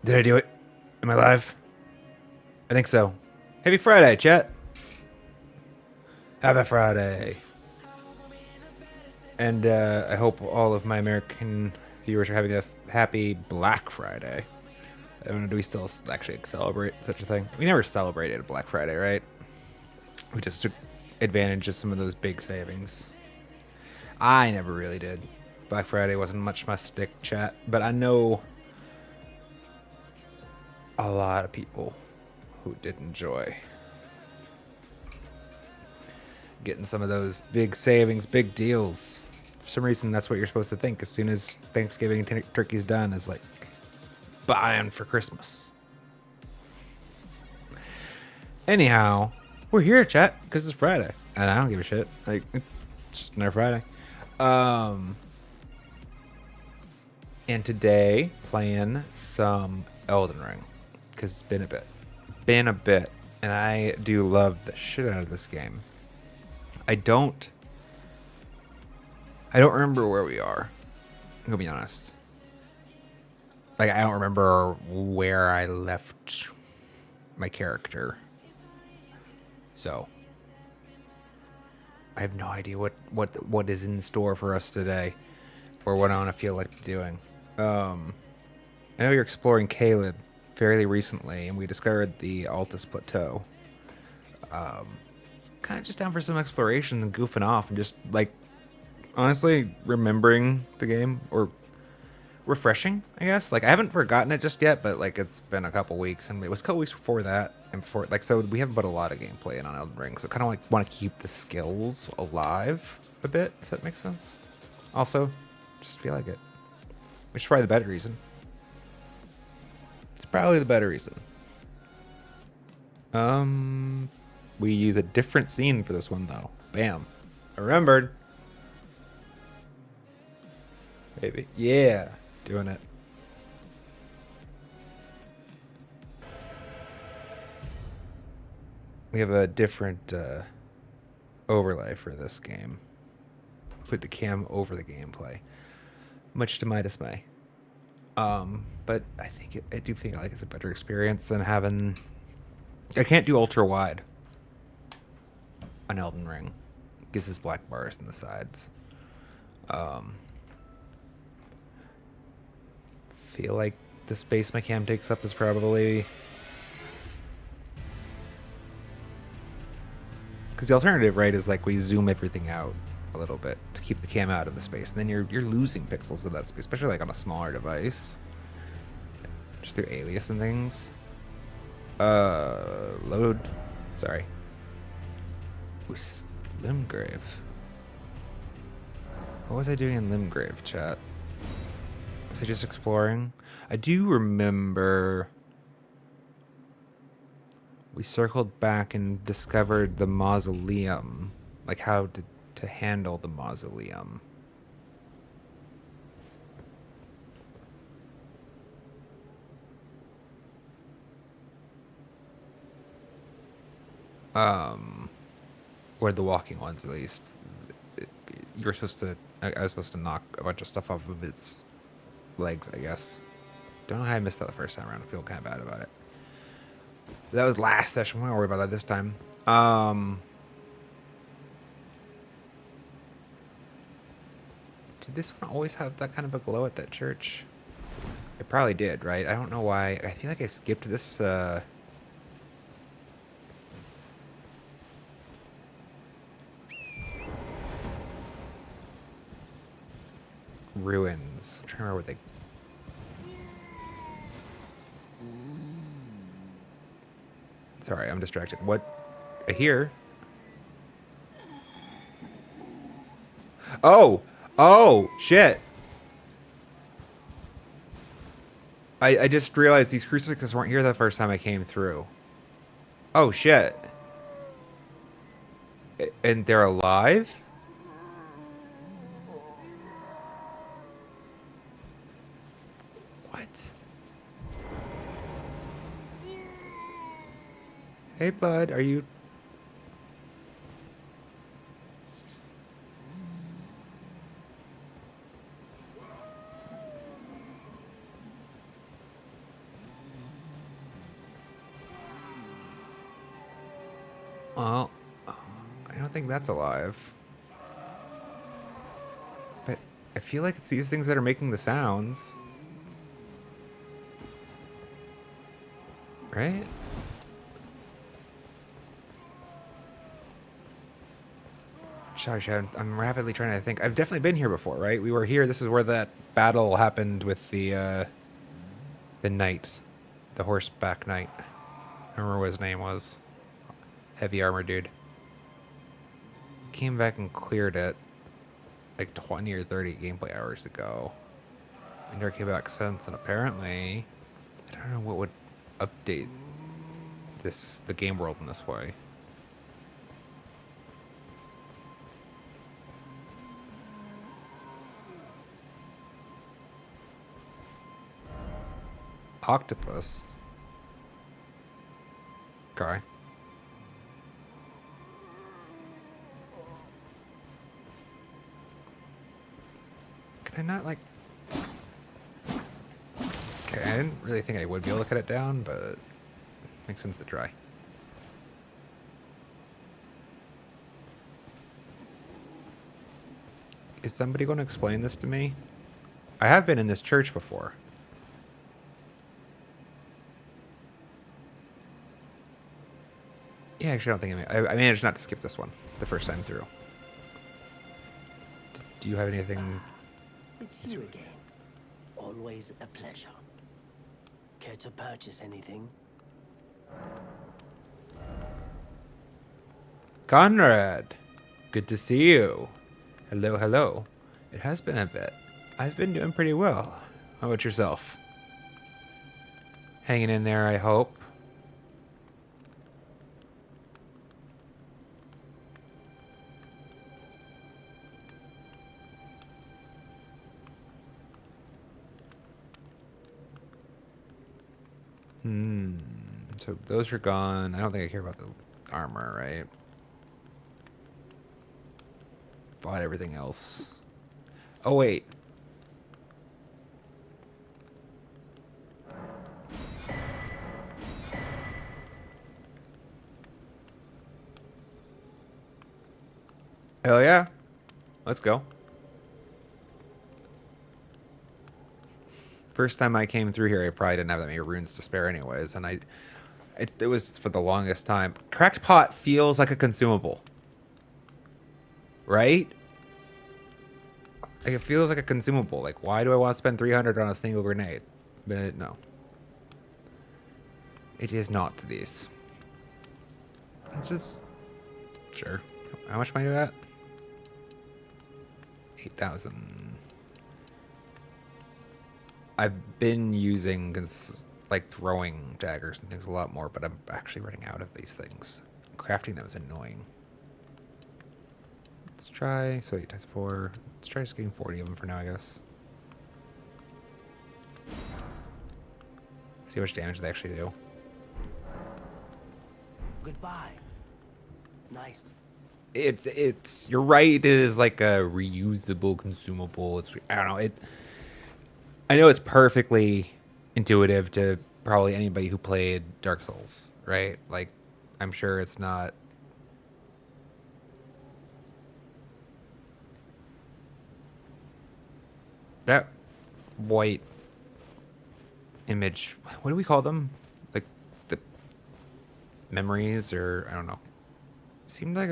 Did I do it? Am I live? I think so. Happy Friday, chat. Happy Friday. And I hope all of my American viewers are having a happy Black Friday. I don't know, do we still actually celebrate such a thing? We never celebrated Black Friday, right? We just took advantage of some of those big savings. I never really did. Black Friday wasn't much my stick, chat, but I know a lot of people who did enjoy getting some of those big savings, big deals. For some reason, that's what you're supposed to think as soon as Thanksgiving turkey's done, is like buying for Christmas. Anyhow, we're here, chat, because it's Friday, and I don't give a shit. Like, it's just another Friday. And today, playing some Elden Ring, because it's been a bit, and I do love the shit out of this game. I don't remember where we are. I'm gonna be honest. Like, I don't remember where I left my character. So I have no idea what is in store for us today, or what I want to feel like doing. I know you're exploring Caleb fairly recently, and we discovered the Altus Plateau. Kind of just down for some exploration and goofing off, and just like honestly remembering the game, or refreshing, I guess. Like, I haven't forgotten it just yet, but like it's been a couple weeks, and it was a couple weeks before that, and before, like, so we haven't put a lot of gameplay in on Elden Ring, so kind of like want to keep the skills alive a bit, if that makes sense. Also, just feel like it, which is probably the better reason. It's probably the better reason. We use a different scene for this one though. Bam, I remembered. Maybe, yeah, doing it. We have a different overlay for this game. Put the cam over the gameplay, much to my dismay. But I do think like it's a better experience than having. I can't do ultra wide on Elden Ring. Gives us black bars in the sides. Feel like the space my cam takes up is probably, because the alternative, right, is like we zoom everything out a little bit to keep the cam out of the space, and then you're losing pixels of that space, especially like on a smaller device, just through alias and things. Load. Sorry. Ooh, Limgrave. What was I doing in Limgrave, chat? Was I just exploring? I do remember we circled back and discovered the mausoleum, like how to handle the mausoleum. Or the walking ones, at least. You were supposed to. I was supposed to knock a bunch of stuff off of its legs, I guess. Don't know how I missed that the first time around. I feel kind of bad about it. But that was last session. We don't worry about that this time. Did this one always have that kind of a glow at that church? It probably did, right? I don't know why. I feel like I skipped this. Ruins. I'm trying to remember what they. Sorry, I'm distracted. What? I hear. Oh! Oh! Shit! I just realized these crucifixes weren't here the first time I came through. Oh, shit. And they're alive? What? Hey, bud, are you... Well, I don't think that's alive. But I feel like it's these things that are making the sounds. Right? Gosh, I'm rapidly trying to think. I've definitely been here before, right? We were here. This is where that battle happened with the knight, the horseback knight. I don't remember what his name was. Heavy armor dude. Came back and cleared it like 20 or 30 gameplay hours ago. I never came back since, and apparently, I don't know what would update the game world in this way. Octopus. Okay. Can I not like? Okay, I didn't really think I would be able to cut it down, but makes sense to try. Is somebody going to explain this to me? I have been in this church before. Yeah, actually, I don't think I managed not to skip this one the first time through. Do you have anything? It's you again. Always a pleasure. Care to purchase anything? Conrad, good to see you. Hello, hello. It has been a bit. I've been doing pretty well. How about yourself? Hanging in there, I hope. So those are gone. I don't think I care about the armor, right? Bought everything else. Oh, wait. Hell yeah. Let's go. First time I came through here, I probably didn't have that many runes to spare anyways, and it was for the longest time. Cracked pot feels like a consumable. Right? Like, it feels like a consumable. Like, why do I want to spend 300 on a single grenade? But no. It is not these. It's just... Sure. How much money do I got? 8,000. I've been using, like, throwing daggers and things a lot more, but I'm actually running out of these things. Crafting them is annoying. Let's try... So 8 times 4. Let's try just getting 40 of them for now, I guess. See how much damage they actually do. Goodbye. Nice. It's you're right, it is like a reusable consumable. It's, I don't know, I know it's perfectly intuitive to probably anybody who played Dark Souls, right? Like, I'm sure it's not... That white image, what do we call them? Like, the memories, or I don't know. Seemed like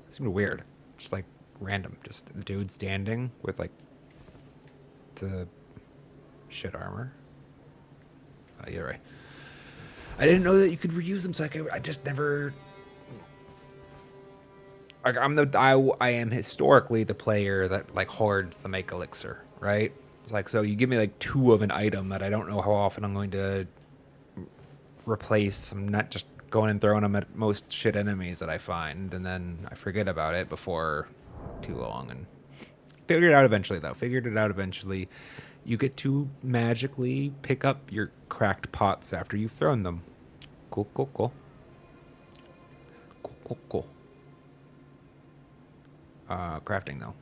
seemed weird. Just like random. Just a dude standing with like the shit armor. Oh, you're right. I didn't know that you could reuse them, so I just never... Like, I am historically the player that like hoards the make elixir, right? Like, so you give me like 2 of an item that I don't know how often I'm going to replace. I'm not just going and throwing them at most shit enemies that I find, and then I forget about it before too long. And figured it out eventually, though. Figured it out eventually. You get to magically pick up your cracked pots after you've thrown them. Cool, cool, cool. Cool, cool, cool. Crafting, though.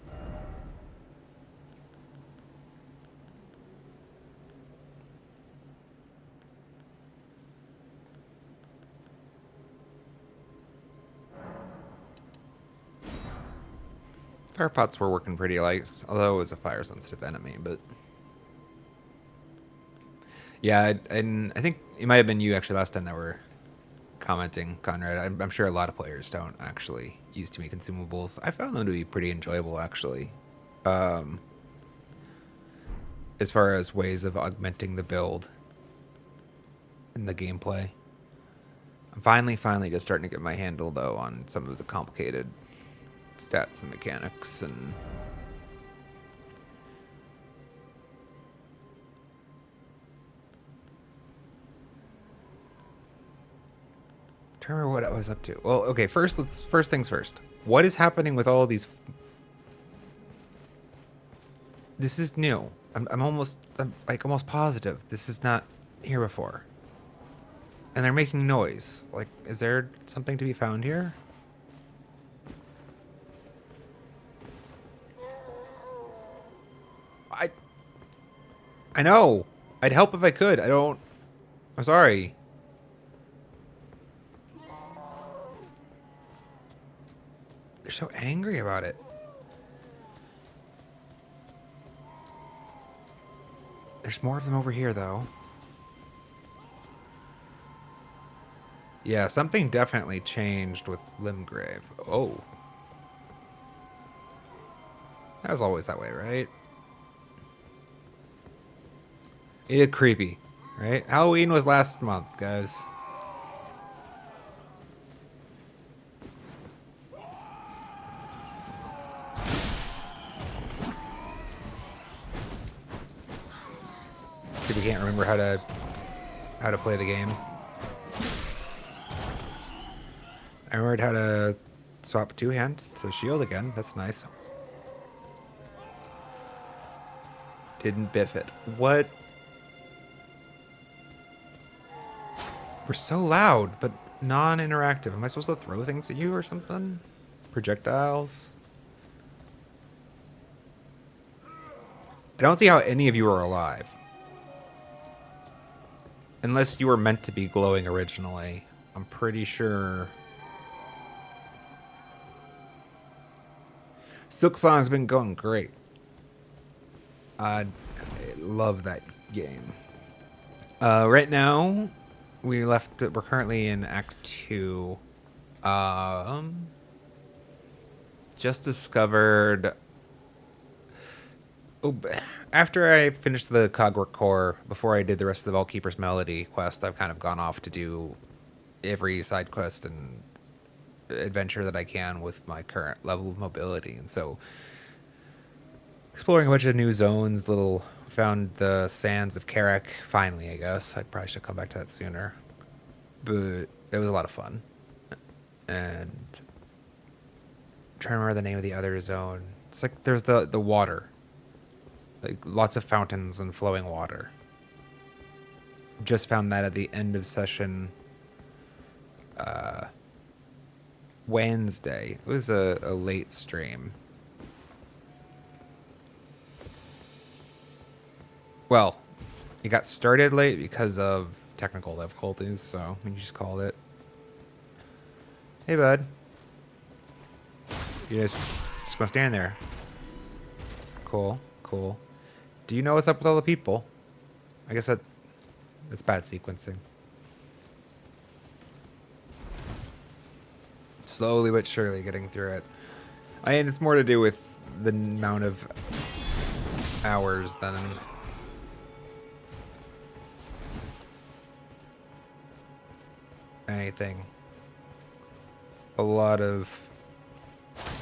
Fire pots were working pretty light, although it was a fire sensitive enemy, but yeah, I think it might have been you actually last time that were commenting, Conrad. I'm sure a lot of players don't actually use too many consumables. I found them to be pretty enjoyable, actually, as far as ways of augmenting the build and the gameplay. I'm finally just starting to get my handle, though, on some of the complicated stats and mechanics and... I don't remember what I was up to. Well, okay, first things first. What is happening with all of these? This is new. I'm like almost positive this is not here before. And they're making noise. Like, is there something to be found here? I know. I'd help if I could. I'm sorry. They're so angry about it. There's more of them over here, though. Yeah, something definitely changed with Limgrave. Oh. That was always that way, right? It's creepy, right? Halloween was last month, guys. See, we can't remember how to play the game. I remembered how to swap two hands to shield again. That's nice. Didn't biff it. What? We're so loud, but non-interactive. Am I supposed to throw things at you or something? Projectiles? I don't see how any of you are alive. Unless you were meant to be glowing originally. I'm pretty sure. Silk Song's been going great. I love that game. Right now, we're currently in Act 2. Just discovered... Oh, after I finished the Cogwork Core, before I did the rest of the Vaultkeeper's Melody quest, I've kind of gone off to do every side quest and adventure that I can with my current level of mobility. And so, exploring a bunch of new zones, found the sands of Karak, finally, I guess. I probably should come back to that sooner. But it was a lot of fun. And I'm trying to remember the name of the other zone. It's like there's the water. Like lots of fountains and flowing water. Just found that at the end of session Wednesday. It was a late stream. Well, it got started late because of technical difficulties, so we just called it. Hey, bud. You just gonna stand there. Cool, cool. Do you know what's up with all the people? I guess that's bad sequencing. Slowly but surely getting through it. And it's more to do with the amount of hours than anything. A lot of...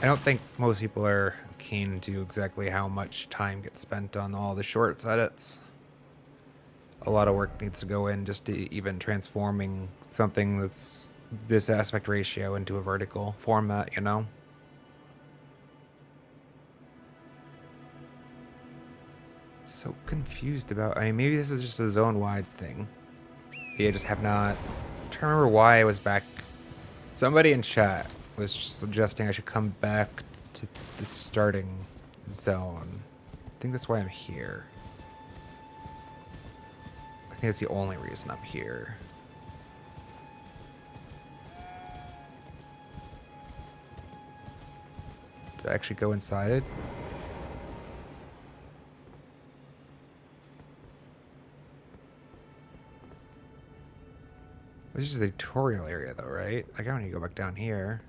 I don't think most people are keen to exactly how much time gets spent on all the shorts edits. A lot of work needs to go in just to even transforming something that's this aspect ratio into a vertical format, you know? So confused about... I mean, maybe this is just a zone-wide thing. I just have not... I'm trying to remember why I was back... Somebody in chat was suggesting I should come back to the starting zone. I think that's why I'm here. I think that's the only reason I'm here. to actually go inside it. This is the tutorial area, though, right? Like, I don't need to go back down here.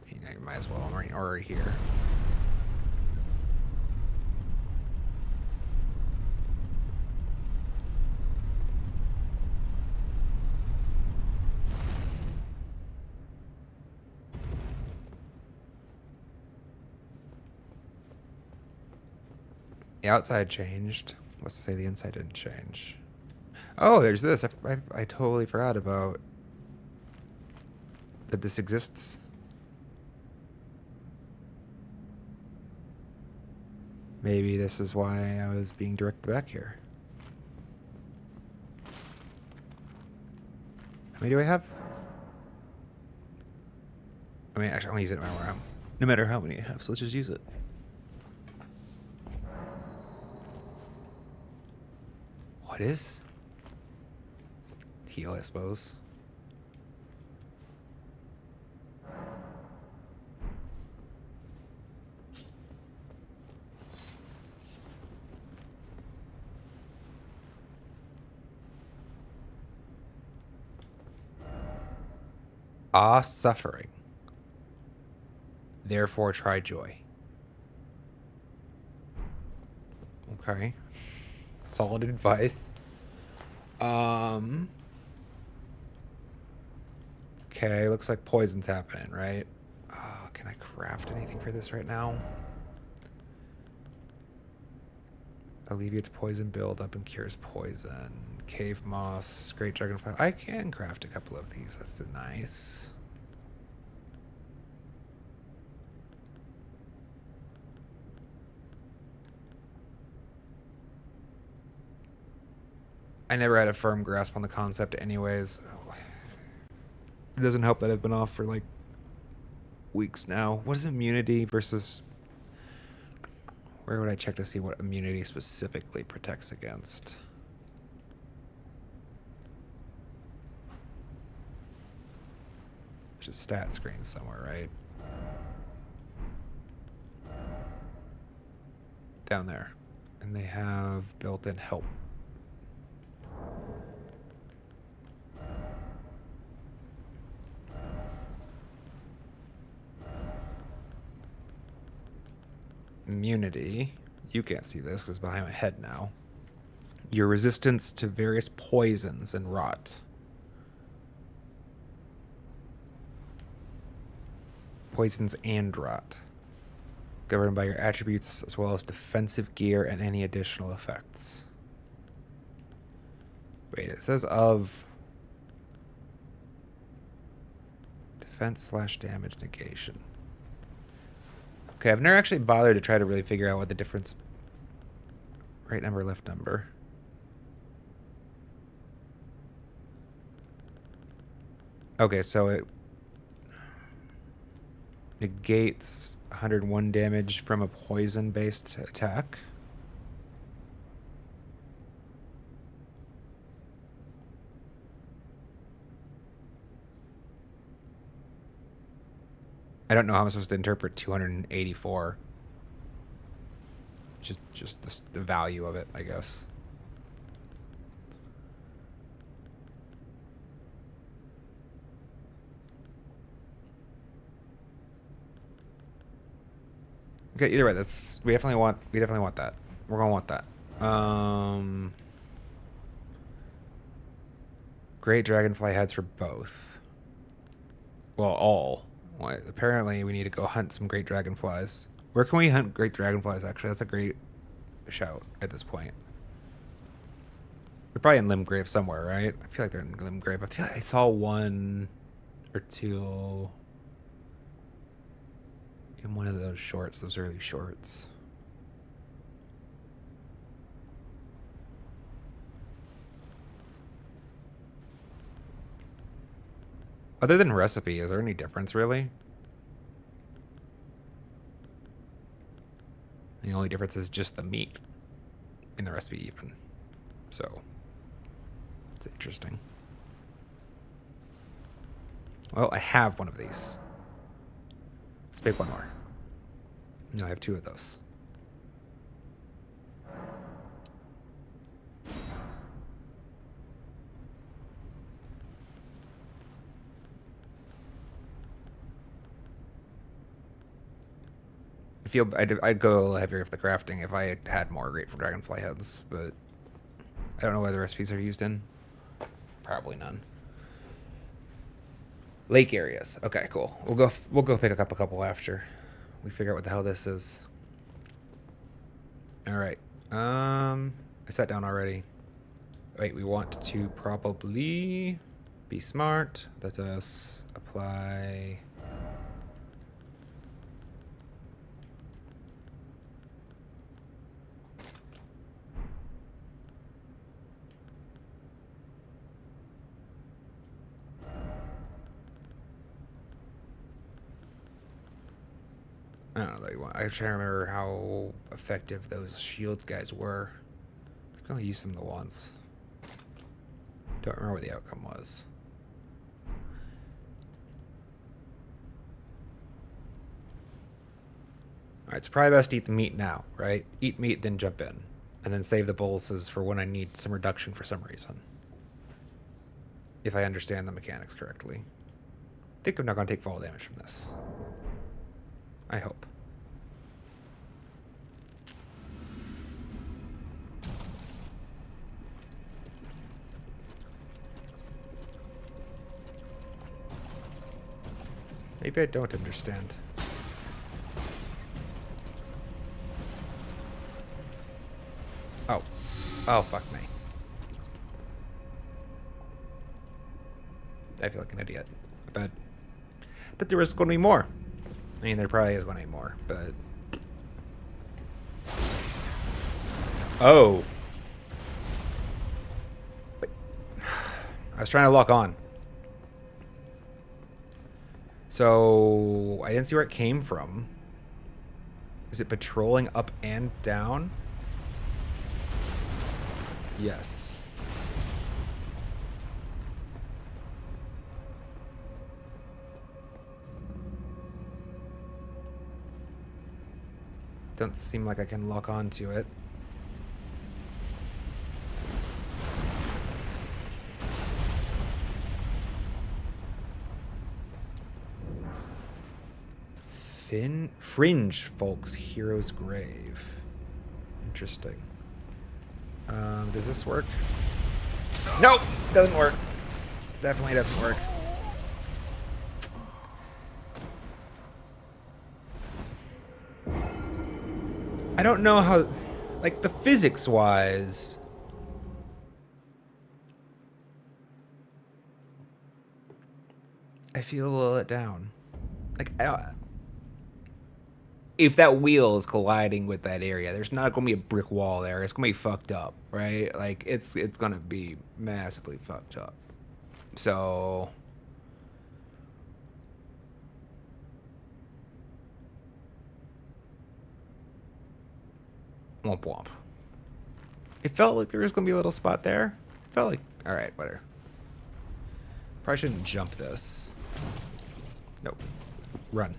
You know, you might as well. I'm already here. The outside changed. What's to say the inside didn't change? Oh, there's this. I totally forgot about that this exists. Maybe this is why I was being directed back here. How many do I have? I mean, actually, I'm gonna use it no matter how many I have, so let's just use it. What is? It's heal, I suppose. Suffering. Therefore, try joy. Okay. Solid advice. Okay, looks like poison's happening, right? Can I craft anything for this right now? Alleviates poison buildup and cures poison. Cave moss, great dragonfly. I can craft a couple of these. That's nice. I never had a firm grasp on the concept anyways. It doesn't help that I've been off for like weeks now. What is immunity versus... Where would I check to see what immunity specifically protects against? There's a stat screen somewhere, right? Down there. And they have built-in help. Immunity. You can't see this because it's behind my head now. Your resistance to various poisons and rot. Poisons and rot. Governed by your attributes as well as defensive gear and any additional effects. Wait, it says of defense/damage negation. Okay, I've never actually bothered to try to really figure out what the difference... Right number, left number. Okay, so it negates 101 damage from a poison-based attack. I don't know how I'm supposed to interpret 284. Just the value of it, I guess. Okay, either way, we definitely want that. We're gonna want that. Great dragonfly heads for both. Well, all. Well, apparently we need to go hunt some great dragonflies. Where can we hunt great dragonflies, actually? That's a great shout at this point. They're probably in Limgrave somewhere, right? I feel like they're in Limgrave. I feel like I saw one or two in one of those shorts, those early shorts. Other than recipe, is there any difference, really? The only difference is just the meat in the recipe, even. So, it's interesting. Well, I have one of these. Let's make one more. No, I have 2 of those. I'd go a little heavier with the crafting if I had more grateful dragonfly heads, but I don't know what the recipes are used in. Probably none. Lake areas. Okay, cool. We'll go pick up a couple after we figure out what the hell this is. All right. I sat down already. Wait, we want to probably be smart. Let us apply. I don't know that you want. I'm trying to remember how effective those shield guys were. I think I only used them the once. Don't remember what the outcome was. Alright, it's probably best to eat the meat now, right? Eat meat, then jump in. And then save the boluses for when I need some reduction for some reason. If I understand the mechanics correctly. I think I'm not going to take fall damage from this. I hope. Maybe I don't understand. Oh. Oh, fuck me. I feel like an idiot. But I thought there was going to be more. I mean, there probably is going to be more, but... Oh. Wait. I was trying to lock on. So, I didn't see where it came from. Is it patrolling up and down? Yes. Don't seem like I can lock on to it. Fringe Folks Hero's Grave. Interesting. Does this work? Nope! Doesn't work. Definitely doesn't work. I don't know how... Like, the physics-wise... I feel a little let down. Like, if that wheel is colliding with that area, there's not going to be a brick wall there. It's going to be fucked up, right? Like, it's going to be massively fucked up. So... Womp womp. It felt like there was going to be a little spot there. It felt like... Alright, whatever. Probably shouldn't jump this. Nope. Run.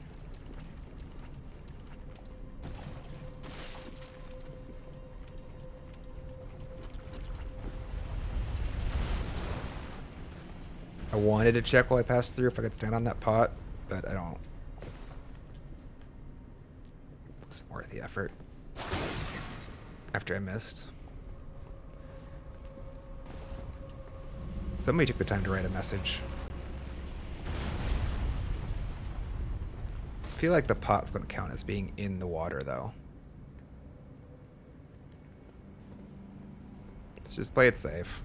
I wanted to check while I passed through if I could stand on that pot, but I don't. It wasn't worth the effort. After I missed. Somebody took the time to write a message. I feel like the pot's going to count as being in the water, though. Let's just play it safe.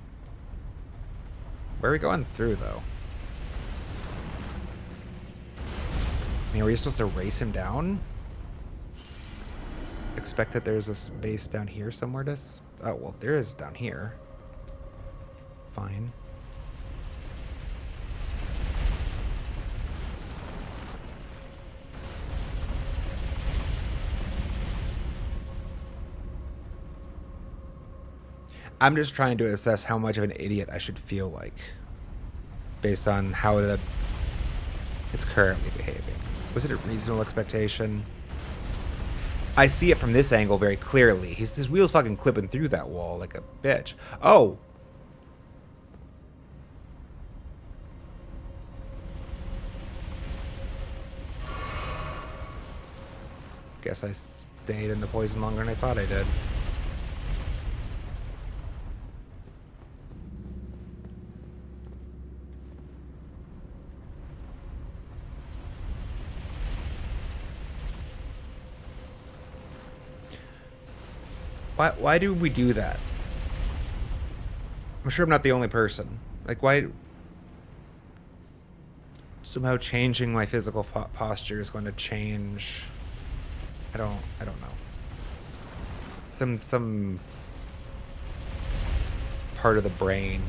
Where are we going through, though? I mean, are we supposed to race him down? Expect that there's a space down here somewhere to... Oh, well, there is down here. Fine. I'm just trying to assess how much of an idiot I should feel like based on how it's currently behaving. Was it a reasonable expectation? I see it from this angle very clearly. His wheel's fucking clipping through that wall like a bitch. Oh! Guess I stayed in the poison longer than I thought I did. Why do we do that? I'm sure I'm not the only person. Like, why... Somehow changing my physical posture is going to change... I don't know. Some part of the brain,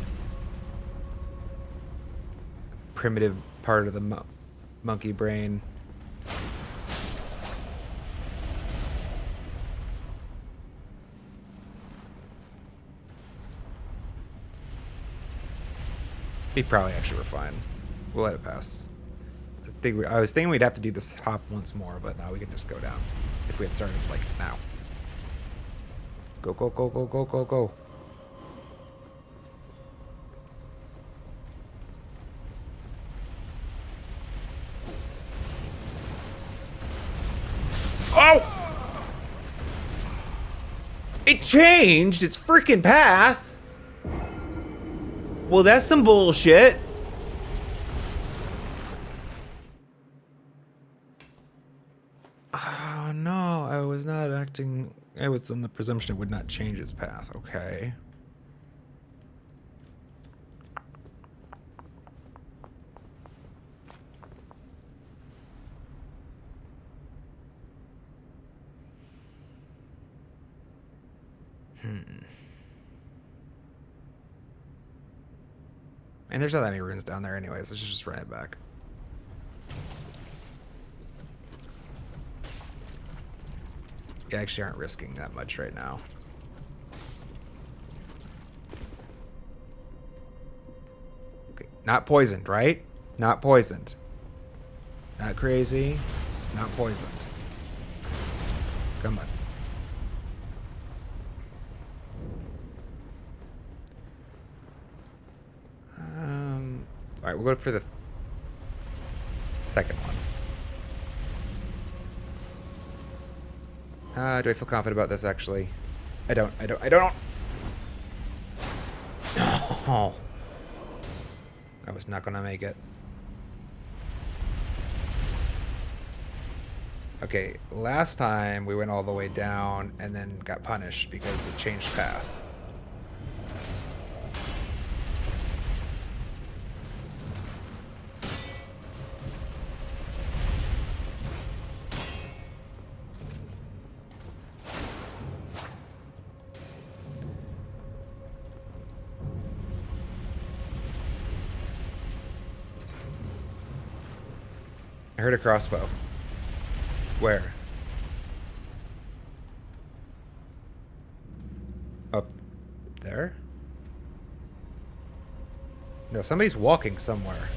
primitive part of the monkey brain. We probably actually were fine. We'll let it pass. I was thinking we'd have to do this hop once more, but now we can just go down. If we had started, like, now. Go, go, go, go, go, go, go. Oh! It changed its freaking path! Well, that's some bullshit. Oh, no, I was not acting... I was on the presumption it would not change its path. Okay. And there's not that many runes down there anyways. Let's just run it back. You actually aren't risking that much right now. Okay, not poisoned, right? Not poisoned. Not crazy. Not poisoned. Come on. Alright, we'll go for the second one. Do I feel confident about this, actually? I don't. Oh. I was not gonna make it. Okay, last time we went all the way down and then got punished because it changed path. I heard a crossbow. Where? Up there? No, somebody's walking somewhere.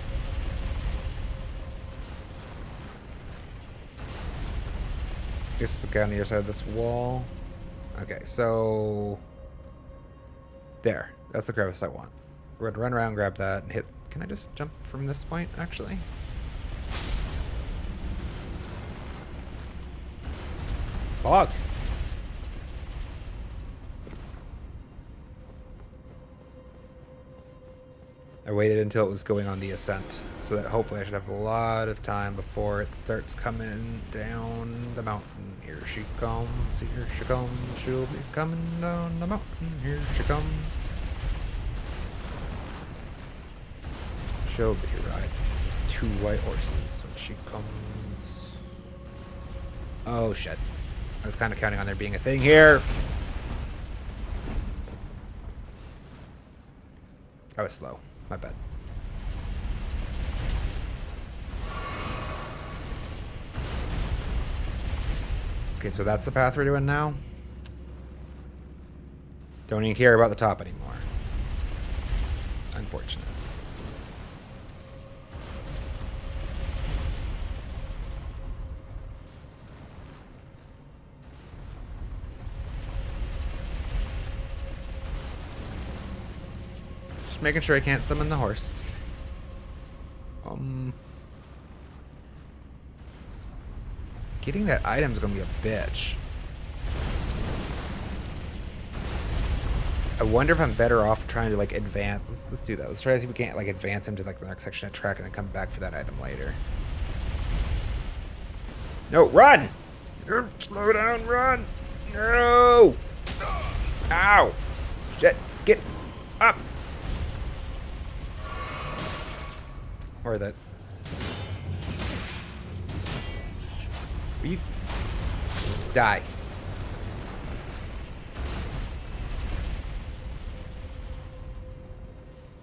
Guess it's the guy on the other side of this wall. Okay, so... There. That's the crevice I want. We're gonna run around, grab that, and hit... Can I just jump from this point, actually? Fuck. I waited until it was going on the ascent, so that hopefully I should have a lot of time before it starts coming down the mountain. Here she comes, here she comes, she'll be coming down the mountain, here she comes. She'll be riding 2 white horses when she comes. Oh shit. I was kind of counting on there being a thing here. I was slow. My bad. Okay, so that's the path we're doing now. Don't even care about the top anymore. Unfortunate. Just making sure I can't summon the horse. Getting that item is gonna be a bitch. I wonder if I'm better off trying to like advance. Let's do that. Let's try to see if we can't like advance him to like the next section of track and then come back for that item later. No, run! Slow down, run! No! Ow! Shit! Get up! Or that. Will you die?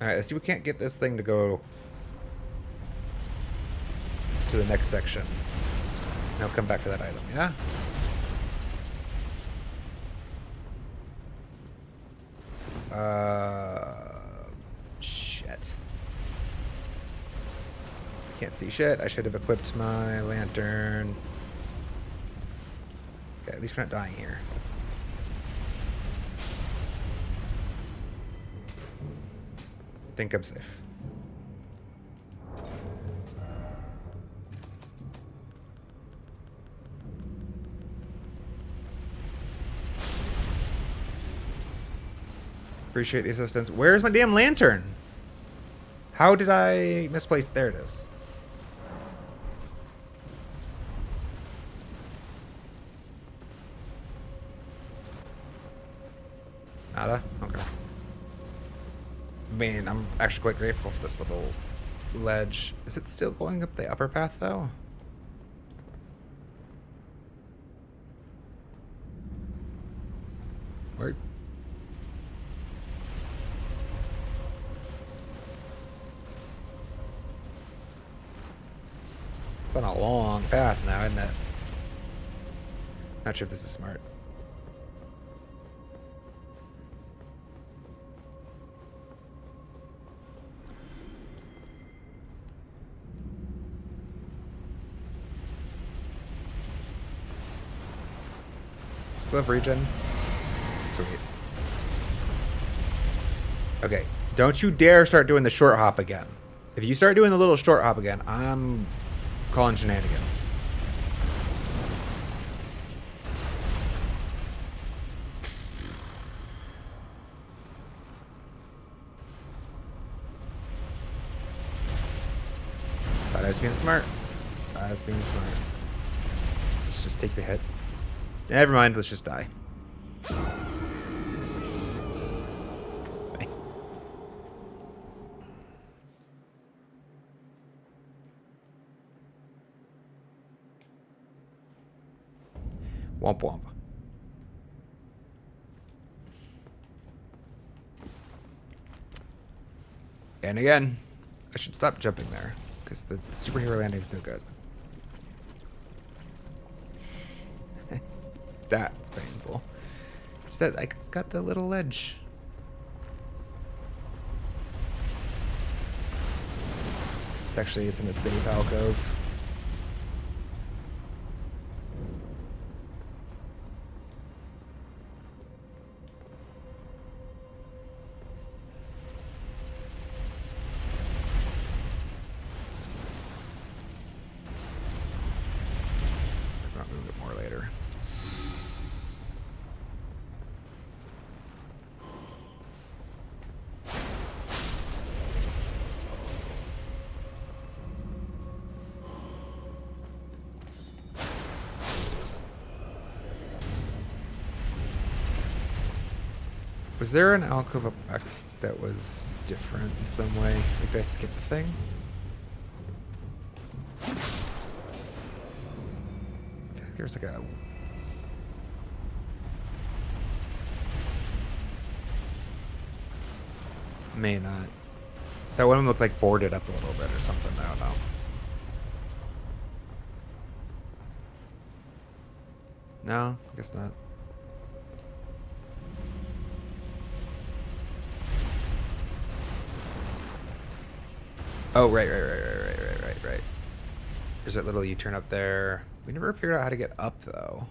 Alright, let's see if we can't get this thing to go to the next section. Now come back for that item, yeah? Shit. Can't see shit. I should have equipped my lantern. Okay, at least we're not dying here. I think I'm safe. Appreciate the assistance. Where's my damn lantern? How did I misplace? There it is. Nada? Okay. Man, I'm actually quite grateful for this little ledge. Is it still going up the upper path, though? Where? It's on a long path now, isn't it? Not sure if this is smart. Still have regen. Sweet. Okay, don't you dare start doing the short hop again. If you start doing the little short hop again, I'm calling shenanigans. Thought I was being smart. Thought I was being smart. Let's just take the hit. Never mind, let's just die. Womp womp. And again, I should stop jumping there, because the superhero landing is no good. That's painful. Just that I got the little ledge. This actually isn't a safe alcove. I'll move it more later. Was there an alcove up back that was different in some way? Like, did I skip the thing? I feel like there's like a... May not. That one looked like boarded up a little bit or something. I don't know. No, I guess not. Oh, right. There's that little U-turn up there. We never figured out how to get up, though.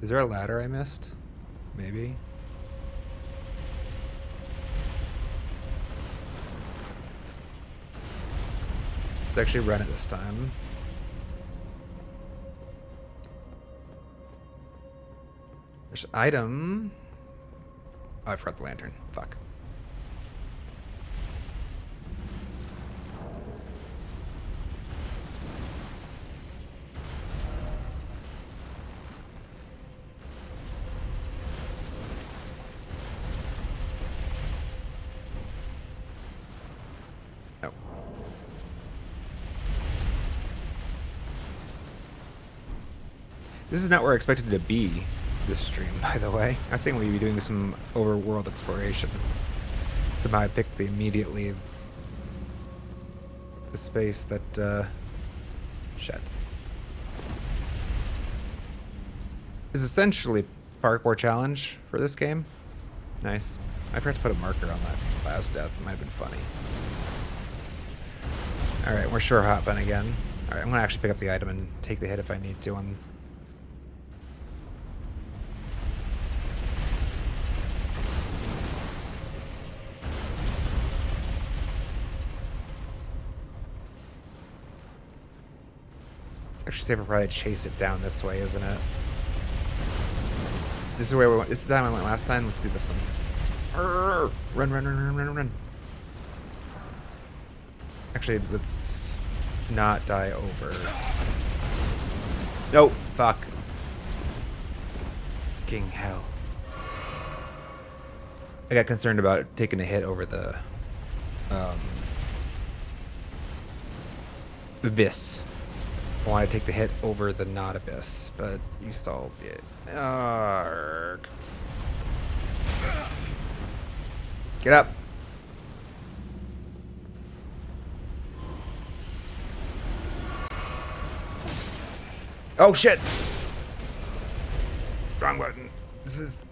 Is there a ladder I missed? Maybe. actually run it this time. There's an item. Oh, I forgot the lantern. Fuck. Oh. This is not where I expected it to be. This stream, by the way. I was thinking we'd be doing some overworld exploration. Somehow I picked the space that, shit. Is essentially parkour challenge for this game. Nice. I forgot to put a marker on that last death. It might have been funny. Alright, we're sure hopping again. Alright, I'm gonna actually pick up the item and take the hit if I need to on. It's actually safer probably to chase it down this way, isn't it? This is where we went. This is the time I went last time. Let's do this one. Run, run, run, run, run, run. Actually, let's not die over. No, fuck. King hell. I got concerned about taking a hit over the abyss. I want to take the hit over the not abyss, but you solved it. Arrgh. Get up. Oh shit! Wrong button. This is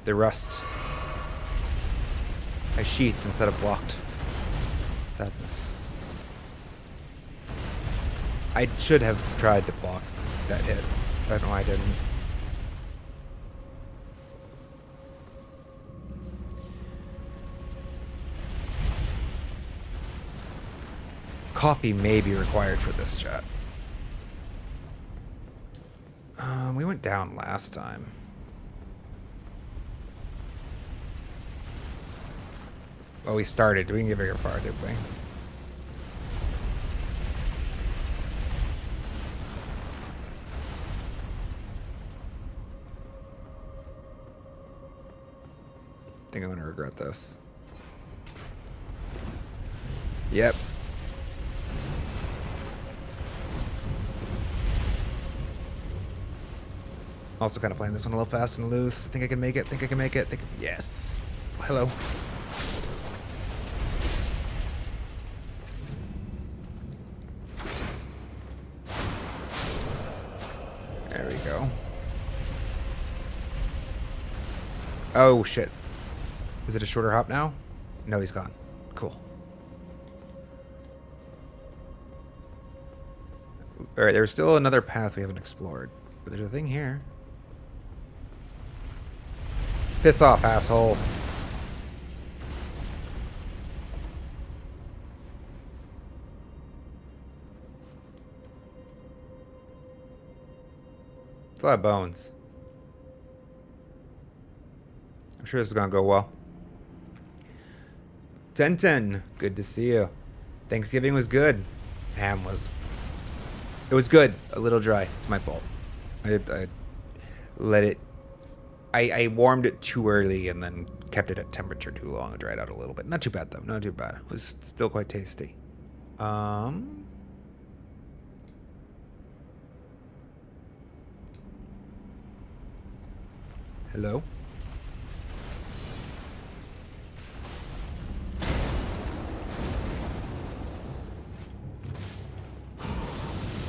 the rust. I sheathed instead of blocked. Sadness. I should have tried to block that hit. I don't know why I didn't. Coffee may be required for this chat. We went down last time. Well, we started. We didn't get very far, did we? I think I'm gonna regret this. Yep. Also kind of playing this one a little fast and loose. Think I can make it. Think I can make it. Yes. Hello. There we go. Oh shit. Is it a shorter hop now? No, he's gone. Cool. Alright, there's still another path we haven't explored. But there's a thing here. Piss off, asshole. It's a lot of bones. I'm sure this is gonna go well. 10-10. Good to see you. Thanksgiving was good. Ham was... It was good. A little dry. It's my fault. I let it... I warmed it too early and then kept it at temperature too long. It dried out a little bit. Not too bad, though. Not too bad. It was still quite tasty. Hello?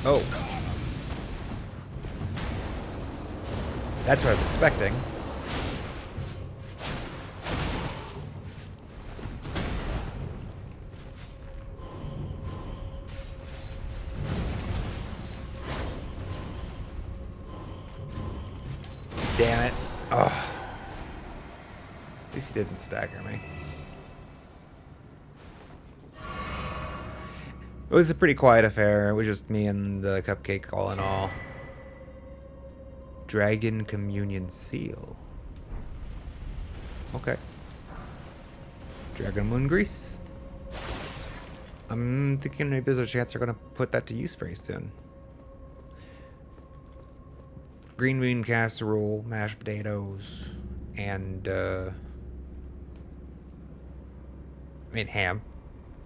Oh. That's what I was expecting. Damn it. Oh. At least he didn't stagger me. It was a pretty quiet affair. It was just me and the cupcake all in all. Dragon Communion Seal. Okay. Dragon Moon Grease. I'm thinking maybe there's a chance they're going to put that to use very soon. Green bean casserole, mashed potatoes, and I mean ham,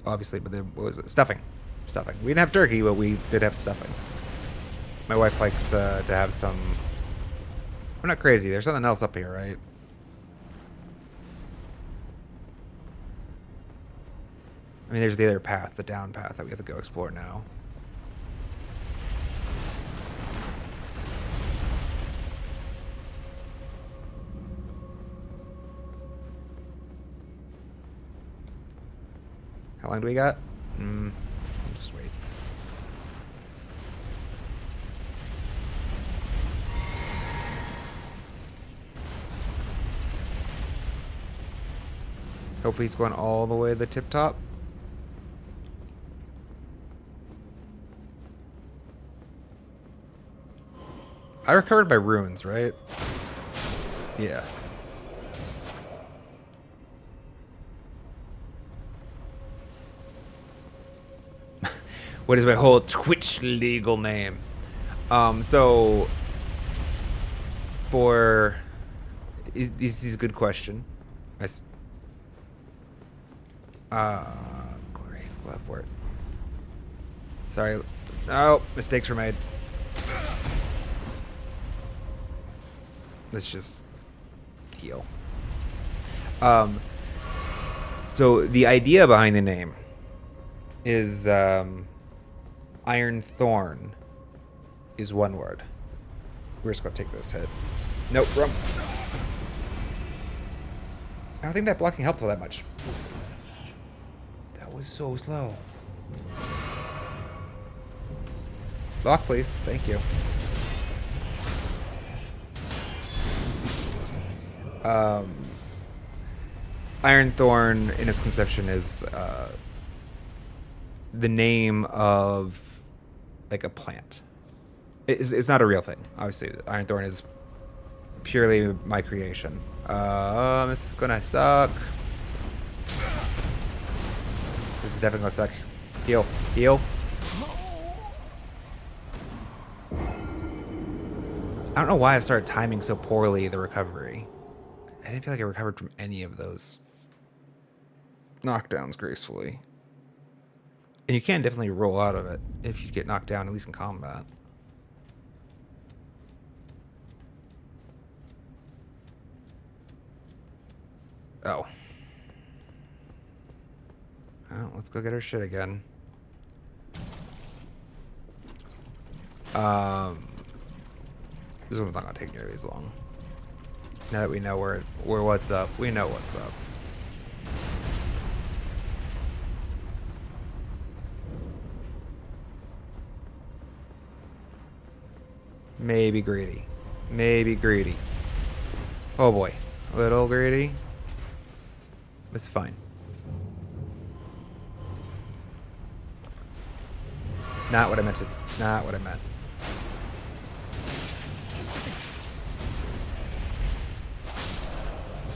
obviously, but then what was it? Stuffing. Stuffing. We didn't have turkey, but we did have stuffing. My wife likes to have some. We're not crazy. There's something else up here, right? I mean, there's the other path, the down path that we have to go explore now. How long do we got? Just wait. Hopefully he's going all the way to the tip top. I recovered by runes, right? Yeah. What is my whole Twitch legal name? So for this is a good question. Glory, left for it. Sorry. Oh, mistakes were made. Let's just heal. So the idea behind the name is Iron Thorn is one word. We're just gonna take this hit. Nope, wrong. I don't think that blocking helped all that much. That was so slow. Block, please. Thank you. Iron Thorn, in its conception, is the name of like a plant. It's not a real thing. Obviously, Iron Thorn is purely my creation. This is gonna suck. This is definitely gonna suck. Heal. Heal. I don't know why I've started timing so poorly the recovery. I didn't feel like I recovered from any of those knockdowns gracefully. And you can definitely roll out of it if you get knocked down, at least in combat. Oh. Well, let's go get our shit again. This one's not gonna take nearly as long. Now that we know where what's up, we know what's up. Maybe greedy. Maybe greedy. Oh boy. A little greedy. It's fine. Not what I meant to. Not what I meant.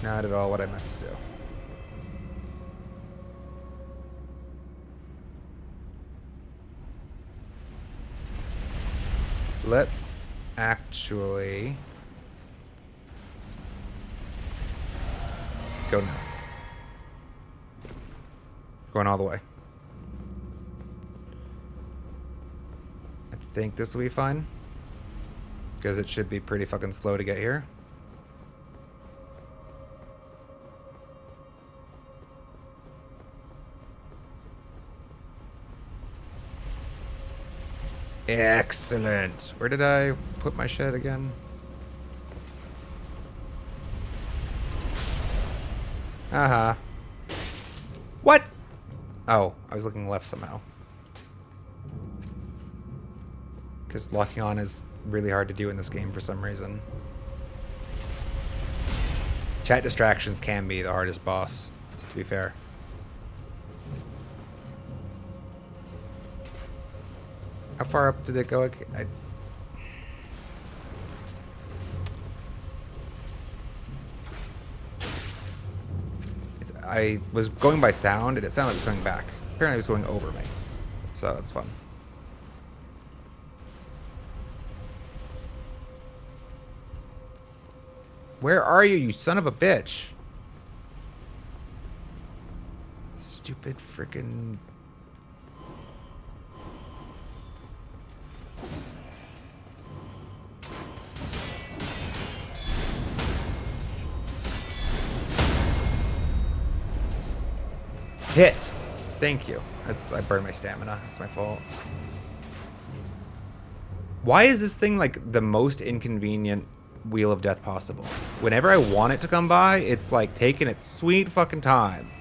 Not at all what I meant to do. Let's actually go now. Going all the way. I think this will be fine. Because it should be pretty fucking slow to get here. Excellent. Where did I put my shit again? Uh-huh. What? Oh, I was looking left somehow. Because locking on is really hard to do in this game for some reason. Chat distractions can be the hardest boss, to be fair. How far up did it go? I was going by sound, and it sounded like it was coming back. Apparently, it was going over me. So that's fun. Where are you, you son of a bitch? Stupid frickin'... Hit! Thank you. I burned my stamina. That's my fault. Why is this thing like the most inconvenient wheel of death possible? Whenever I want it to come by, it's like taking its sweet fucking time.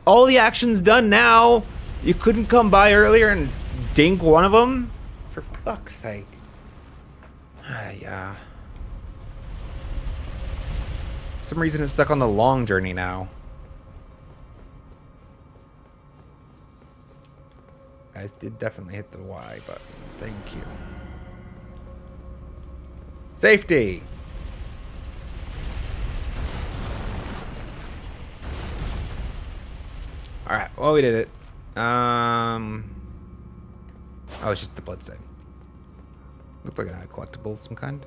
All the action's done now. You couldn't come by earlier and dink one of them? For fuck's sake. Yeah. For some reason it's stuck on the long journey now. I did definitely hit the Y button. Thank you. Safety! Alright, well, we did it. Oh, it's just the bloodstain. Looked like a collectible of some kind.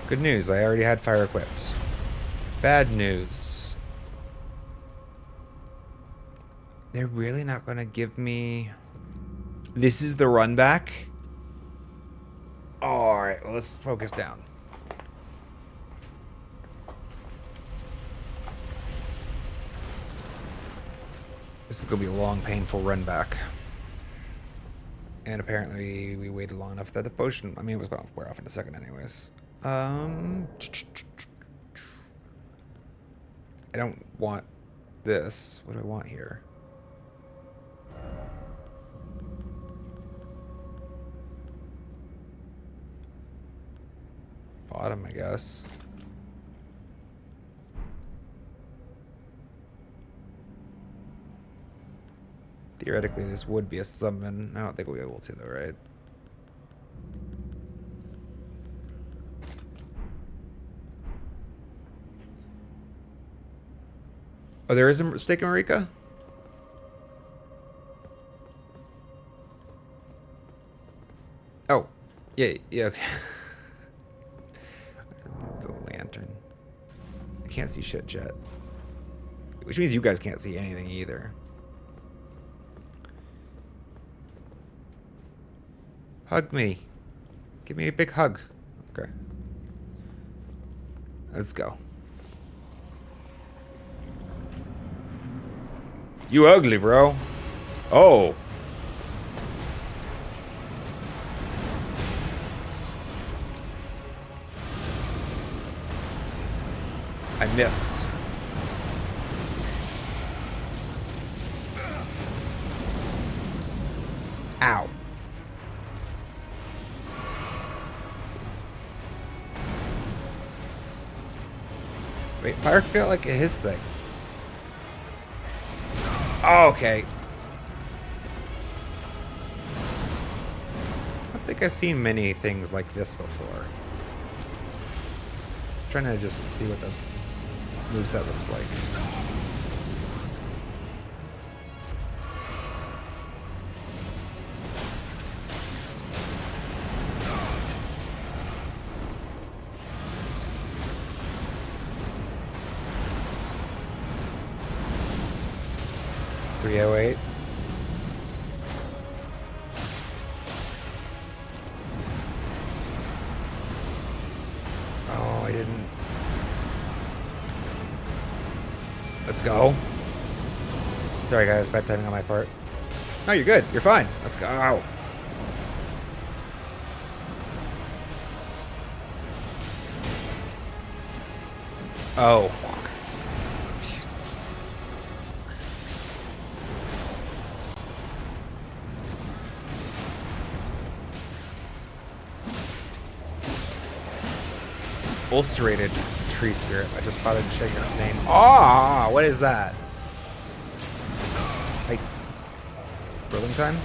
Good news, I already had fire equipped. Bad news. They're really not gonna give me... This is the run back? Alright, well, let's focus down. This is gonna be a long, painful run back. And apparently we waited long enough that the potion... I mean, it was gonna wear off in a second anyways. I don't want this. What do I want here? Bottom, I guess. Theoretically, this would be a summon. I don't think we'll be able to, though, right? Oh, there is a mistake in Marika? Oh. Yeah, okay. The lantern. I can't see shit, Jet. Which means you guys can't see anything either. Hug me. Give me a big hug. Okay. Let's go. You ugly, bro. Oh. I miss. Ow. Wait, fire felt like his thing. Oh, okay. I don't think I've seen many things like this before. I'm trying to just see what the moveset looks like. .308. Oh, I didn't. Let's go. Sorry, guys. Bad timing on my part. No, you're good. You're fine. Let's go. Oh. Confused. Ulcerated tree spirit. I just bothered checking its name. Ah, what is that? Like, building time?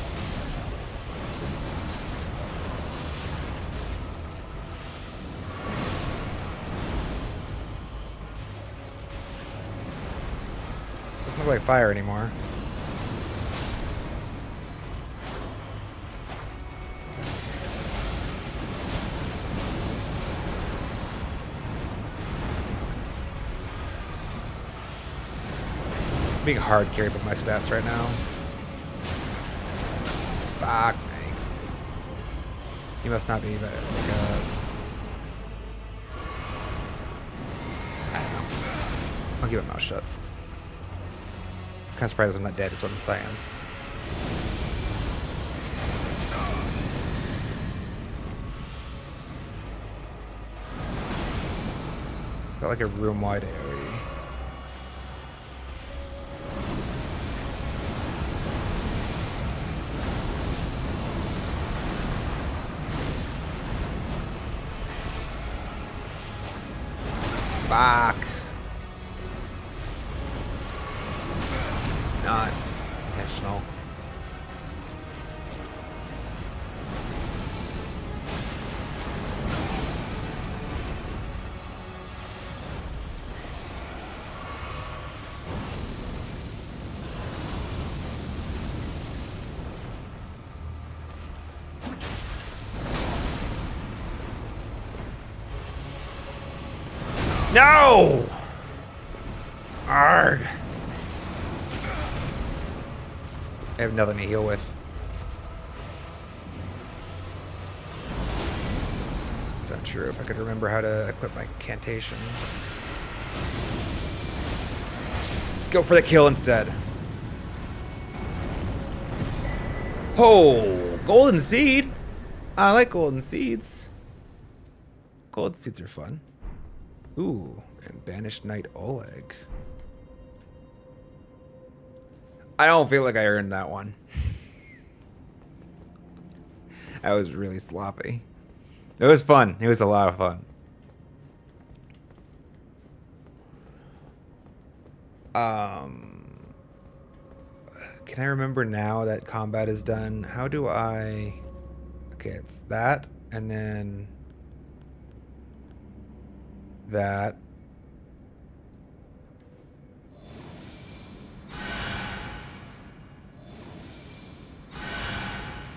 Doesn't look like fire anymore. I'm being hard carried with my stats right now. Fuck me. He must not be like I don't know. I'll keep my mouth shut. Kind of surprised I'm not dead is what I'm saying. Got like a room-wide area. Fuck. Not intentional. No! Arrgh. I have nothing to heal with. It's not true. If I could remember how to equip my cantation. Go for the kill instead. Oh, golden seed. I like golden seeds. Golden seeds are fun. Ooh, and banished knight Oleg. I don't feel like I earned that one. That was really sloppy. It was fun. It was a lot of fun. Can I remember now that combat is done? How do I... Okay, it's that, and then... that.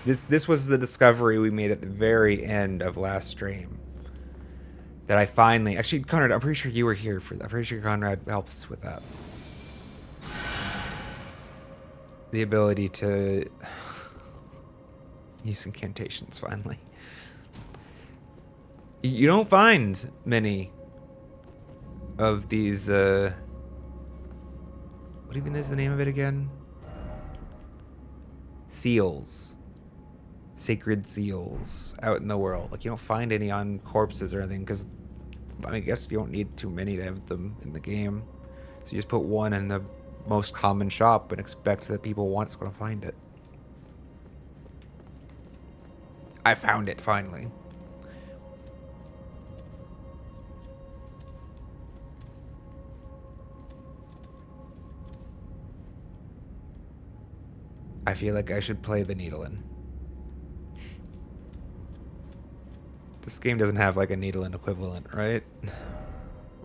This was the discovery we made at the very end of last stream. That I finally... Actually, Conrad, I'm pretty sure you were here for that. I'm pretty sure Conrad helps with that. The ability to... use incantations, finally. You don't find many of these... What even is the name of it again? Seals. Sacred seals out in the world. Like, you don't find any on corpses or anything, because I mean, I guess you don't need too many to have them in the game. So you just put one in the most common shop and expect that people want it's going to find it. I found it finally. I feel like I should play the Needlin. This game doesn't have like a Needlin equivalent, right?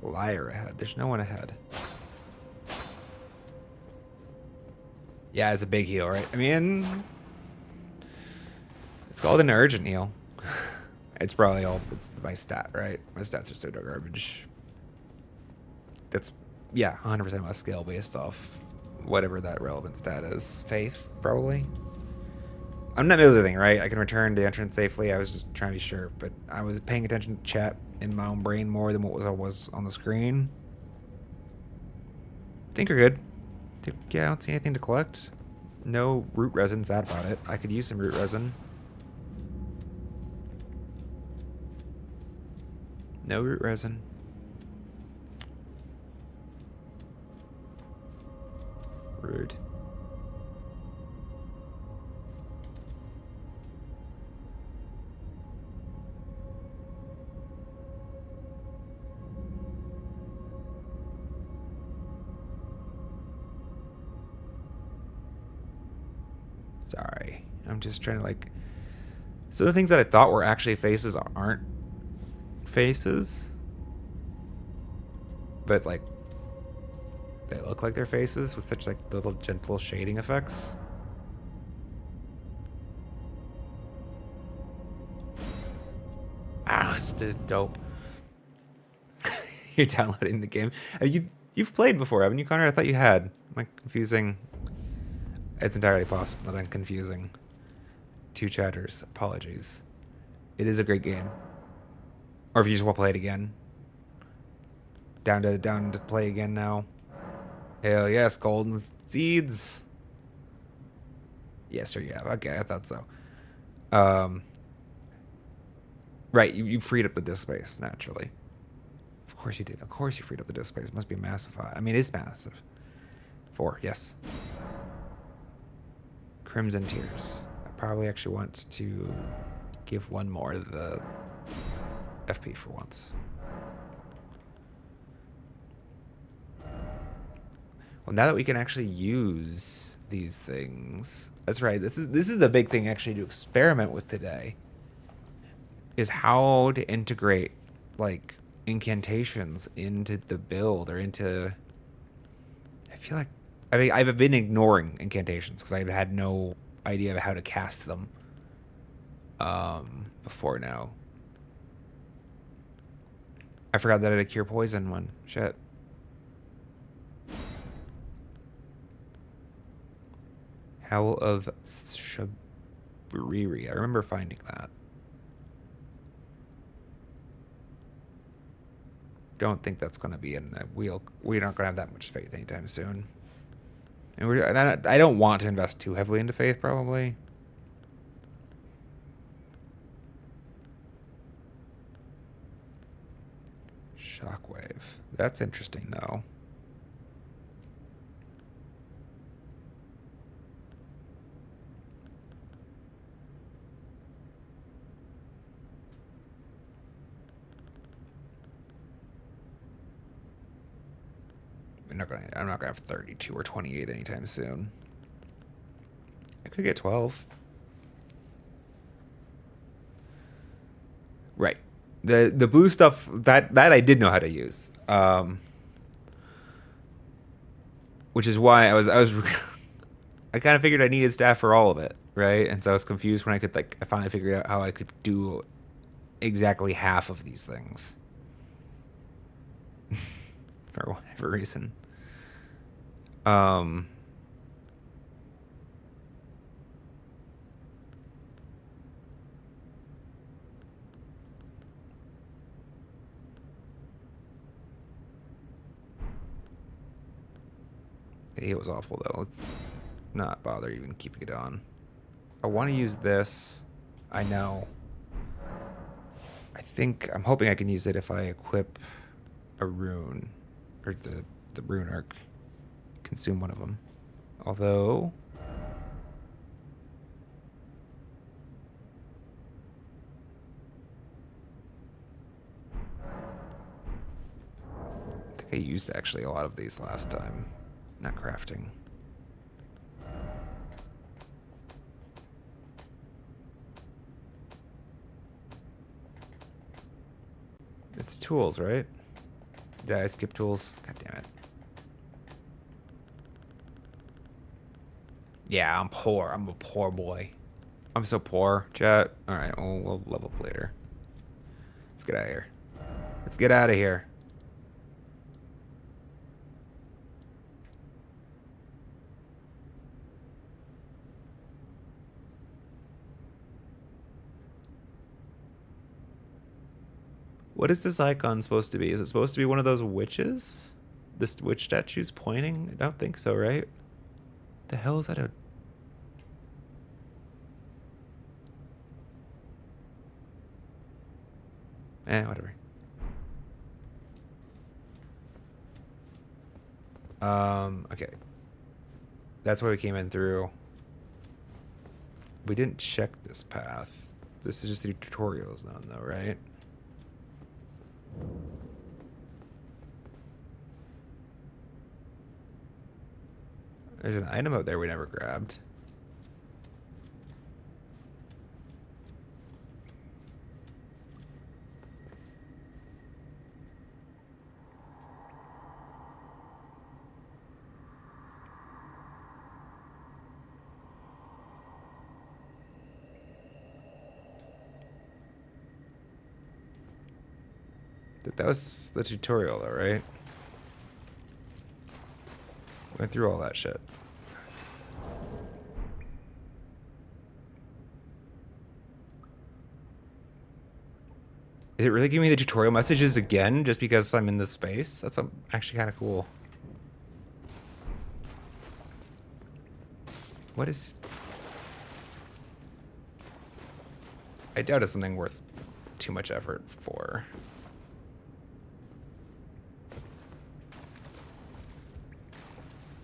Liar ahead. There's no one ahead. Yeah, it's a big heal, right? I mean, it's called an urgent heal. It's probably all, it's my stat, right? My stats are so garbage. That's, yeah, 100% my skill based off whatever that relevant stat is. Faith, probably. I'm not thing, right? I can return to entrance safely. I was just trying to be sure, but I was paying attention to chat in my own brain more than what was on the screen. I think we're good. Yeah, I don't see anything to collect. No root resin, sad about it. I could use some root resin. No root resin. Rude. Sorry. I'm just trying to like... So the things that I thought were actually faces aren't faces. But like... They look like they're faces with such like little gentle shading effects. Ah, it's just dope. You're downloading the game. You've played before, haven't you, Connor? I thought you had. Am I confusing? It's entirely possible that I'm confusing two chatters. Apologies. It is a great game. Or if you just want to play it again. Down to play again now. Hell yes, golden seeds. Yes, sir, you have. Okay, I thought so. Right, you freed up the disk space, naturally. Of course you did. Of course you freed up the disk space. It must be massive. I mean, it is massive. 4, yes. Crimson Tears. I probably actually want to give one more the FP for once. Well, now that we can actually use these things, that's right. This is the big thing actually to experiment with today. Is how to integrate like incantations into the build or into. I feel like I've been ignoring incantations because I've had no idea of how to cast them before now. I forgot that I had a cure poison one. Shit. Howl of Shabriri. I remember finding that. Don't think that's going to be in the wheel. We're not going to have that much faith anytime soon. And I don't want to invest too heavily into faith, probably. Shockwave. That's interesting, though. I'm not gonna have 32 or 28 anytime soon. I could get 12. Right. The blue stuff that I did know how to use. Which is why I was I kind of figured I needed staff for all of it, right? And so I was confused when I finally figured out how I could do exactly half of these things. For whatever reason. It was awful though. Let's not bother even keeping it on. I want to use this. I know. I'm hoping I can use it if I equip a rune, or the rune arc. Consume one of them. Although, I think I used actually a lot of these last time. Not crafting. It's tools, right? Did I skip tools? God damn it. Yeah, I'm poor. I'm a poor boy. I'm so poor, chat. Alright, well, we'll level up later. Let's get out of here. Let's get out of here. What is this icon supposed to be? Is it supposed to be one of those witches? This witch statue's pointing? I don't think so, right? The hell is that a... whatever. Okay. That's why we came in through. We didn't check this path. This is just the tutorials now, though, right? There's an item out there we never grabbed. That was the tutorial though, right? Went through all that shit. Is it really giving me the tutorial messages again just because I'm in this space? That's actually kind of cool. What is... I doubt it's something worth too much effort for.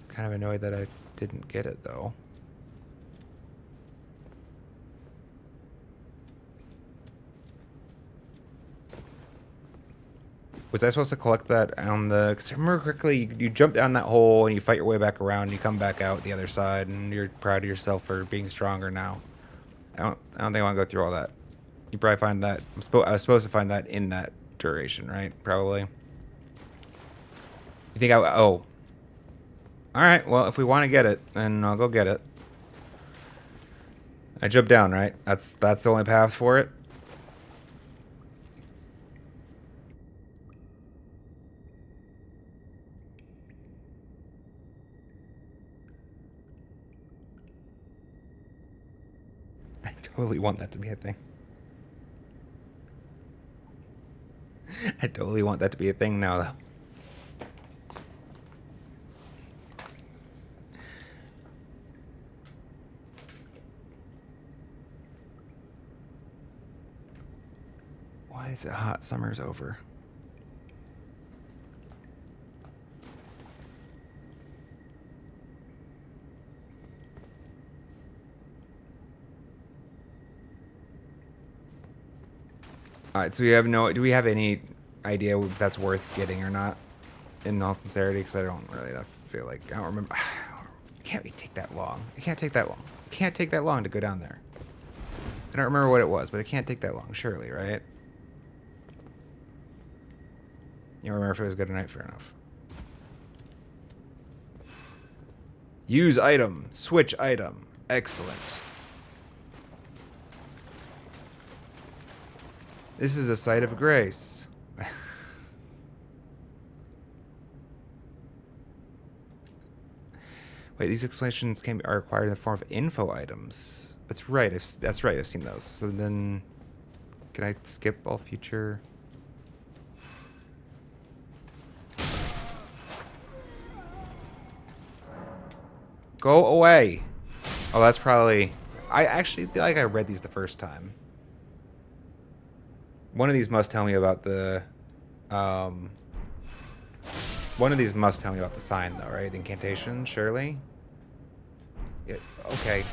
Kind of annoyed that I didn't get it though. Was I supposed to collect that on the... Because I remember correctly, you jump down that hole and you fight your way back around and you come back out the other side and you're proud of yourself for being stronger now. I don't think I want to go through all that. You probably find that... I was supposed to find that in that duration, right? Probably. You think I... Oh. Alright, well, if we want to get it, then I'll go get it. I jumped down, right? That's the only path for it? I totally want that to be a thing. I totally want that to be a thing now, though. Why is it hot? Summer's over. Alright, so do we have any idea if that's worth getting or not? In all sincerity, because I don't really feel like, I don't remember. It can't take that long. It can't take that long. It can't take that long to go down there. I don't remember what it was, but it can't take that long, surely, right? You don't remember if it was good or not? Fair enough. Use item. Switch item. Excellent. This is a site of grace. Wait, these explanations are required in the form of info items. That's right. That's right. I've seen those. So then, can I skip all future? Go away. Oh, that's probably... I actually feel like I read these the first time. One of these must tell me about the... One of these must tell me about the sign, though, right? The incantation, surely? Yeah, okay.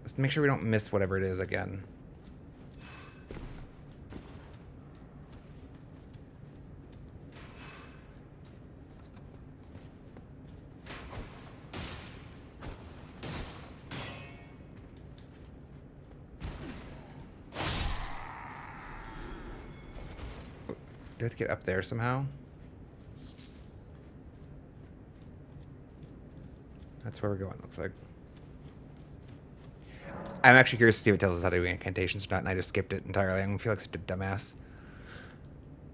Let's make sure we don't miss whatever it is again. Do I have to get up there somehow? That's where we're going, looks like. I'm actually curious to see if it tells us how to do incantations or not, and I just skipped it entirely. I'm gonna feel like such a dumbass.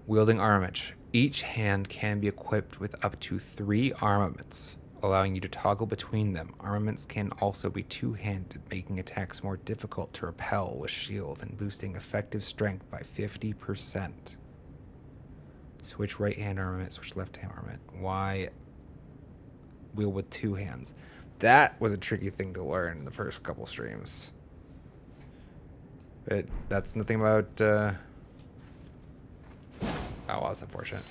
Wielding armament. Each hand can be equipped with up to 3 armaments, allowing you to toggle between them. Armaments can also be two-handed, making attacks more difficult to repel with shields and boosting effective strength by 50%. Switch right-hand armament, switch left-hand armament. Why wield with 2 hands? That was a tricky thing to learn in the first couple streams. But that's nothing about... Oh, well, that's unfortunate.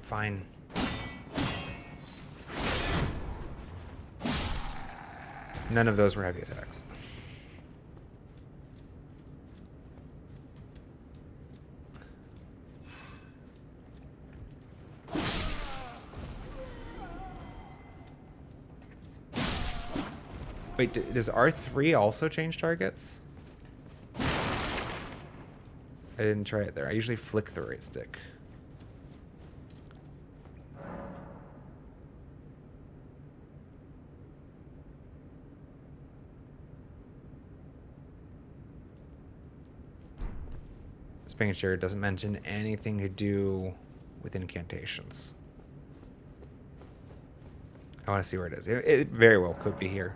Fine. None of those were heavy attacks. Wait, does R3 also change targets? I didn't try it there. I usually flick the right stick. Just making sure it doesn't mention anything to do with incantations. I want to see where it is. It very well could be here.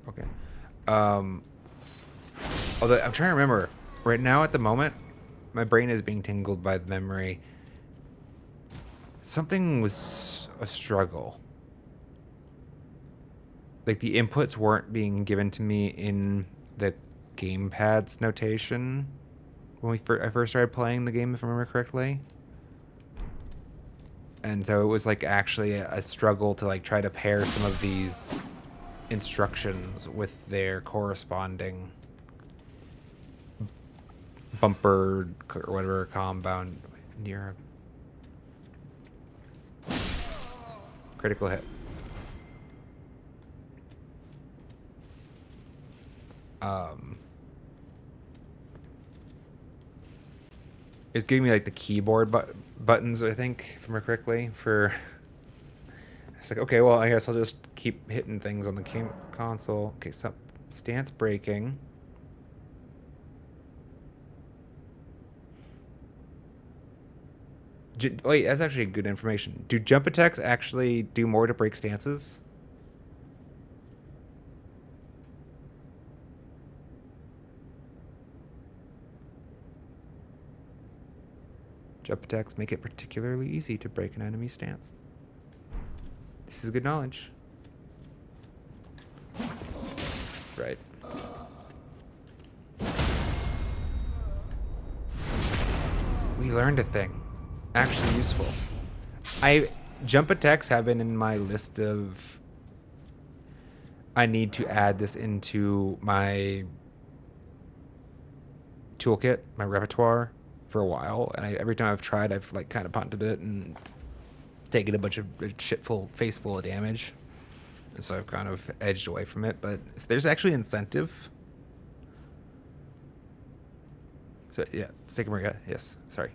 Okay. Although I'm trying to remember. Right now, at the moment, my brain is being tingled by the memory. Something was a struggle. Like the inputs weren't being given to me in the gamepad's notation when I first started playing the game, if I remember correctly. And so it was like actually a struggle to like try to pair some of these instructions with their corresponding bumper or whatever compound near a critical hit. It's giving me like the keyboard buttons, I think, if I remember correctly. For it's like, okay, well, I guess I'll just keep hitting things on the console. Okay, so stance breaking. Wait, that's actually good information. Do jump attacks actually do more to break stances? Jump attacks make it particularly easy to break an enemy stance. This is good knowledge. Right. We learned a thing. Actually useful. Jump attacks have been in my list of I need to add this into my toolkit, my repertoire for a while, and every time I've tried, I've like kind of punted it and taken a bunch of face full of damage, and so I've kind of edged away from it. But if there's actually incentive, so yeah, Steak Maria, yes, sorry.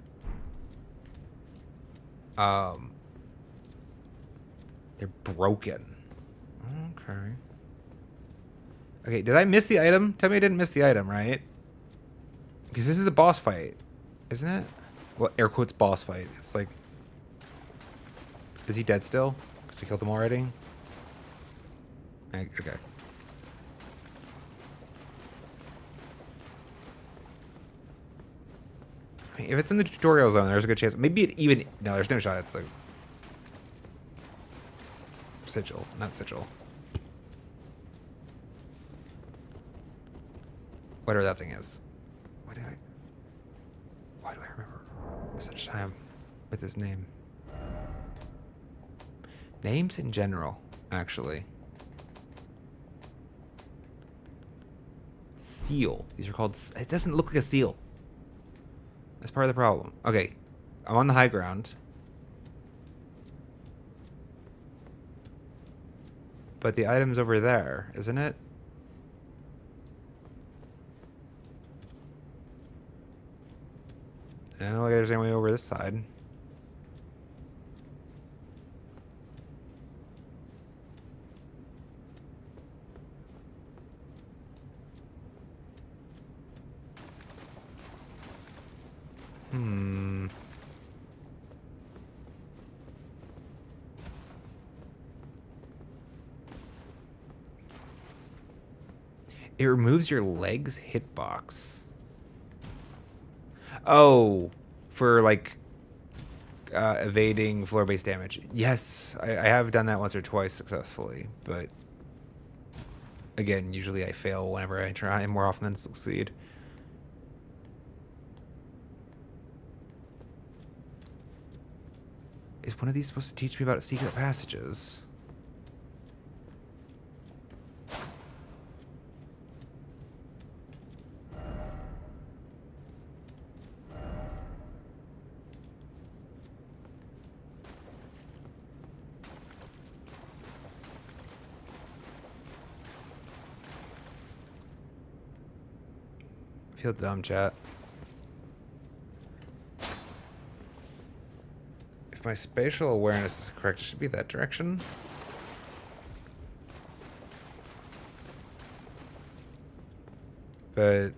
They're broken. Okay. Okay, did I miss the item? Tell me I didn't miss the item, right? Because this is a boss fight, isn't it? Well, air quotes boss fight. It's like, is he dead still? Because I killed him already? Okay. I mean, if it's in the tutorial zone, there's a good chance. Maybe it even... No, there's no shot. It's like... Sigil, not sigil. Whatever that thing is. Why do I remember such time with his name? Names in general, actually. Seal. These are called... It doesn't look like a seal. That's part of the problem. Okay, I'm on the high ground. But the item's over there, isn't it? I don't know if there's any way over this side. It removes your leg's hitbox. Oh, for like evading floor-based damage. Yes, I have done that once or twice successfully, but again, usually I fail whenever I try more often than succeed. Is one of these supposed to teach me about secret passages? I feel dumb, chat. if my spatial awareness is correct, it should be that direction. But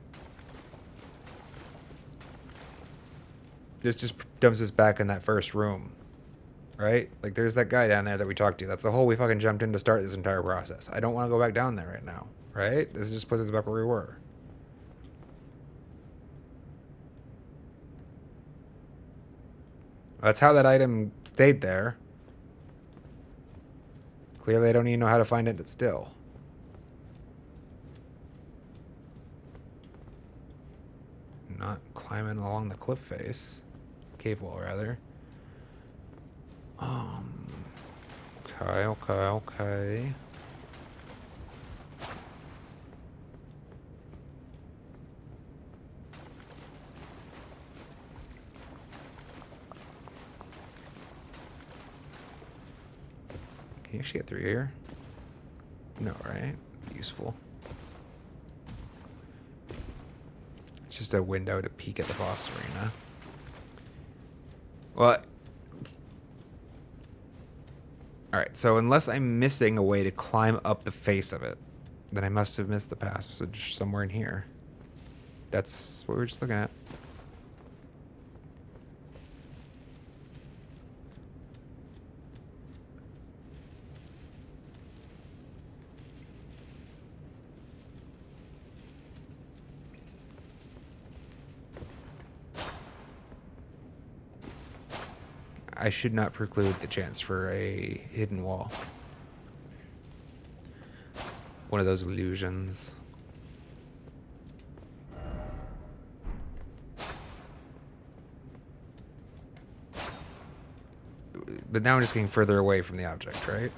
this just dumps us back in that first room, right? Like, there's that guy down there that we talked to. That's the hole we fucking jumped in to start this entire process. I don't want to go back down there right now, right? This just puts us back where we were. That's how that item stayed there. Clearly, I don't even know how to find it still. Not climbing along the cliff face. Cave wall, rather. Okay. Can you actually get through here? No, right? Useful. It's just a window to peek at the boss arena. Well, alright, so unless I'm missing a way to climb up the face of it, then I must have missed the passage somewhere in here. That's what we were just looking at. I should not preclude the chance for a hidden wall. One of those illusions. But now I'm just getting further away from the object, right?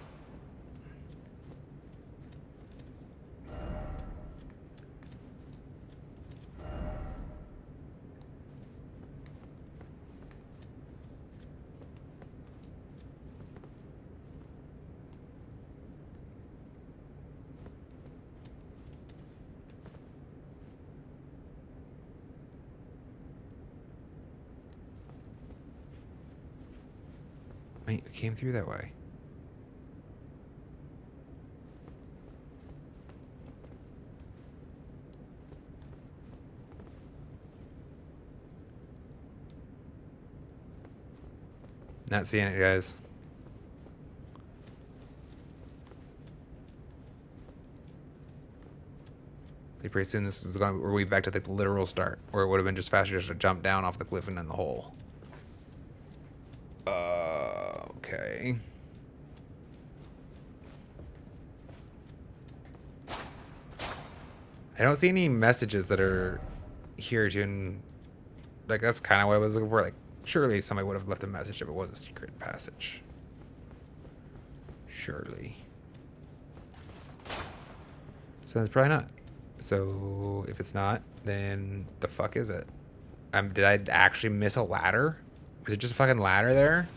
Wait, it came through that way. Not seeing it, guys. Pretty soon this is going. We're way back to the literal start, or it would have been just faster just to jump down off the cliff and in the hole. Okay. I don't see any messages that are here to, like, that's kind of what I was looking for. Like, surely somebody would have left a message if it was a secret passage. Surely. So it's probably not. So if it's not, then the fuck is it? Did I actually miss a ladder? Was it just a fucking ladder there?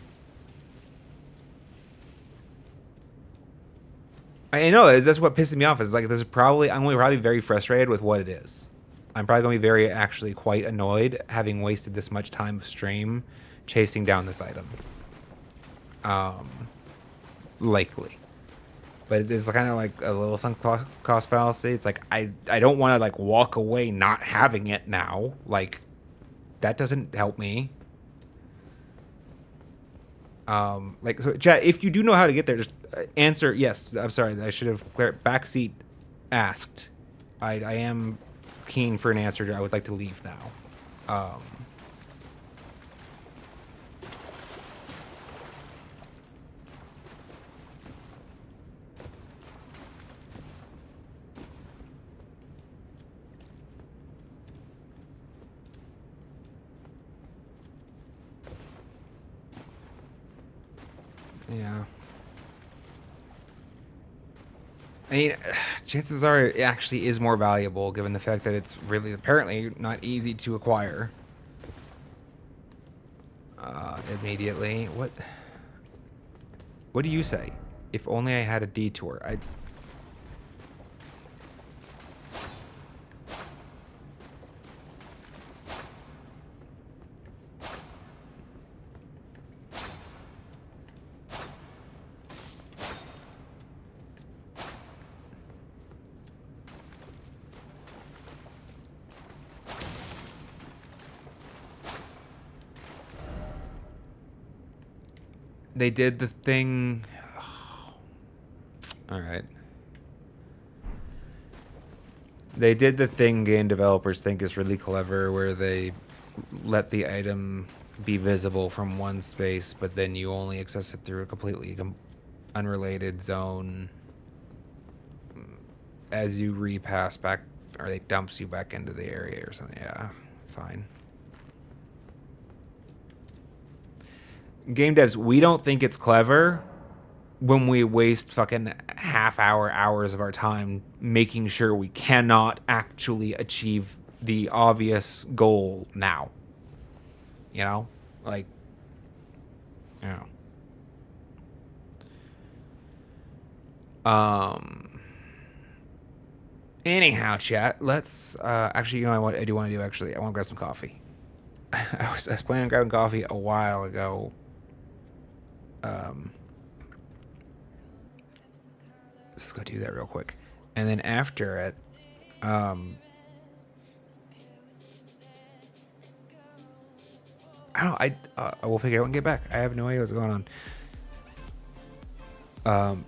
I know, that's what pisses me off. Is like, this is probably, I'm going to be probably very frustrated with what it is. I'm probably going to be very, actually quite annoyed having wasted this much time of stream chasing down this item. Likely. But it's kind of like a little sunk cost fallacy. It's like, I don't want to, like, walk away not having it now. Like, that doesn't help me. Like, so chat, if you do know how to get there, just answer yes. I'm sorry, I should have backseat asked. I am keen for an answer. I would like to leave now. Yeah. I mean, chances are it actually is more valuable given the fact that it's really apparently not easy to acquire. Immediately. What do you say? If only I had a detour. They did the thing. All right. They did the thing game developers think is really clever, where they let the item be visible from one space, but then you only access it through a completely unrelated zone as you repass back, or they dumps you back into the area or something. Yeah, fine. Game devs, we don't think it's clever when we waste fucking hours of our time making sure we cannot actually achieve the obvious goal now. You know? Like, you know. Anyhow, chat, let's actually, you know what I do want to do actually? I want to grab some coffee. I was planning on grabbing coffee a while ago. Let's go do that real quick. And then after it, I don't know, I will figure it out and get back. I have no idea what's going on.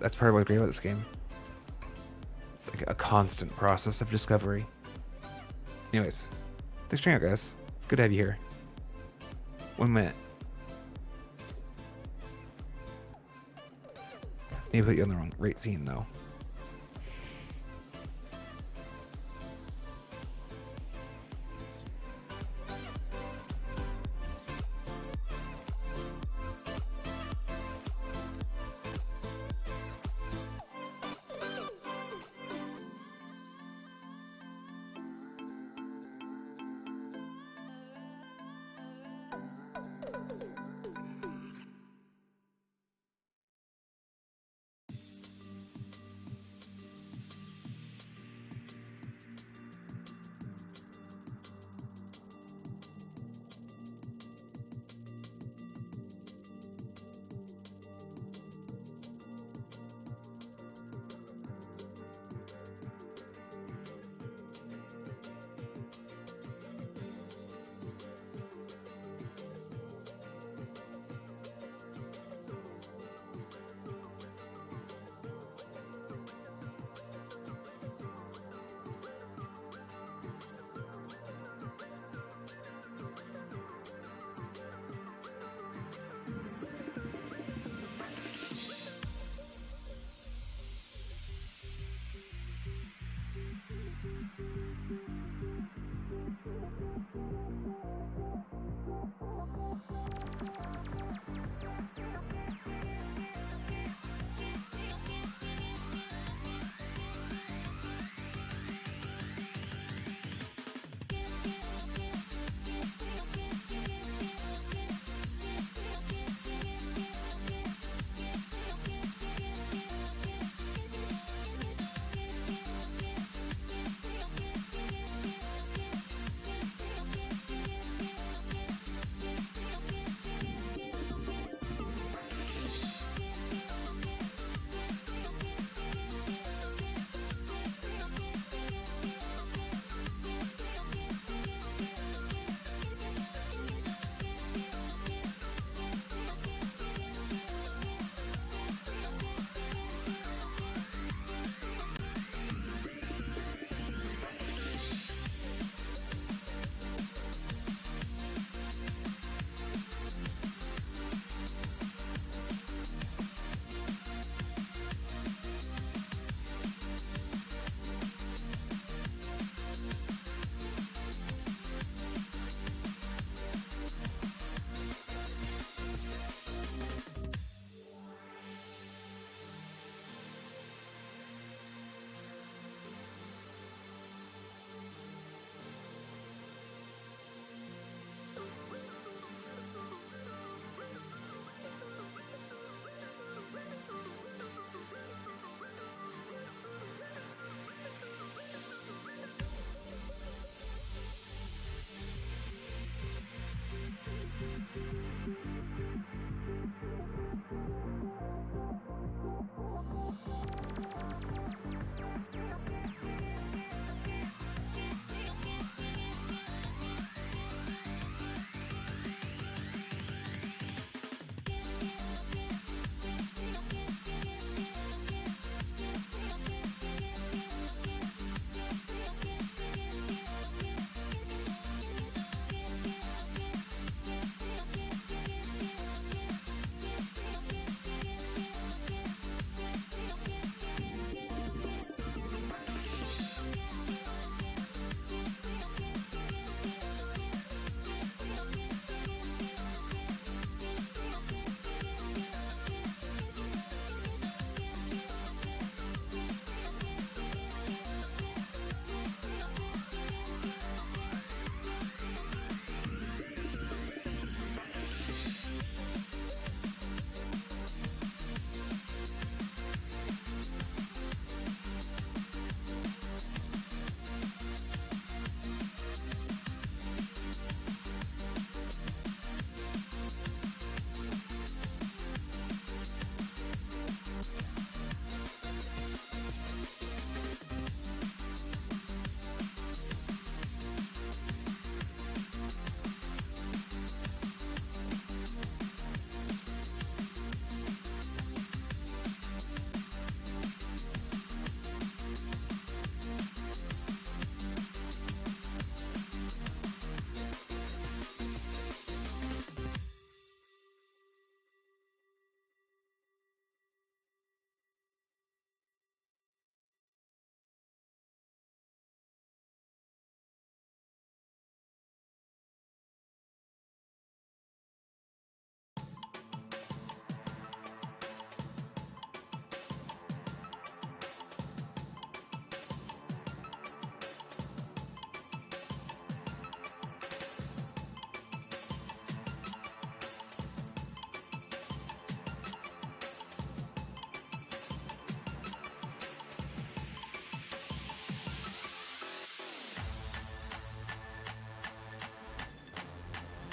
That's part of what's great about this game. It's like a constant process of discovery. Anyways, thanks for hanging out, guys. It's good to have you here. 1 minute. Need to put you on the wrong rate scene, though.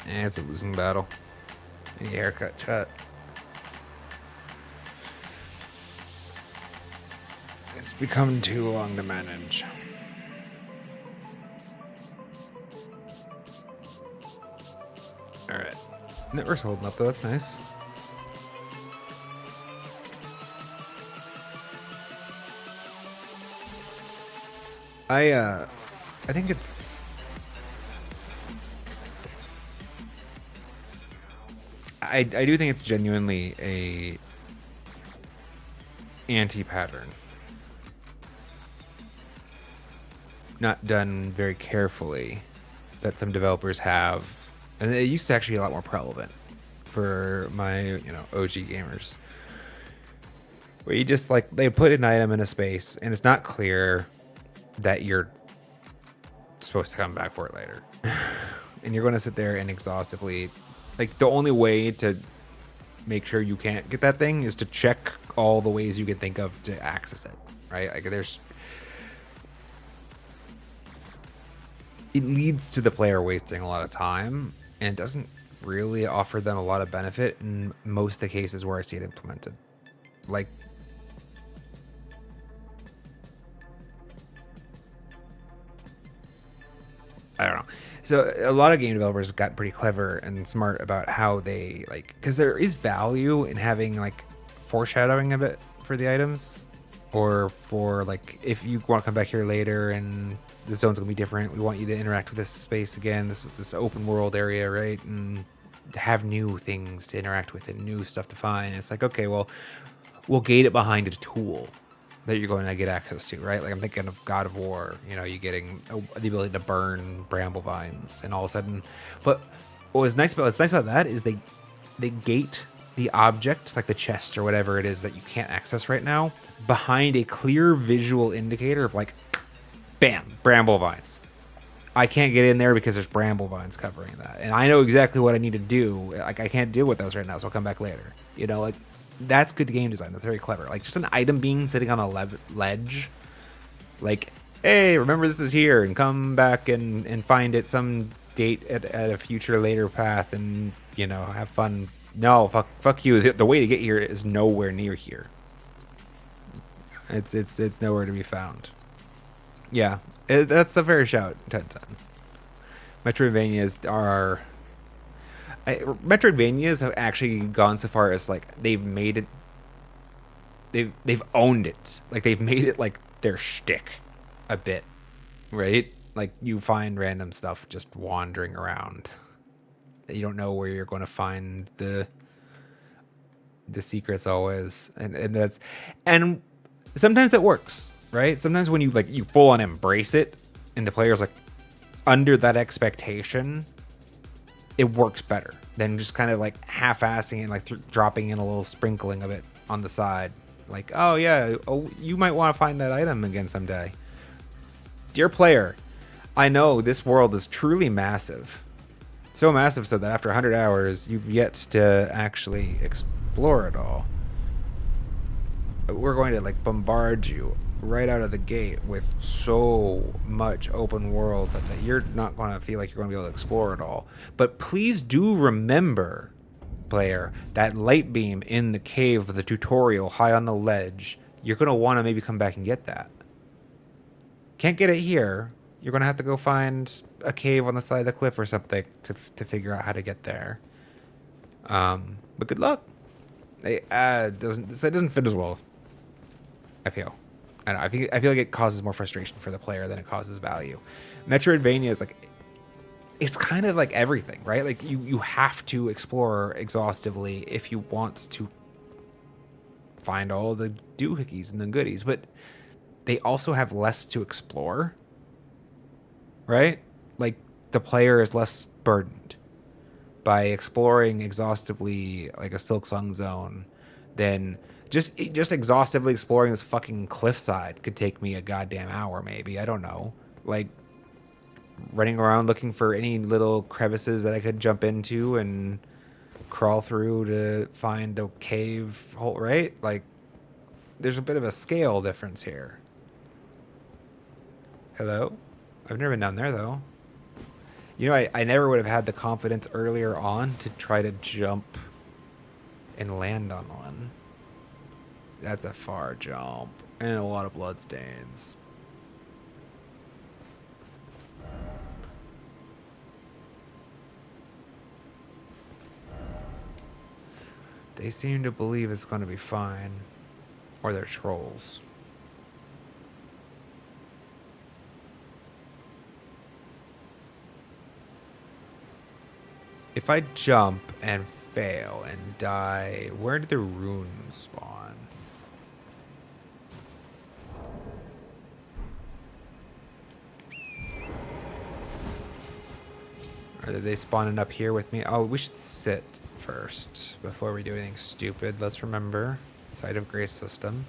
It's a losing battle. Any haircut, chat. It's become too long to manage. Alright. Network's holding up though, that's nice. I think it's... I do think it's genuinely a anti-pattern. Not done very carefully that some developers have. And it used to actually be a lot more prevalent for my, OG gamers. Where you just like, they put an item in a space and it's not clear that you're supposed to come back for it later. And you're going to sit there and exhaustively, like, the only way to make sure you can't get that thing is to check all the ways you can think of to access it, right? Like, it leads to the player wasting a lot of time and doesn't really offer them a lot of benefit in most of the cases where I see it implemented. Like, I don't know. So a lot of game developers have gotten pretty clever and smart about how they, like, because there is value in having like foreshadowing of it for the items, or for like if you want to come back here later and the zone's gonna be different, we want you to interact with this space again, this open world area, right? And have new things to interact with and new stuff to find. It's like, okay, well, we'll gate it behind a tool that you're going to get access to, right? Like I'm thinking of God of War, you getting the ability to burn bramble vines, and all of a sudden. But what's nice about that is they gate the object, like the chest or whatever it is that you can't access right now, behind a clear visual indicator of like, bam, bramble vines. I can't get in there because there's bramble vines covering that, and I know exactly what I need to do. Like I can't deal with those right now, so I'll come back later. Like. That's good game design. That's very clever. Like just an item being sitting on a ledge. Like, hey, remember this is here, and come back and find it some date at a future later path, and have fun. No, fuck you. The way to get here is nowhere near here. It's nowhere to be found. Yeah, that's a fair shout. 10/10. Metroidvanias are. Metroidvanias have actually gone so far as like they've made it. They've owned it. Like they've made it like their shtick, a bit, right? Like you find random stuff just wandering around. You don't know where you're going to find the secrets always, and sometimes it works, right? Sometimes when you full on embrace it, and the player's like under that expectation. It works better than just kind of like half-assing and like dropping in a little sprinkling of it on the side. Like, oh yeah, you might want to find that item again someday. Dear player, I know this world is truly massive. So massive so that after 100 hours, you've yet to actually explore it all. We're going to like bombard you right out of the gate with so much open world that you're not going to feel like you're going to be able to explore it all. But please do remember, player, that light beam in the cave of the tutorial high on the ledge. You're going to want to maybe come back and get that. Can't get it here. You're going to have to go find a cave on the side of the cliff or something to figure out how to get there. But good luck. It doesn't fit as well, I feel. I don't know, I feel like it causes more frustration for the player than it causes value. Metroidvania is like, it's kind of like everything, right? Like you have to explore exhaustively if you want to find all the doohickeys and the goodies, but they also have less to explore, right? Like the player is less burdened by exploring exhaustively like a Silksong zone than just exhaustively exploring this fucking cliffside could take me a goddamn hour, maybe. I don't know. Like running around looking for any little crevices that I could jump into and crawl through to find a cave hole, right? Like there's a bit of a scale difference here. Hello? I've never been down there though. You know, I never would have had the confidence earlier on to try to jump and land on one. That's a far jump. And a lot of bloodstains. They seem to believe it's going to be fine. Or they're trolls. If I jump and fail and die, where do the runes spawn? Are they spawning up here with me? Oh, we should sit first before we do anything stupid. Let's remember. Site of Grace system.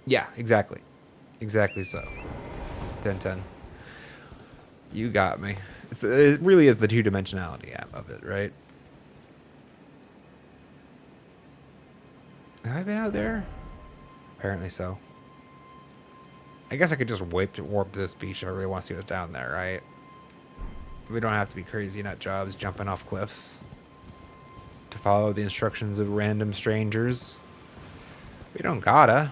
Yeah, exactly. Exactly so. 10-10. You got me. It really is the two-dimensionality of it, right? Have I been out there? Apparently so. I guess I could just warp to this beach if I really want to see what's down there, right? We don't have to be crazy nut jobs jumping off cliffs to follow the instructions of random strangers. We don't gotta.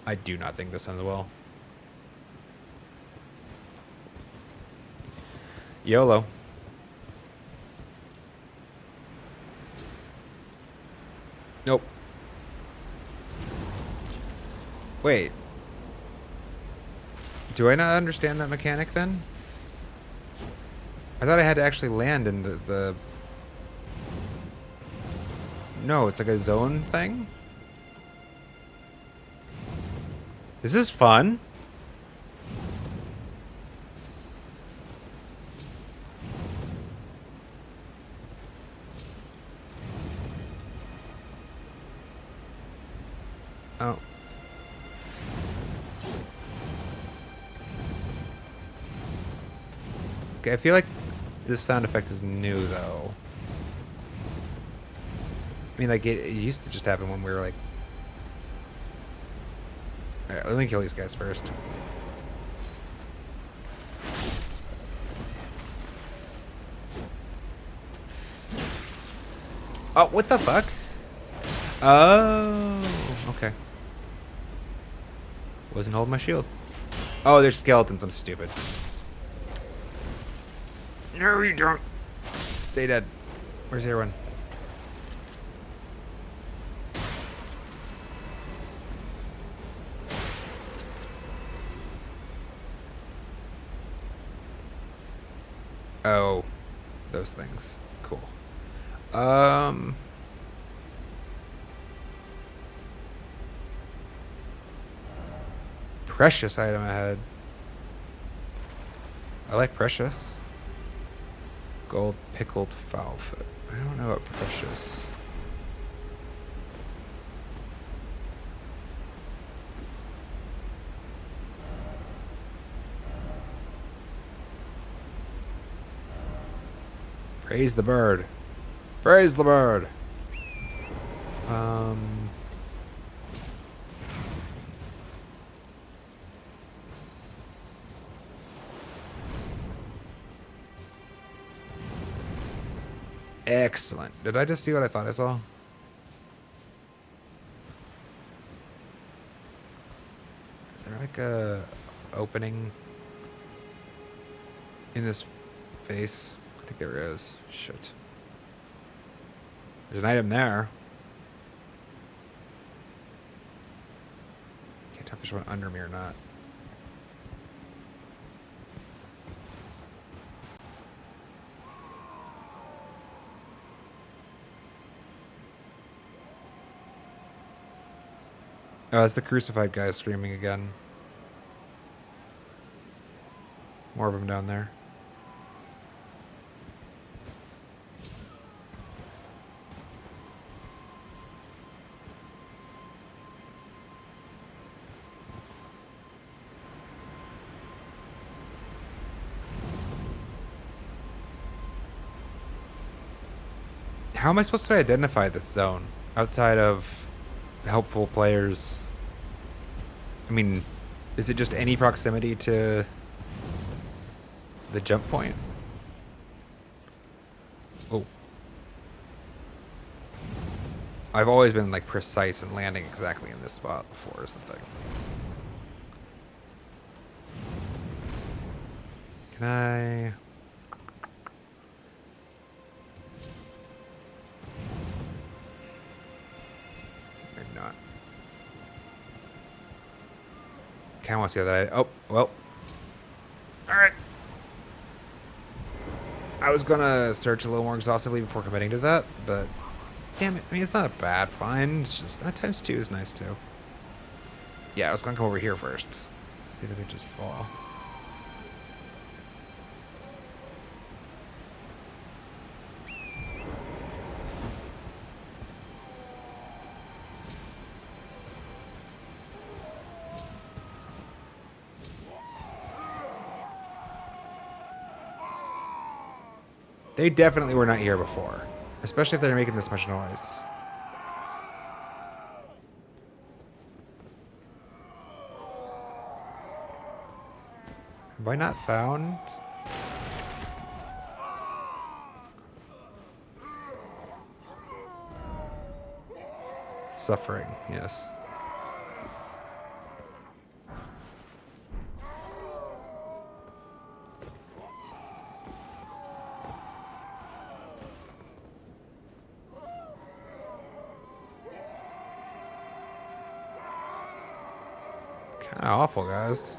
I do not think this ends well. YOLO. Nope. Wait. Do I not understand that mechanic then? I thought I had to actually land in the... No, it's like a zone thing? Is this fun? Oh. Okay, I feel like this sound effect is new, though. I mean, like, it used to just happen when we were, like... Alright, let me kill these guys first. Oh, what the fuck? Oh, okay. Wasn't holding my shield. Oh, there's skeletons. I'm stupid. No, you don't. Stay dead. Where's everyone? Oh, those things. Cool. Precious item ahead. I like precious. Gold pickled fowl foot. I don't know what precious. Praise the bird. Praise the bird. Excellent. Did I just see what I thought I saw? Is there like a opening in this face? I think there is. Shit. There's an item there. Can't tell if there's one under me or not. Oh, it's the crucified guy screaming again. More of them down there. How am I supposed to identify this zone outside of helpful players? I mean, is it just any proximity to the jump point? Oh. I've always been like precise in landing exactly in this spot before is the thing. Can I... Maybe not. Kind of want to see how that... Oh, well. Alright. I was gonna search a little more exhaustively before committing to that, but... Damn it. I mean, it's not a bad find. It's just... That times 2 is nice, too. Yeah, I was gonna come over here first. See if I could just fall. They definitely were not here before. Especially if they're making this much noise. Have I not found... Suffering, yes. Kind of awful, guys.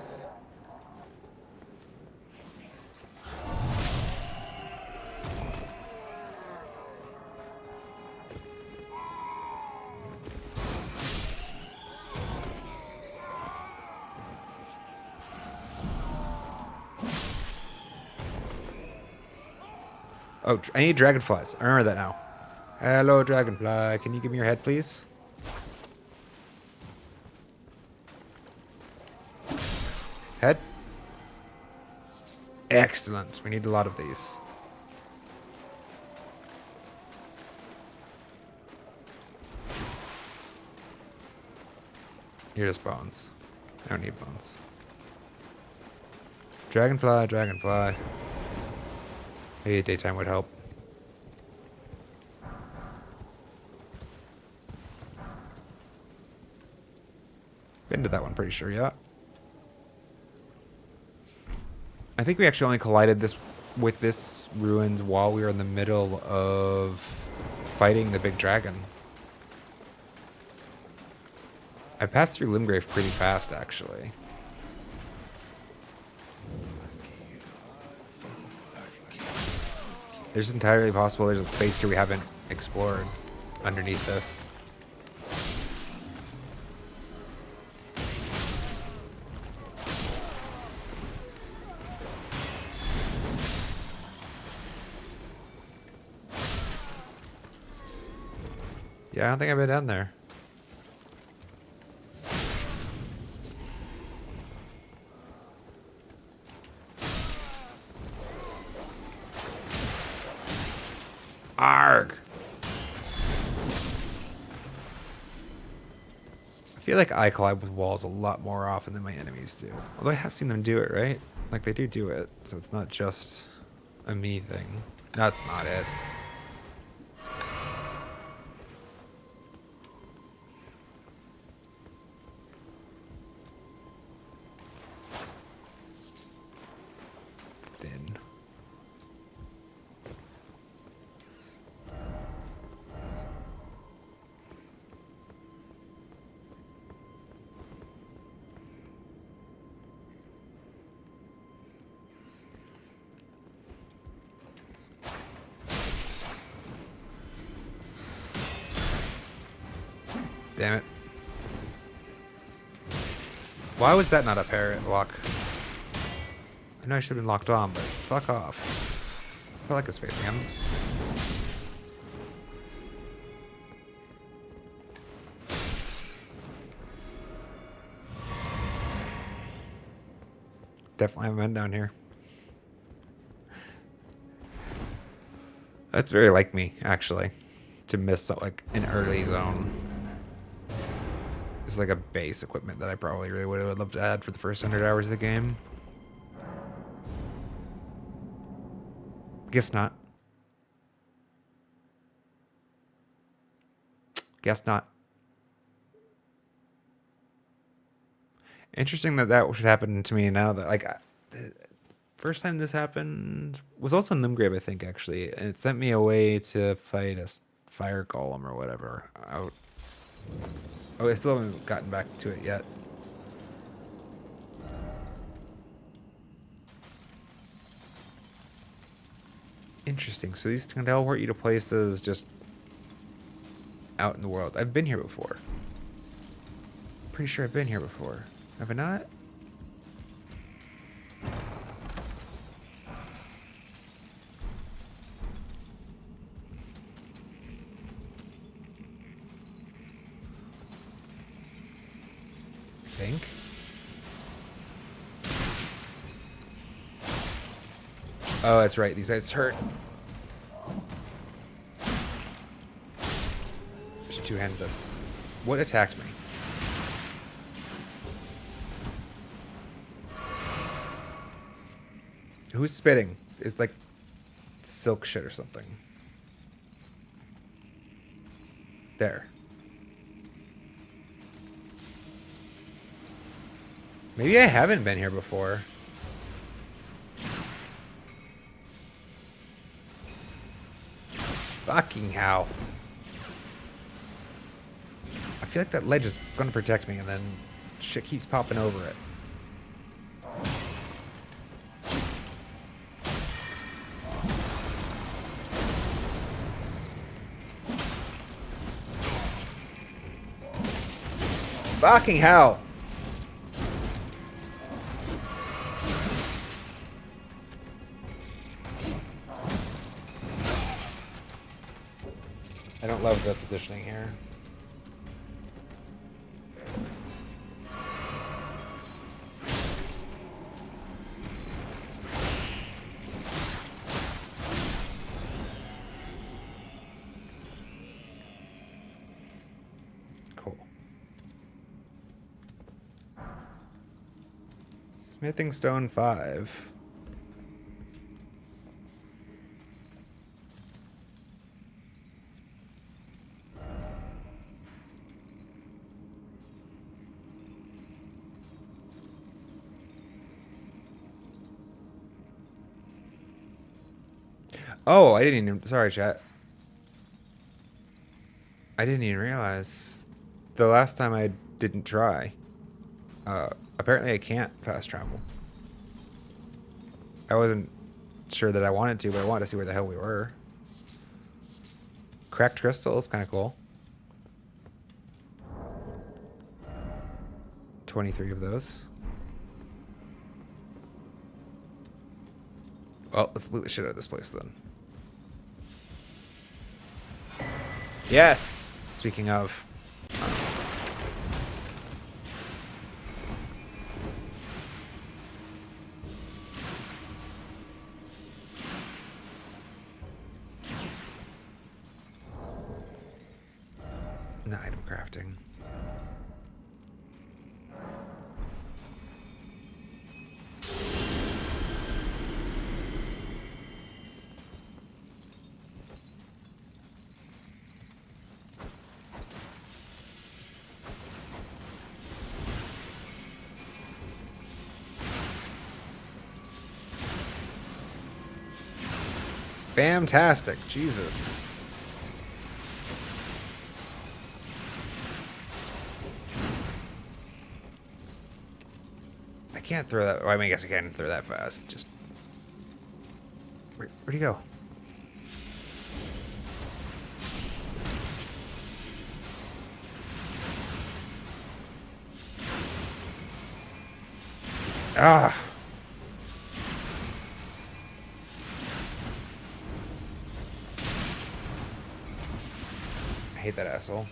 Oh, I need dragonflies. I remember that now. Hello, dragonfly. Can you give me your head, please? Head? Excellent. We need a lot of these. Here's bones. I don't need bones. Dragonfly, dragonfly. Maybe daytime would help. Been to that one, pretty sure, yeah. I think we actually only collided this with this ruins while we were in the middle of fighting the big dragon. I passed through Limgrave pretty fast, actually. There's entirely possible there's a space here we haven't explored underneath this. Yeah, I don't think I've been down there. Arg! I feel like I collide with walls a lot more often than my enemies do. Although I have seen them do it, right? Like, they do it, so it's not just a me thing. That's not it. Thin. Damn it. Why was that not a parrot walk? I know I should have been locked on, but fuck off. I feel like it's facing him. Definitely have men down here. That's very like me, actually. to miss like an early zone. It's like a base equipment that I probably really would love to add for the first 100 hours of the game. Guess not. Guess not. Interesting that that should happen to me now. That like the first time this happened was also in Limgrave, I think, actually, and it sent me away to fight a fire golem or whatever. Oh, I still haven't gotten back to it yet. Interesting. So these can teleport you to places just out in the world. I've been here before. Pretty sure I've been here before. Have I not? I think. Oh, that's right. These guys hurt. Just two-hand this. What attacked me? Who's spitting? It's like silk shit or something. There. Maybe I haven't been here before. Fucking hell. I feel like that ledge is gonna protect me and then shit keeps popping over it. Fucking hell. I don't love the positioning here. Cool. Smithing stone 5. Oh, I didn't even... Sorry, chat. I didn't even realize. The last time I didn't try. Apparently I can't fast travel. I wasn't sure that I wanted to, but I wanted to see where the hell we were. Cracked crystal is kind of cool. 23 of those. Well, let's loot the shit out of this place then. Yes! Speaking of... No, item crafting. Spamtastic, Jesus. I can't throw that. Well, I mean, I guess I can't throw that fast. Just where'd he go? Ah. I hate that asshole.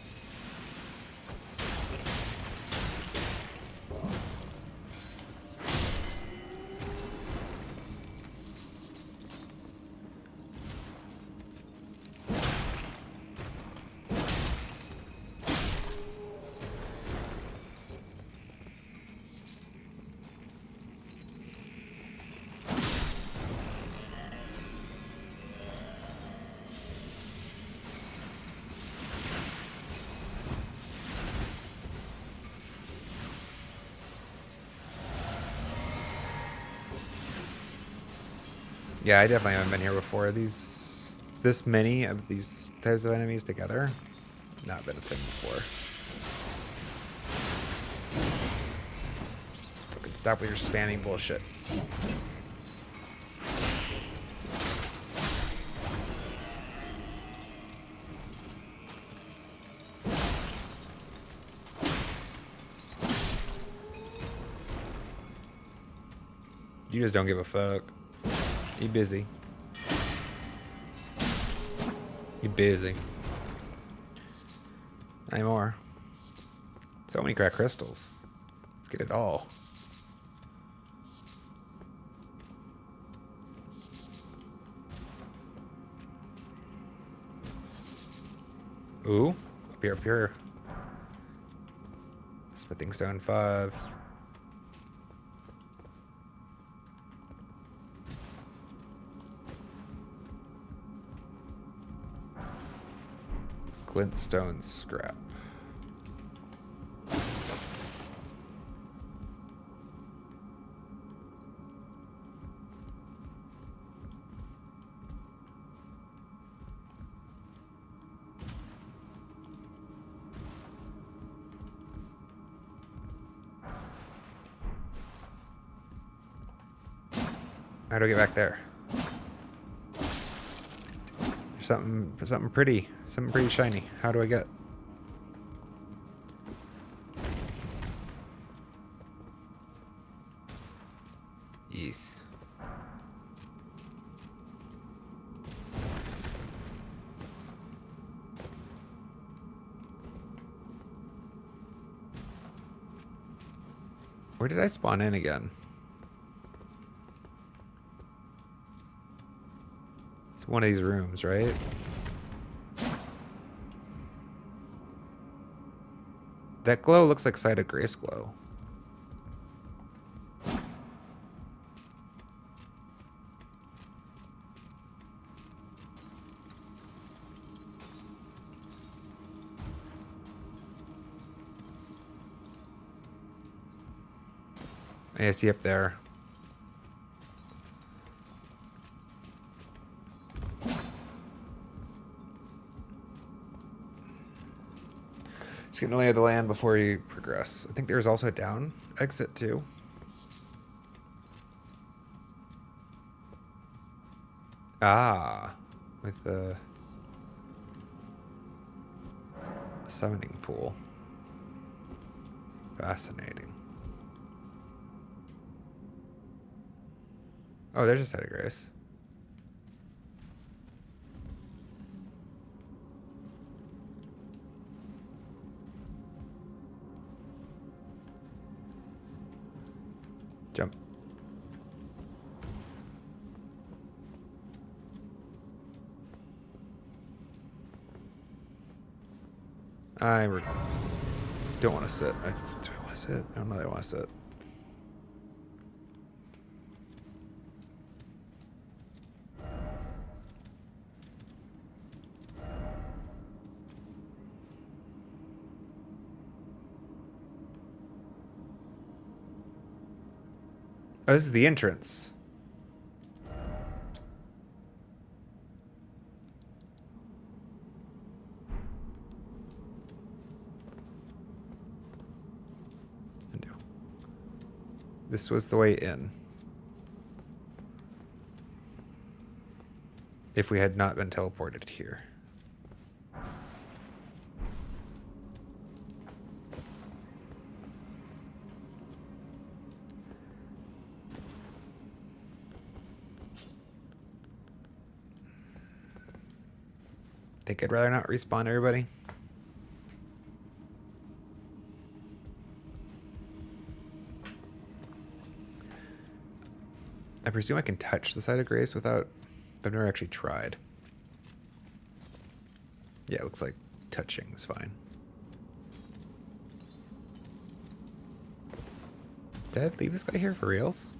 Yeah, I definitely haven't been here before. This many of these types of enemies together, not been a thing before. Fucking stop with your spamming bullshit. You just don't give a fuck. You busy. You busy. Any more? So many cracked crystals. Let's get it all. Ooh, up here, up here. Smithing stone 5. Glintstone scrap. How do I get back there? There's something pretty shiny. How do I get? Yes. Where did I spawn in again? It's one of these rooms, right? That glow looks like Side of Grace glow. I see up there. Just getting to lay of the land before you progress. I think there's also a down exit too. Ah, with the summoning pool. Fascinating. Oh, there's a Side of Grace. Jump. Don't want to sit. Do I want to sit? I don't know that I want to sit. Oh, this is the entrance. Undo. This was the way in. If we had not been teleported here. Think I'd rather not respawn everybody. I presume I can touch the Side of Grace without... I've never actually tried. Yeah, it looks like touching is fine. Did I leave this guy here for reals?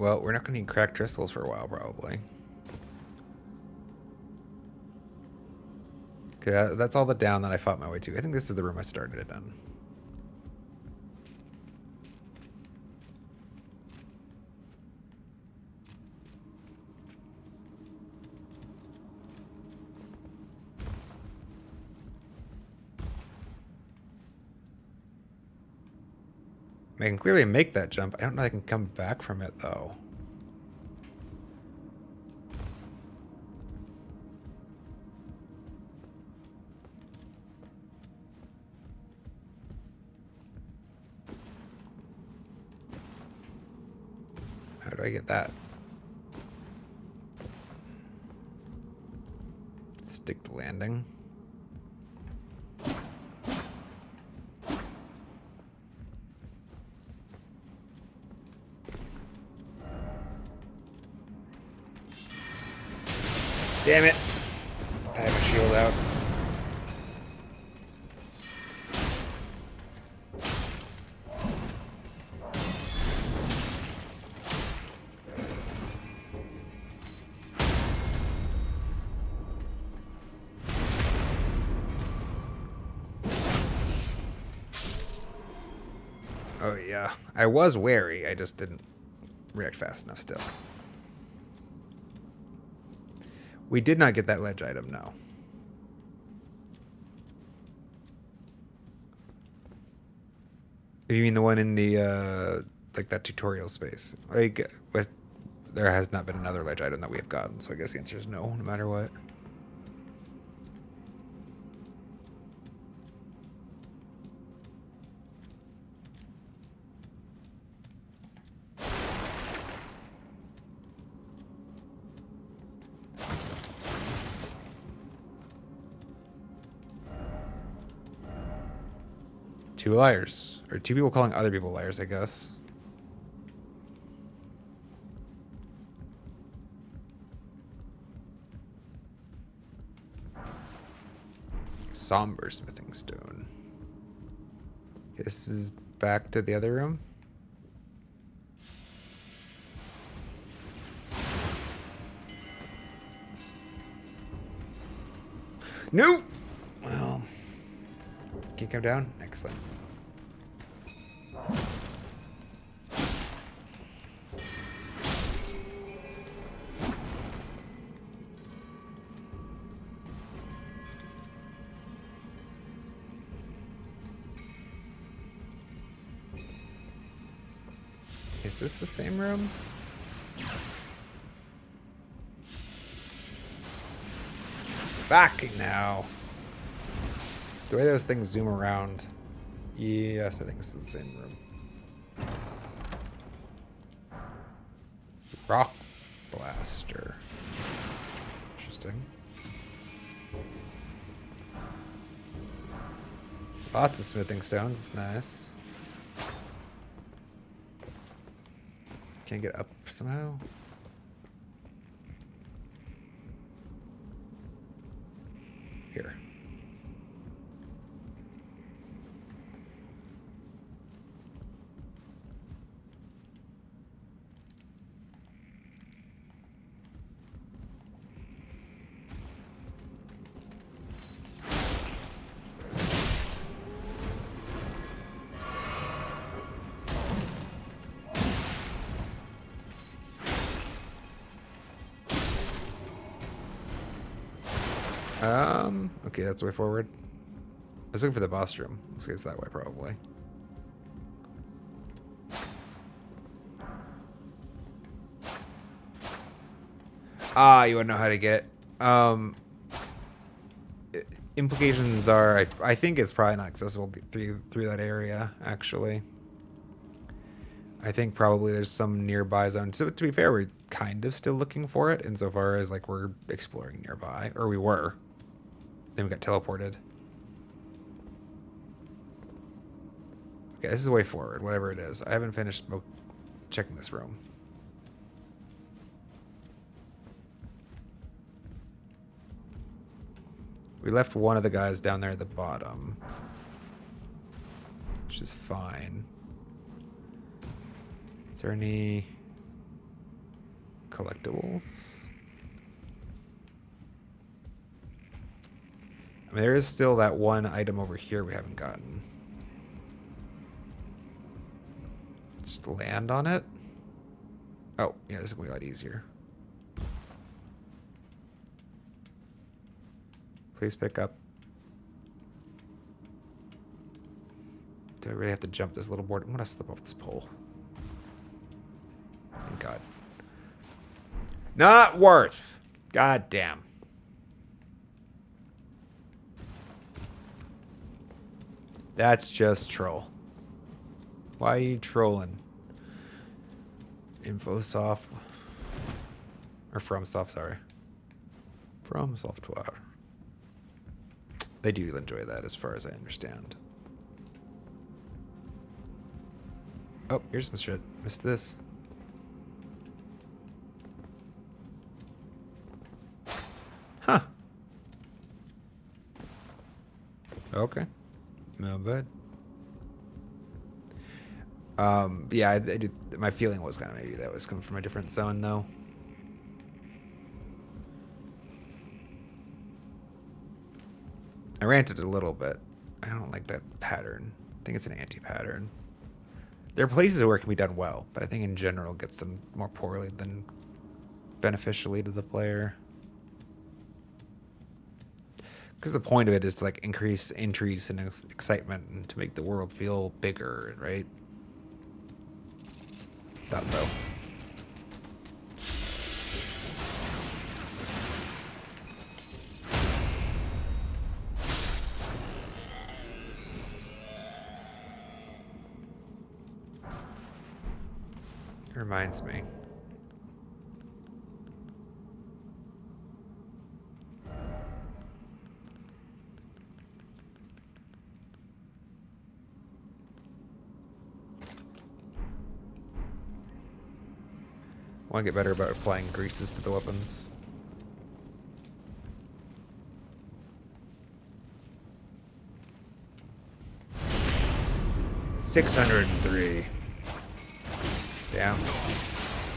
Well, we're not going to need cracked crystals for a while, probably. Okay, that's all the down that I fought my way to. I think this is the room I started it in. I can clearly make that jump. I don't know if I can come back from it, though. How do I get that? Stick the landing. Damn it. I have a shield out. Oh yeah, I was wary. I just didn't react fast enough still. We did not get that ledge item, no. If you mean the one in the, like that tutorial space. Like, what? There has not been another ledge item that we have gotten, so I guess the answer is no, no matter what. Two liars. Or two people calling other people liars, I guess. Somber smithing stone. This is back to the other room. No! Well, can you come down? Excellent. Is this the same room? Back now. The way those things zoom around. Yes, I think this is the same room. Rock blaster. Interesting. Lots of smithing stones. It's nice. Can I get up somehow? Here. Okay, that's the way forward. I was looking for the boss room. Looks like it's that way, probably. Ah, you want to know how to get it? Implications are, I think it's probably not accessible through that area, actually. I think probably there's some nearby zone. So to be fair, we're kind of still looking for it insofar as like we're exploring nearby, or we were. Then we got teleported. Okay, this is the way forward, whatever it is. I haven't finished checking this room. We left one of the guys down there at the bottom, which is fine. Is there any... collectibles. I mean, there is still that one item over here we haven't gotten. Just land on it. Oh, yeah, this is gonna be a lot easier. Please pick up. Do I really have to jump this little board? I'm gonna slip off this pole. Thank God. Not worth. God damn. That's just troll. Why are you trolling? Infosoft. Or FromSoft, sorry. From Software. They do enjoy that as far as I understand. Oh, here's some shit. Missed this. Huh. Okay. No bad. Yeah, I did, my feeling was kind of maybe that was coming from a different zone, though. I ranted a little bit. I don't like that pattern. I think it's an anti-pattern. There are places where it can be done well, but I think in general it gets done more poorly than beneficially to the player. Because the point of it is to like increase intrigue and excitement and to make the world feel bigger, right? Thought so. It reminds me. I want to get better about applying greases to the weapons. $603. Damn.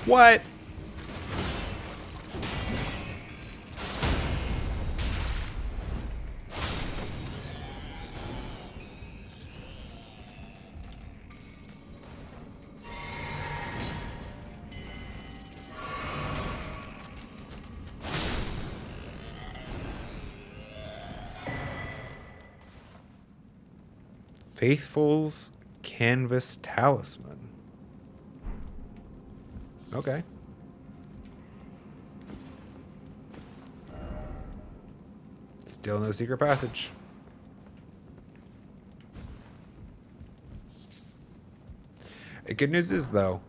What? Faithful's Canvas Talisman. Okay. Still no secret passage. The good news is, though,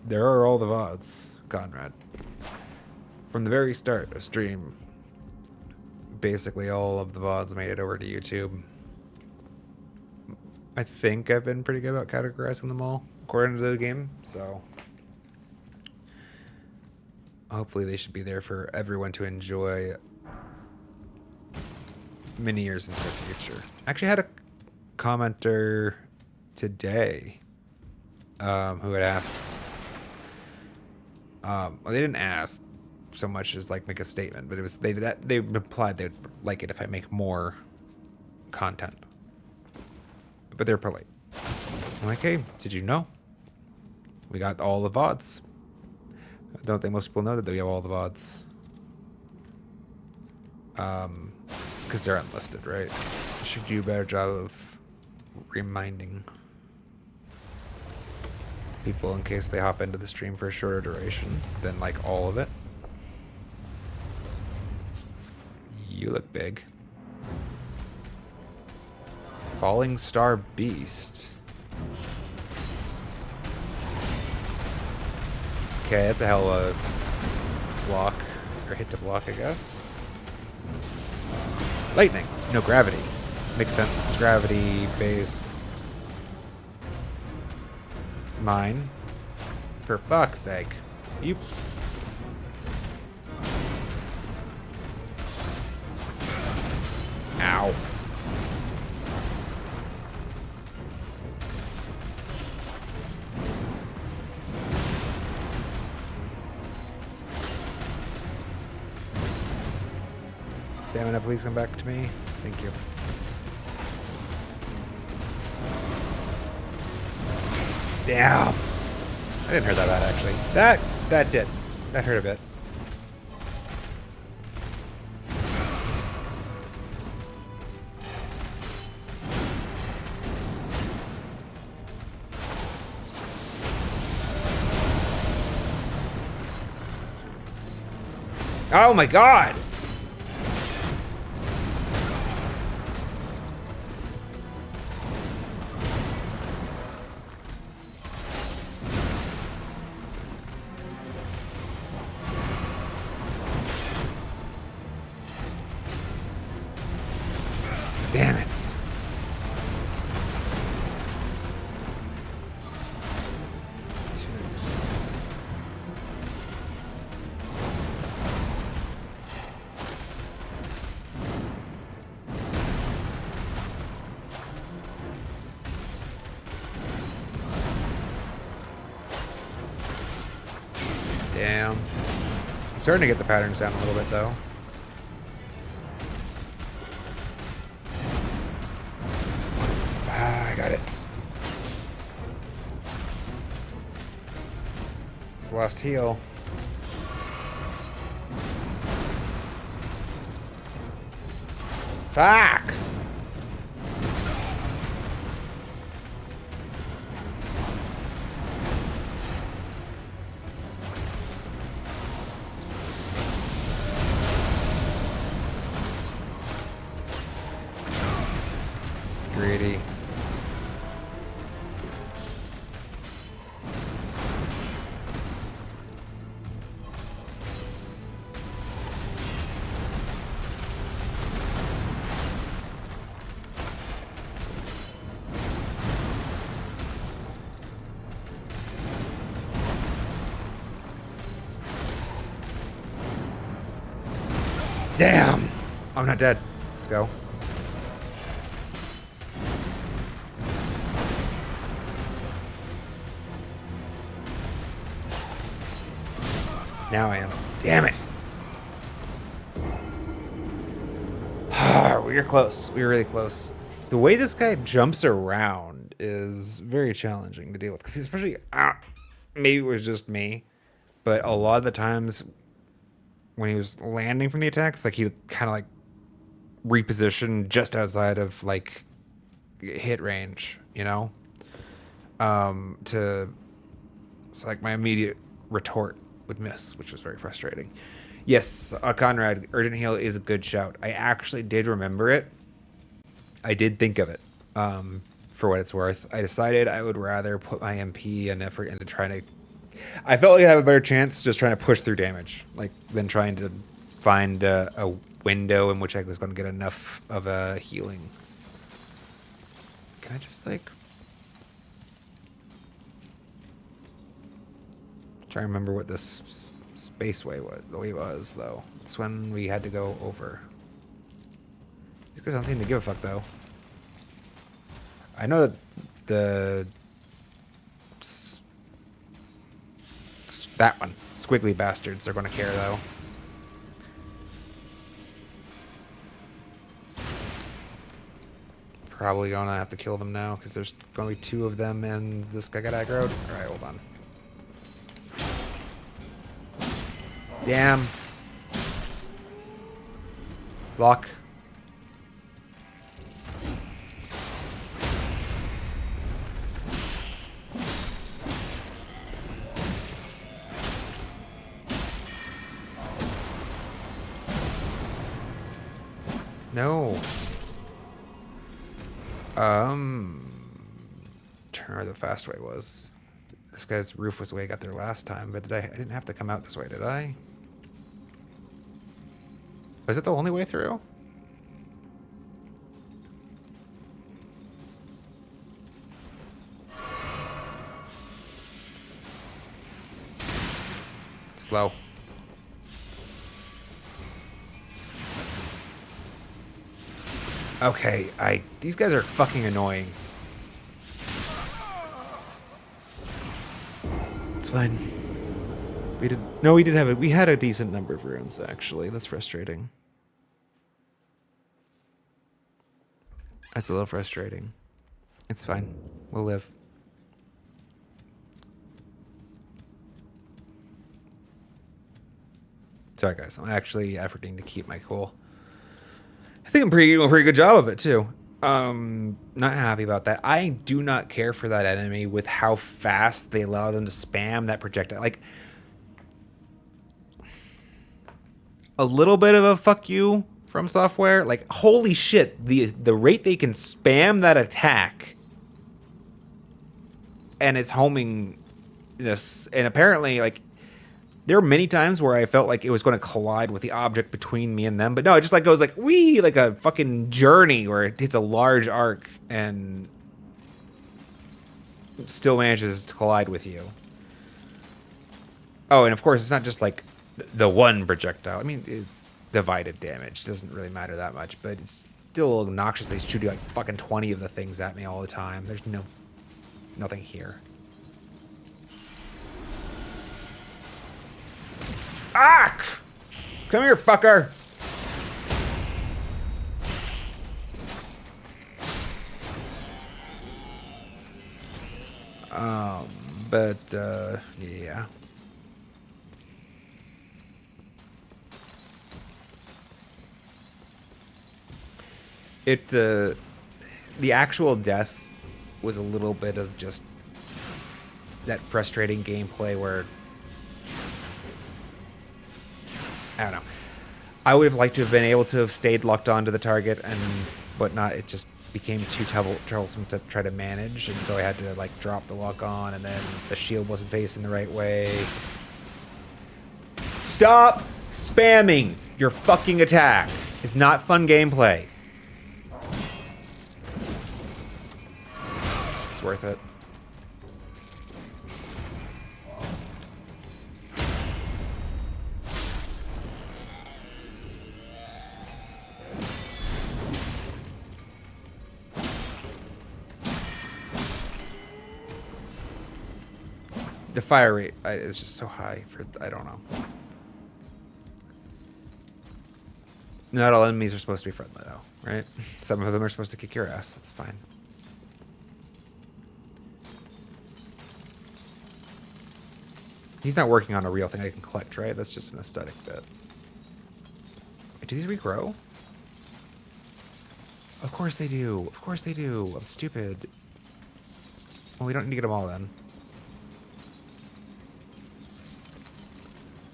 there are all the VODs, Conrad. From the very start of stream, basically all of the VODs made it over to YouTube. I think I've been pretty good about categorizing them all according to the game, so hopefully they should be there for everyone to enjoy many years into the future. I actually had a commenter today who had asked, well, they didn't ask so much as like make a statement, but it was they implied they'd like it if I make more content. But they're polite. I'm like, hey, did you know? We got all the VODs. I don't think most people know that we have all the VODs. Because they're unlisted, right? I should do a better job of reminding people in case they hop into the stream for a shorter duration than like all of it. You look big. Falling Star Beast. Okay, that's a hell of a block. Or hit to block, I guess. Lightning. No, gravity. Makes sense. It's gravity based. Mine. For fuck's sake. You. Ow. Stamina, please come back to me. Thank you. Damn. I didn't hurt that bad, actually. That did. That hurt a bit. Oh my god! Damn it. Damn. Starting to get the patterns down a little bit, though. Ah, I got it. It's the last heal. Fuck! Greedy. Damn! I'm not dead. Let's go. Now I am. Damn it. We were close. We were really close. The way this guy jumps around is very challenging to deal with. Because especially, maybe it was just me, but a lot of the times when he was landing from the attacks, like he would kind of like reposition just outside of like hit range, you know? So like my immediate retort would miss, which was very frustrating. Yes, Conrad, Urgent Heal is a good shout. I actually did remember it. I did think of it, for what it's worth. I decided I would rather put my MP and effort into trying to... I felt like I have a better chance just trying to push through damage, like than trying to find a window in which I was going to get enough of a healing. Can I just, like... Try to remember what this spaceway was, though. It's when we had to go over. These guys don't seem to give a fuck, though. I know that that one, squiggly bastards, are going to care, though. Probably going to have to kill them now, because there's going to be two of them, and this guy got aggroed. Alright, hold on. Damn. Block. No. Turn where the fast way was. This guy's roof was the way I got there last time, but I didn't have to come out this way, did I? Was it the only way through? It's slow. Okay, these guys are fucking annoying. It's fine. We had a decent number of runes, actually. That's frustrating. That's a little frustrating. It's fine. We'll live. Sorry, guys. I'm actually efforting to keep my cool. I think I'm doing a pretty good job of it, too. Not happy about that. I do not care for that enemy with how fast they allow them to spam that projectile. Like, a little bit of a fuck you from software. Like, holy shit, the rate they can spam that attack and it's homing this. And apparently, like, there were many times where I felt like it was going to collide with the object between me and them, but no, it just like goes like wee, like a fucking journey where it hits a large arc and still manages to collide with you. Oh, and of course, it's not just like the one projectile. I mean, it's divided damage. It doesn't really matter that much, but it's still obnoxious. They shoot like fucking 20 of the things at me all the time. There's nothing here. Ah! Come here, fucker! Yeah. The actual death was a little bit of just that frustrating gameplay where I don't know. I would have liked to have been able to have stayed locked onto the target and whatnot. It just became too troublesome to try to manage, and so I had to like drop the lock on, and then the shield wasn't facing the right way. Stop spamming your fucking attack. It's not fun gameplay. It's worth it. The fire rate is just so high for, I don't know. Not all enemies are supposed to be friendly, though, right? Some of them are supposed to kick your ass. That's fine. He's not working on a real thing I can collect, right? That's just an aesthetic bit. Wait, do these regrow? Of course they do. Of course they do. I'm stupid. Well, we don't need to get them all then.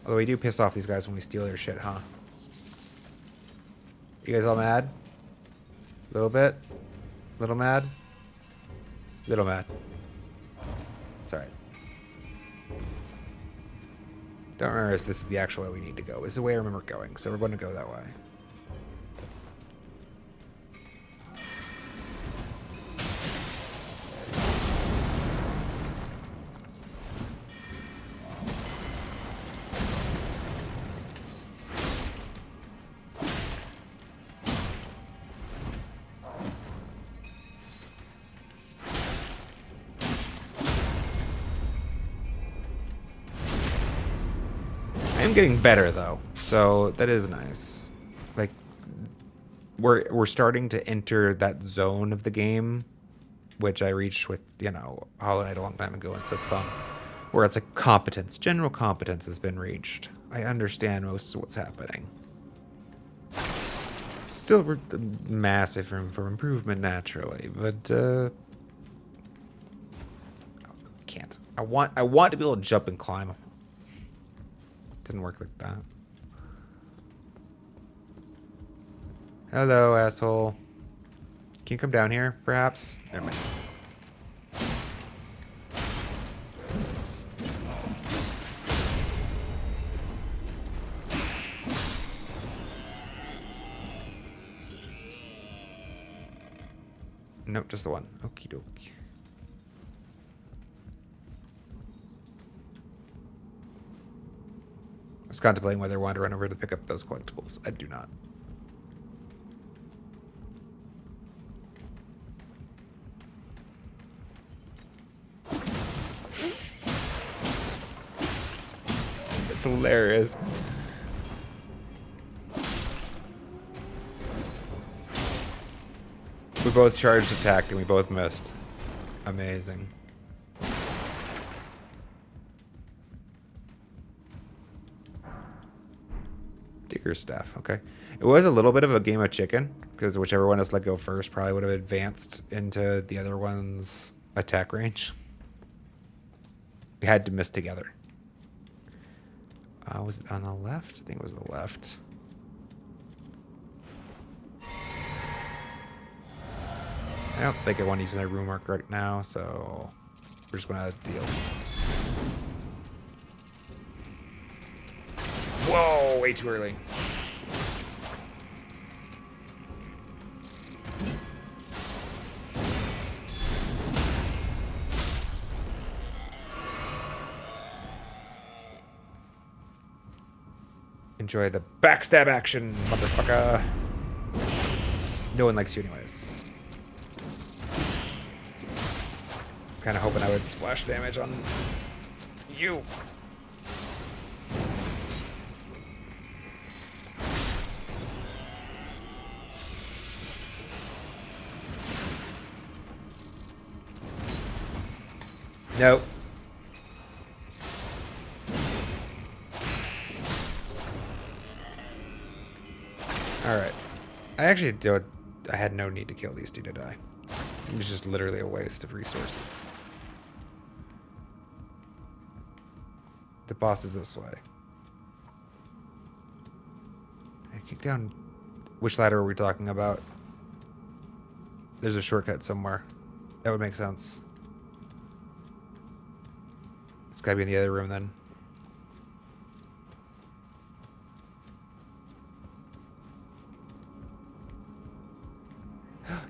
Although we do piss off these guys when we steal their shit, huh? You guys all mad? Little bit? Little mad? Little mad. It's alright. Don't remember if this is the actual way we need to go. This is the way I remember going, so we're going to go that way. I'm getting better though, so that is nice. Like we're starting to enter that zone of the game, which I reached with, you know, Hollow Knight a long time ago and Silksong, where it's like competence, general competence has been reached. I understand most of what's happening. Still massive room for improvement naturally, but can't. I want to be able to jump and climb. Didn't work like that. Hello, asshole. Can you come down here, perhaps? Never mind. Nope, just the one. Okie dokie. I was contemplating whether I wanted to run over to pick up those collectibles. I do not. It's hilarious. We both charged attack and we both missed. Amazing. Digger staff, okay. It was a little bit of a game of chicken, because whichever one us let go first probably would have advanced into the other one's attack range. We had to miss together. Was it on the left? I think it was the left. I don't think I want to use my room work right now, so we're just gonna deal. Whoa, way too early. Enjoy the backstab action, motherfucker. No one likes you anyways. I was kind of hoping I would splash damage on you. Nope. Alright. I actually don't... I had no need to kill these two, did I? It was just literally a waste of resources. The boss is this way. I kick down... Which ladder are we talking about? There's a shortcut somewhere. That would make sense. It's gotta be in the other room then.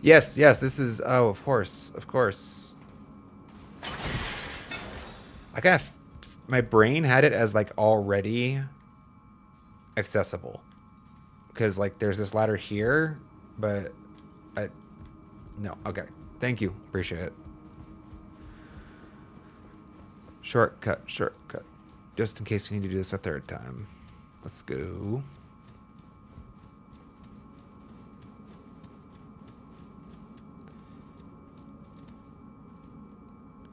Yes, yes, this is... Oh, of course, of course. I kind of... My brain had it as, like, already accessible. Because, like, there's this ladder here, but... No, okay. Thank you. Appreciate it. Shortcut, shortcut. Just in case we need to do this a third time. Let's go.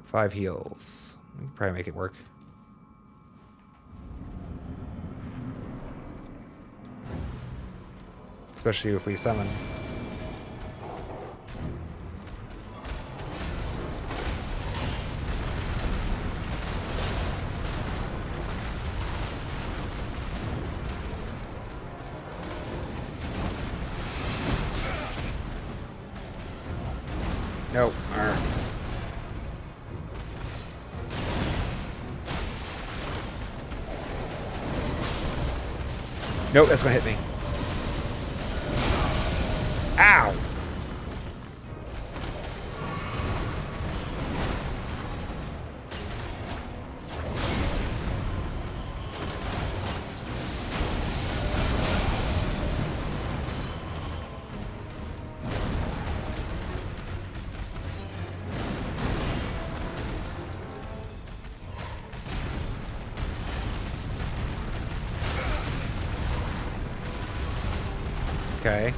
Five heals. We can probably make it work. Especially if we summon. Nope. Nope, that's gonna hit me. Ow! Okay.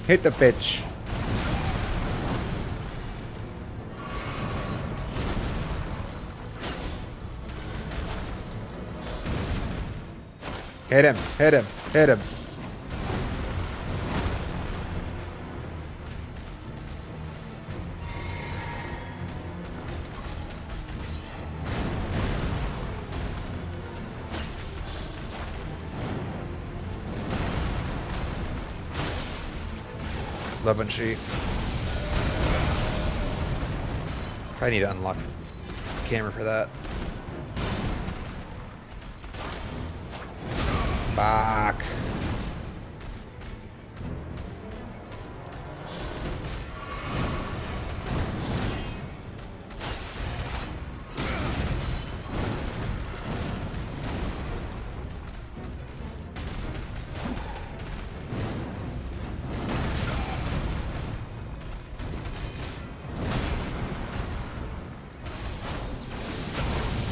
Hit the bitch. Hit him, hit him, hit him. Love and sheath. Probably need to unlock the camera for that. Fuck.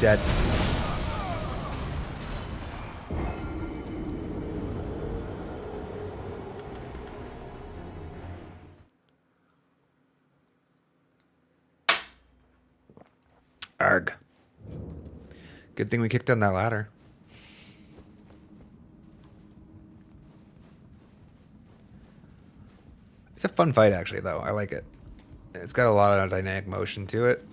Dead. Arg. Good thing we kicked on that ladder. It's a fun fight, actually, though. I like it. It's got a lot of dynamic motion to it.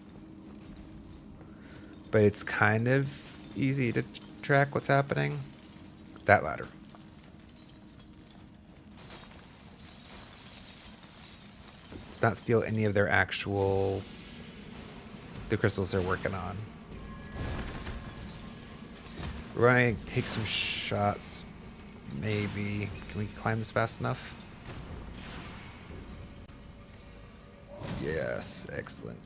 But it's kind of easy to track what's happening. That ladder. Let's not steal any of their actual... the crystals they're working on. Right, take some shots. Maybe. Can we climb this fast enough? Yes, excellent.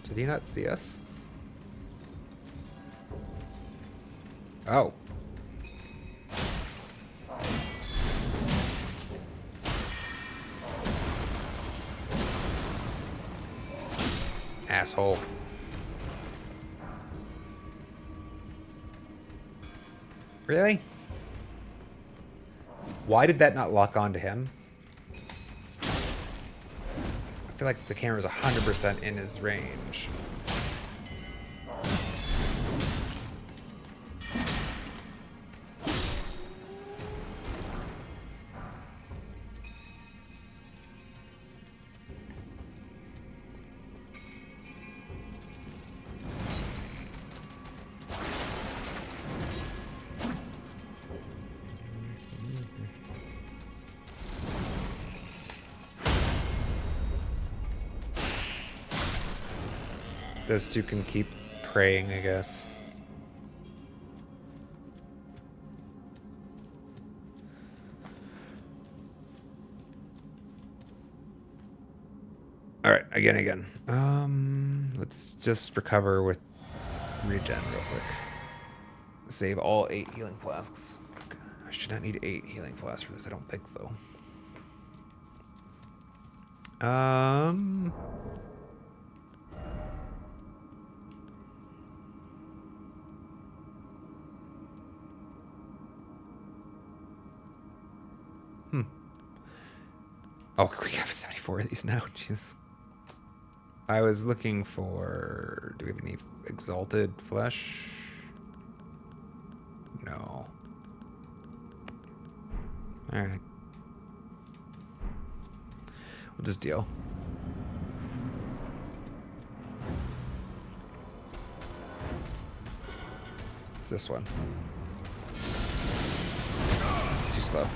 Did he not see us? Oh. Asshole. Really? Why did that not lock onto him? I feel like the camera's 100% in his range. Those two can keep praying, I guess. Alright, again. Let's just recover with regen real quick. Save all 8 healing flasks. I should not need 8 healing flasks for this, I don't think, though. Oh, we have 74 of these now. Jeez. I was looking for... do we have any exalted flesh? No. Alright. We'll just deal. It's this one. Too slow.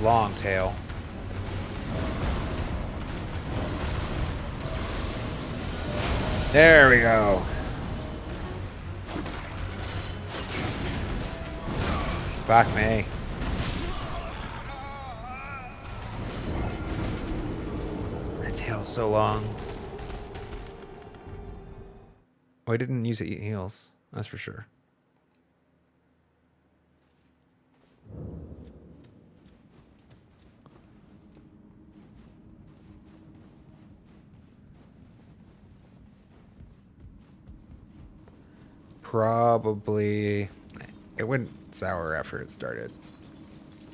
Long tail. There we go. Fuck me. That tail's so long. Oh, I didn't use it to eat heals. That's for sure. Probably... it went sour after it started.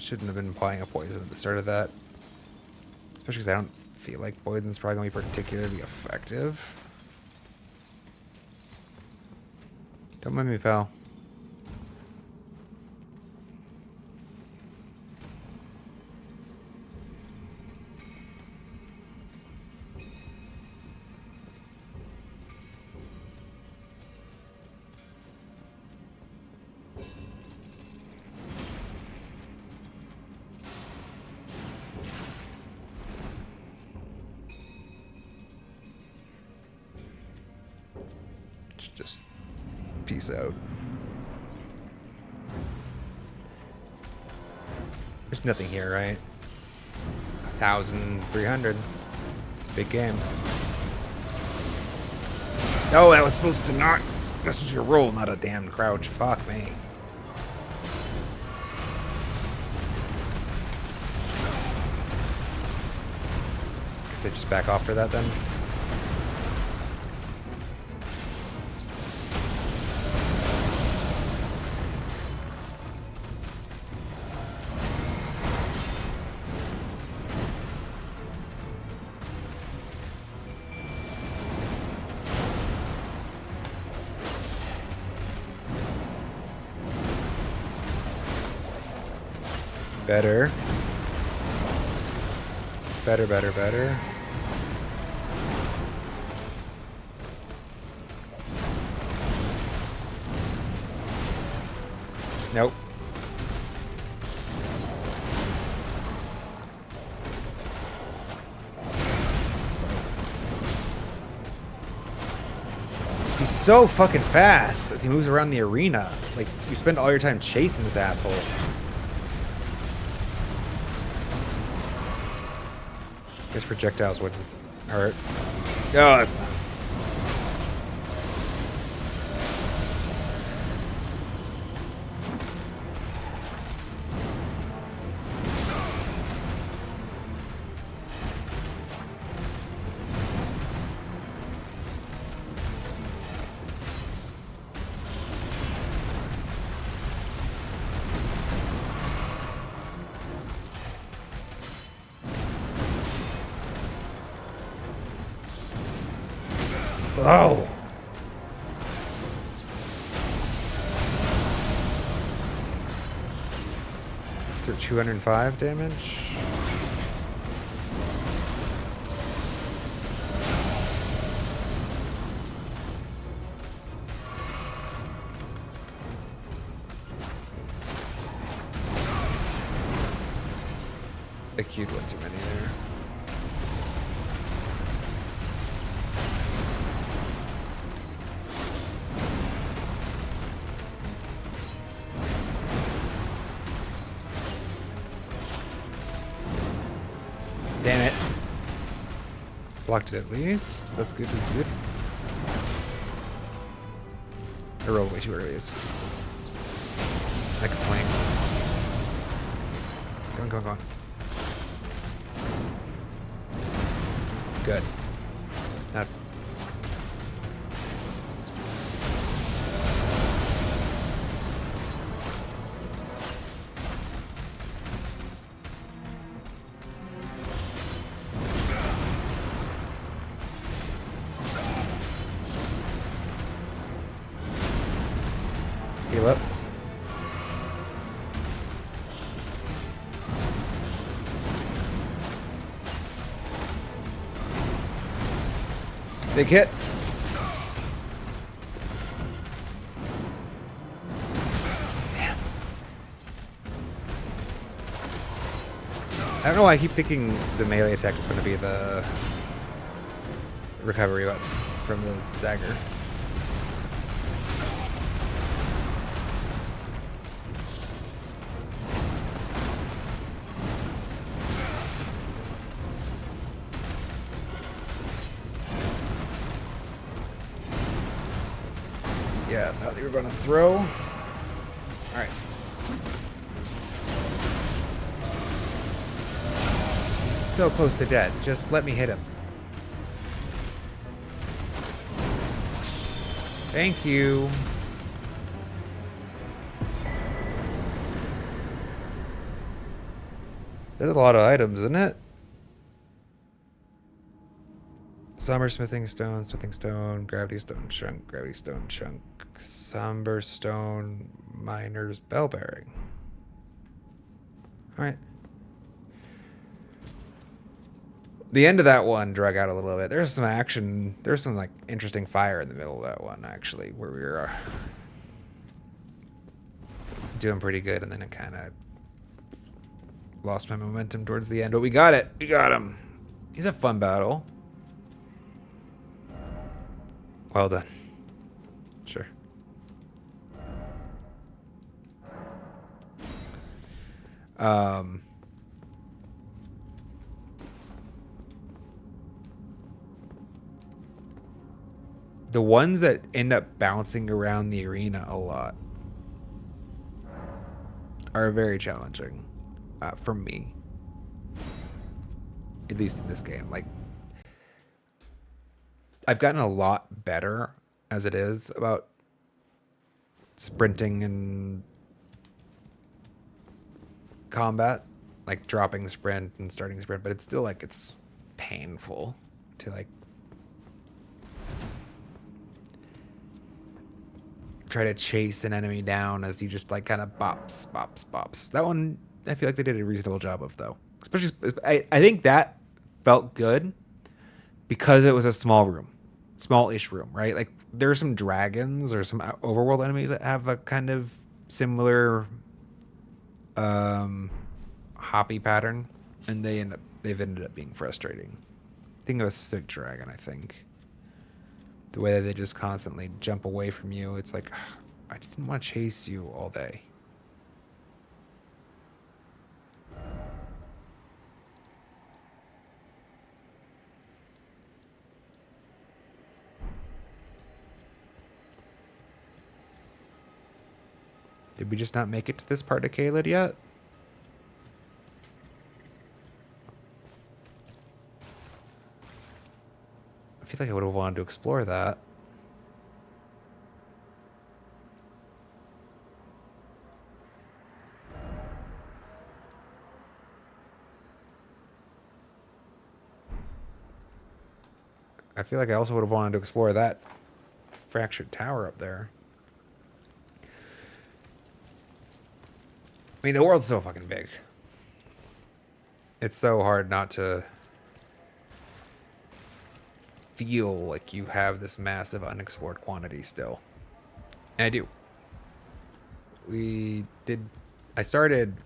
Shouldn't have been applying a poison at the start of that. Especially because I don't feel like poison's probably going to be particularly effective. Don't mind me, pal. Just peace out. There's nothing here, right? 1,300. Big game. No, that was supposed to not. This was your roll, not a damn crouch. Fuck me. Guess they just back off for that then. Better. Better, better, better. Nope. He's so fucking fast as he moves around the arena. Like, you spend all your time chasing this asshole. Guess projectiles wouldn't hurt. No, that's not. Slow. For 205 damage. Acute one too many there. Damn it. Blocked it at least. That's good, that's good. I rolled way too early. I complain. Go on, go on, go on. Good. Not. Heal up. Big hit. Damn. I don't know why I keep thinking the melee attack is going to be the recovery button from this dagger. Yeah, I thought they were going to throw. All right. He's so close to dead. Just let me hit him. Thank you. There's a lot of items, isn't it? Somber smithing stone, gravity stone chunk, somber stone, miner's bell bearing. All right. The end of that one drug out a little bit. There's some action. There's some like interesting fire in the middle of that one actually, where we were doing pretty good, and then it kind of lost my momentum towards the end. But we got it. We got him. He's a fun battle. Well done. Sure. The ones that end up bouncing around the arena a lot are very challenging for me, at least in this game. Like, I've gotten a lot better as it is about sprinting and combat, like dropping sprint and starting sprint, but it's still like it's painful to like try to chase an enemy down as you just like kind of bops. That one I feel like they did a reasonable job of though. Especially I think that felt good because it was a small room. Small-ish room, right? Like there are some dragons or some overworld enemies that have a kind of similar hoppy pattern, and they've ended up being frustrating. Think of a specific dragon, I think. The way that they just constantly jump away from you, it's like I didn't want to chase you all day. Did we just not make it to this part of Caelid yet? I feel like I would have wanted to explore that. I feel like I also would have wanted to explore that fractured tower up there. I mean, the world's so fucking big. It's so hard not to feel like you have this massive unexplored quantity still. And I do. I started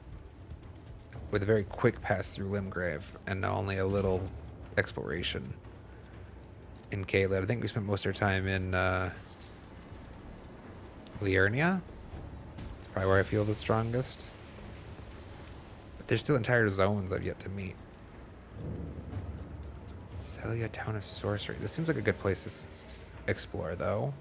with a very quick pass through Limgrave and only a little exploration in Caelid. I think we spent most of our time in Liurnia. It's probably where I feel the strongest. But there's still entire zones I've yet to meet. Celia, Town of Sorcery. This seems like a good place to explore, though.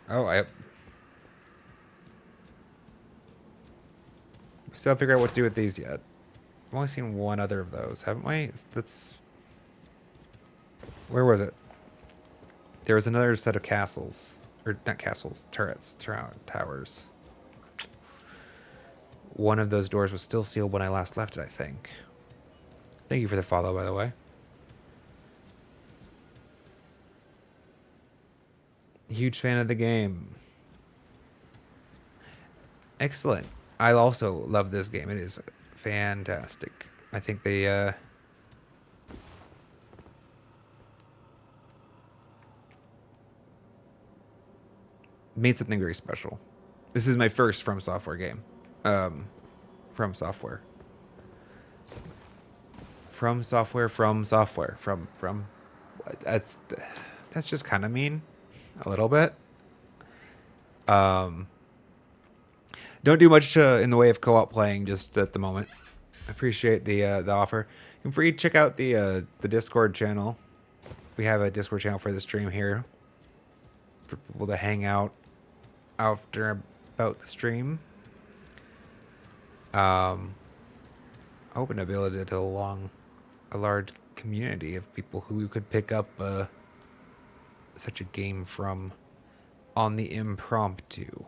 Oh, I still haven't figured out what to do with these yet. I've only seen one other of those, haven't we? That's... Where was it? There was another set of castles. Or not castles, turrets, towers. One of those doors was still sealed when I last left it, I think. Thank you for the follow, by the way. Huge fan of the game. Excellent. I also love this game. It is fantastic. I think they made something very special. This is my first From Software game. From Software. From Software. That's just kind of mean. A little bit. Don't do much in the way of co-op playing just at the moment. I appreciate the offer. And for you to check out the Discord channel. We have a Discord channel for the stream here for people to hang out after about the stream. Open ability to a large community of people who could pick up such a game from on the impromptu.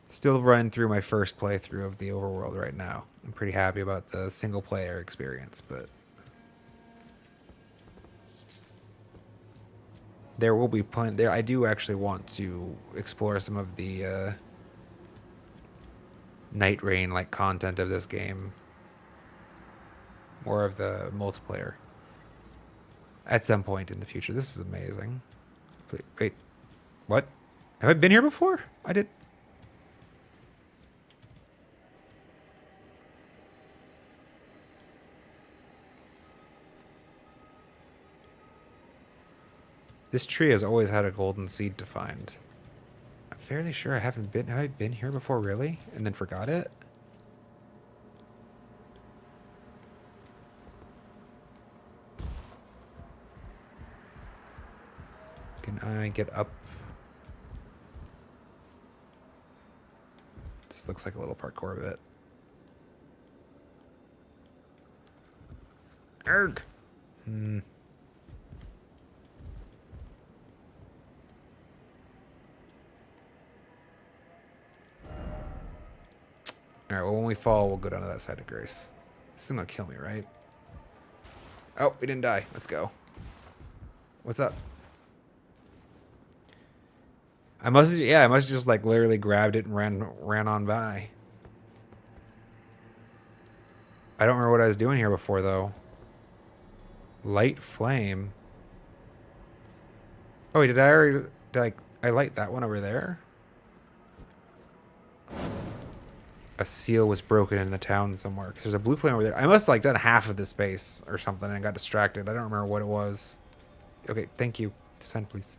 Still running through my first playthrough of the overworld right now. I'm pretty happy about the single player experience, but there will be plenty there. I do actually want to explore some of the Night Rain like content of this game. More of the multiplayer at some point in the future. This is amazing. Wait, what? Have I been here before? I did. This tree has always had a golden seed to find. I'm fairly sure I haven't been... Have I been here before, really? And then forgot it? Can I get up? This looks like a little parkour bit. Erg! Alright, well, when we fall, we'll go down to that side of grace. This isn't gonna kill me, right? Oh, we didn't die. Let's go. What's up? I must have just like literally grabbed it and ran on by. I don't remember what I was doing here before though. Light flame. Oh wait, did I light that one over there? A seal was broken in the town somewhere because there's a blue flame over there. I must have like done half of this space or something and got distracted. I don't remember what it was. Okay, thank you. Descend, please.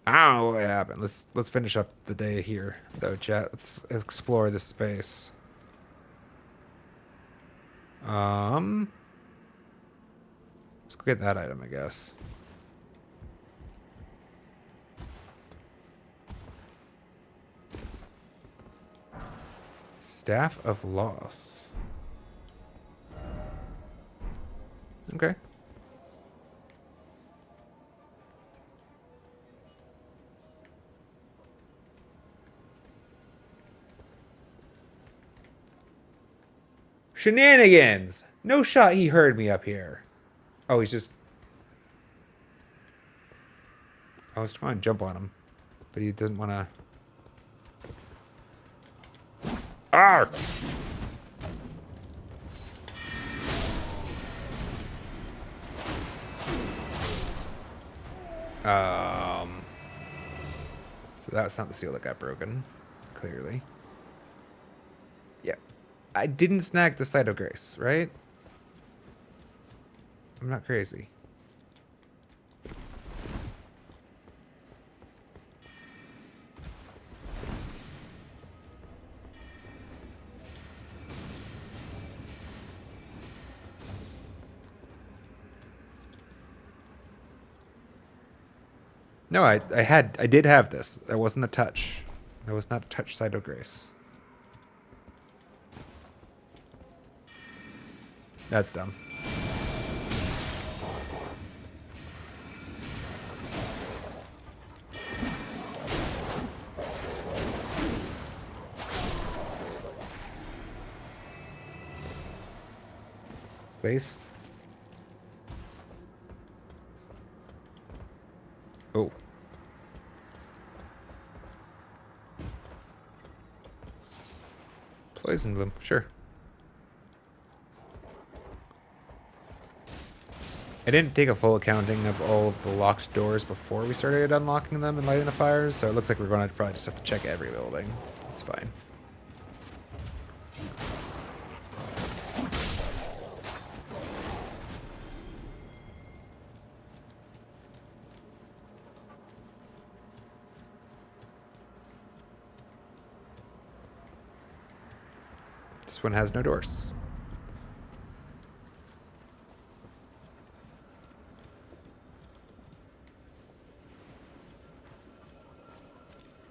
I don't know what happened. Let's finish up the day here, though, chat. Let's explore this space. Let's go get that item, I guess. Staff of Loss. Okay. Shenanigans! No shot he heard me up here. Oh, he's just... I was trying to jump on him, but he doesn't want to... Ah! So that's not the seal that got broken, clearly. Yeah. I didn't snag the Site of Grace, right? I'm not crazy. No, I did have this. That wasn't a touch. That was not a touch Site of Grace. That's dumb. Face. Oh. Poison bloom, sure. I didn't take a full accounting of all of the locked doors before we started unlocking them and lighting the fires, so it looks like we're going to probably just have to check every building. It's fine. This one has no doors.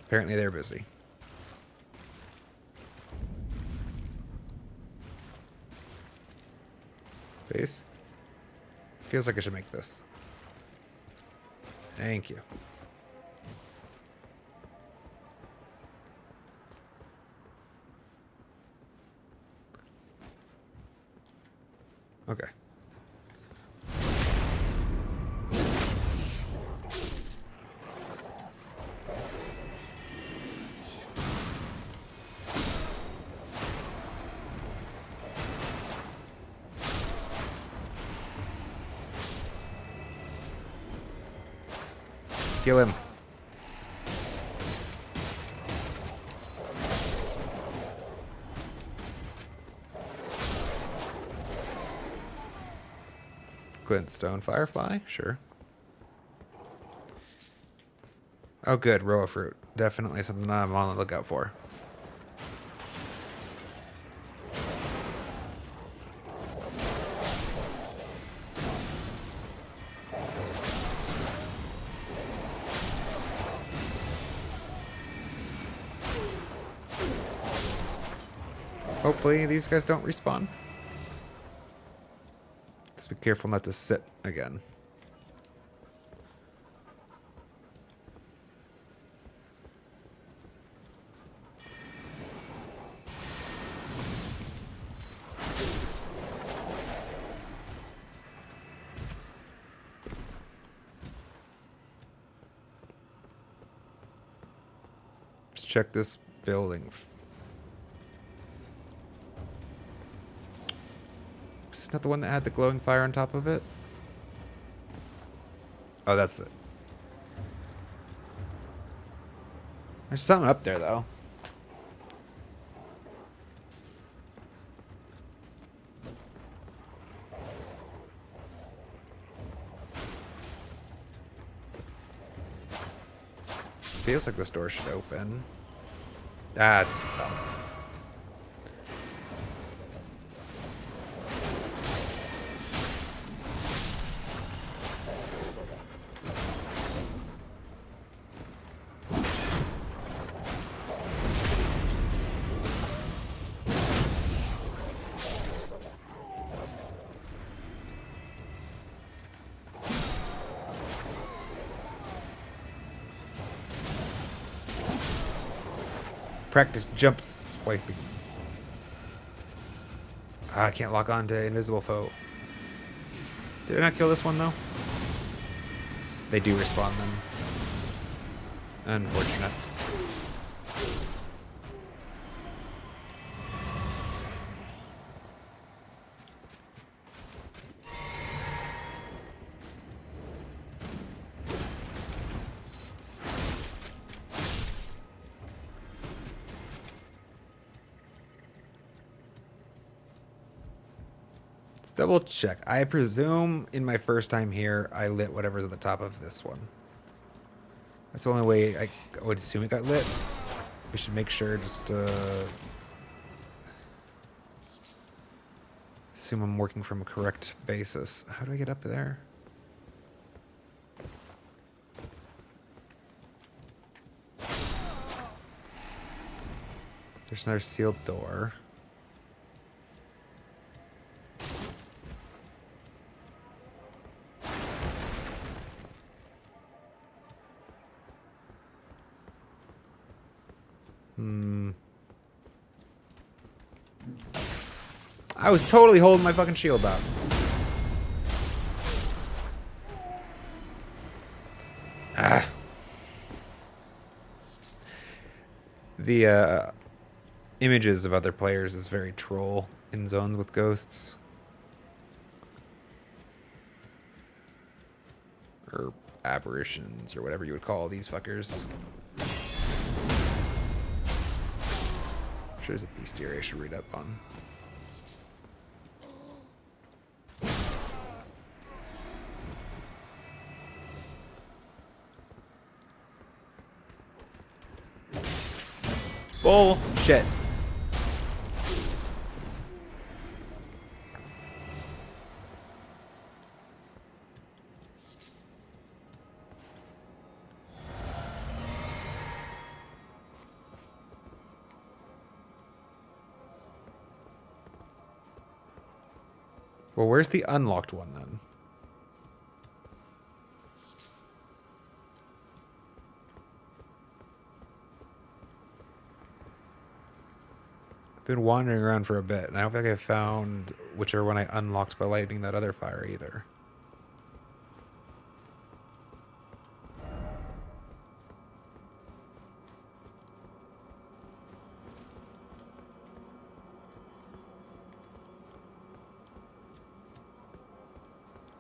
Apparently they're busy. Base? Feels like I should make this. Thank you. Okay. Kill him. Glintstone Firefly, sure. Oh, good. Roa fruit. Definitely something I'm on the lookout for. Hopefully these guys don't respawn. Let's be careful not to sit again. Let's check this building. Is this not the one that had the glowing fire on top of it? Oh, that's it. There's something up there, though. Feels like this door should open. That's dumb. Practice jump swiping. Ah, I can't lock on to invisible foe. Did I not kill this one, though? They do respawn them. Unfortunate. Double check. I presume in my first time here, I lit whatever's at the top of this one. That's the only way I would assume it got lit. We should make sure just to assume I'm working from a correct basis. How do I get up there? There's another sealed door. I was totally holding my fucking shield up. Ah. The images of other players is very troll in zones with ghosts. Or apparitions, or whatever you would call these fuckers. I'm sure there's a bestiary I should read up on. Bullshit. Well, where's the unlocked one then? Been wandering around for a bit, and I don't think I found whichever one I unlocked by lighting that other fire either.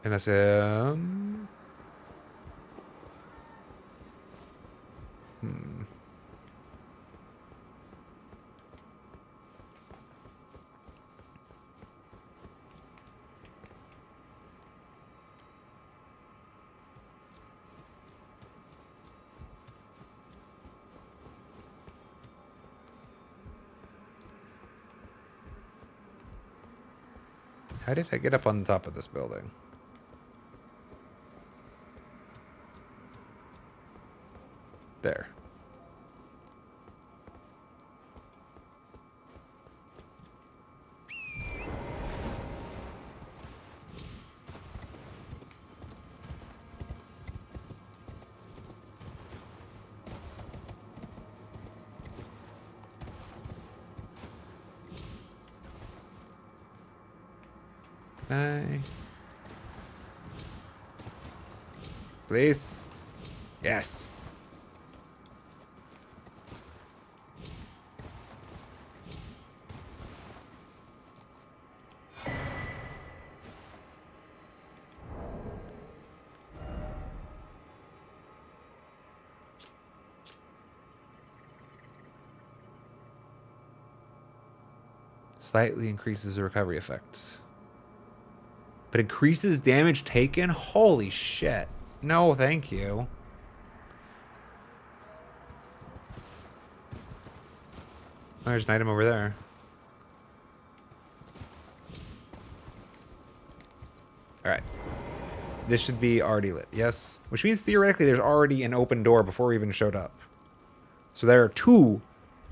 And that's How did I get up on the top of this building? There. Please. Yes. Slightly increases the recovery effect. But increases damage taken? Holy shit. No, thank you. Oh, there's an item over there. Alright. This should be already lit, yes? Which means theoretically there's already an open door before we even showed up. So there are 2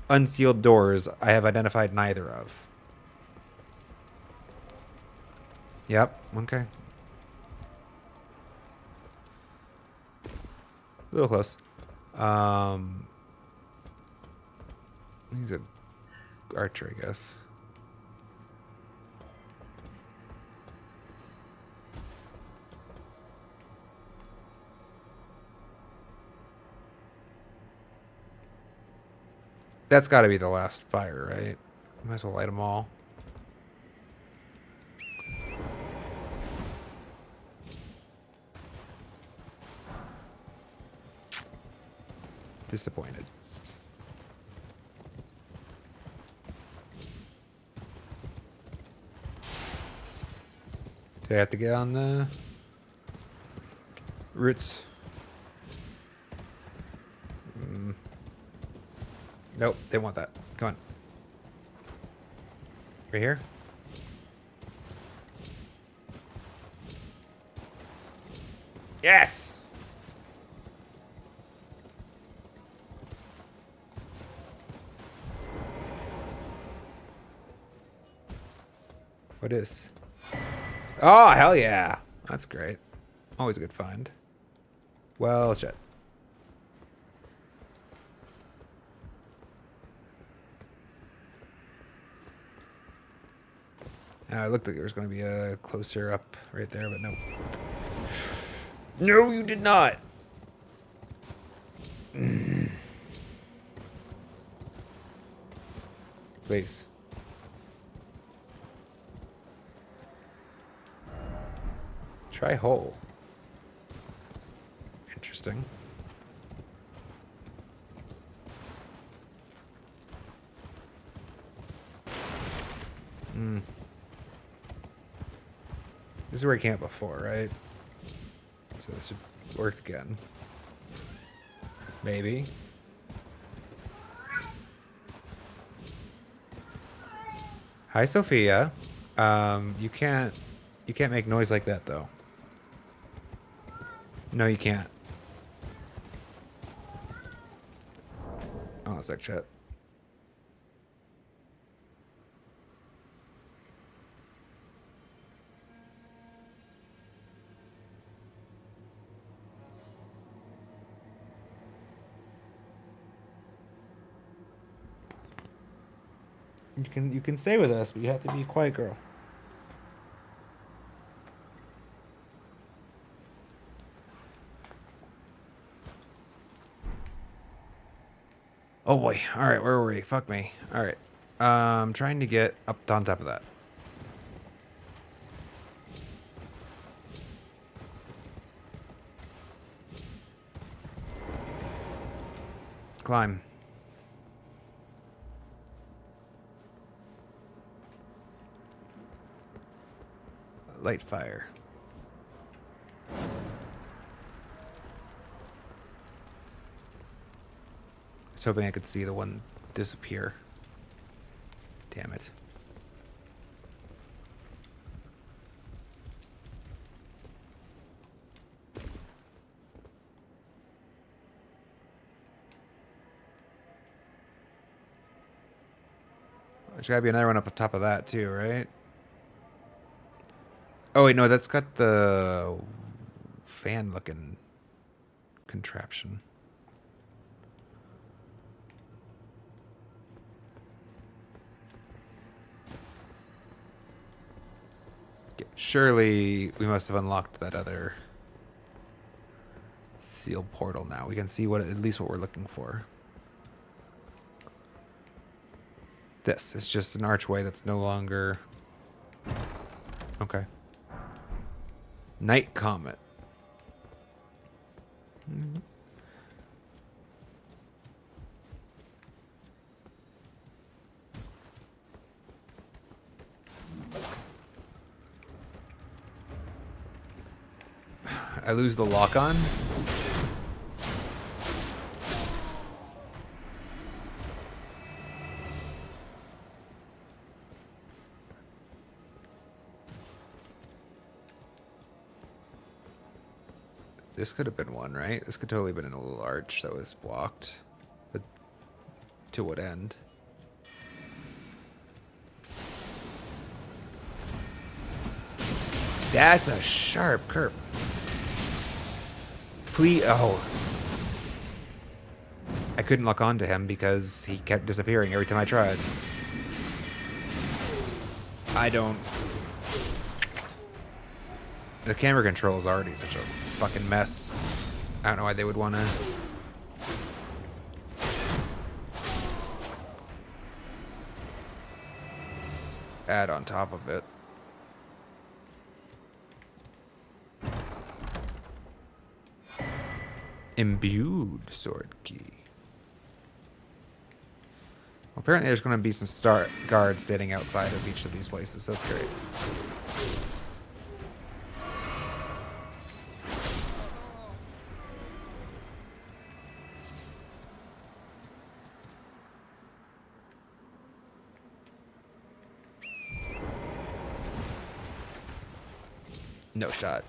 unsealed doors I have identified neither of. Yep, okay. A little close. He's an archer, I guess. That's got to be the last fire, right? Might as well light them all. Disappointed. Do I have to get on the roots? Nope, they want that. Come on. Right here? Yes! What is? Oh, hell yeah. That's great. Always a good find. Well, shit. It looked like there was going to be a closer up right there, but no. No, you did not. Please. Try hole. Interesting. This is where I camped before, right? So this would work again. Maybe. Hi, Sophia. You can't make noise like that, though. No, you can't. Oh, it's like chat. You can stay with us, but you have to be a quiet girl. Oh boy. Alright, where were we? Fuck me. Alright. Trying to get up on top of that. Climb. Light fire. I was hoping I could see the one disappear. Damn it. There's gotta be another one up on top of that too, right? Oh wait, no, that's got the fan looking contraption. Surely we must have unlocked that other sealed portal now. We can see what at least what we're looking for. This is just an archway that's no longer... Okay. Night Comet. I lose the lock on. This could have been one, right? This could totally have been a little arch that was blocked. But to what end? That's a sharp curve. Please, oh. I couldn't lock onto him because he kept disappearing every time I tried. I don't... The camera control is already such a fucking mess. I don't know why they would want to... add on top of it. Imbued sword key. Well, apparently there's going to be some guards standing outside of each of these places. That's great. No shot.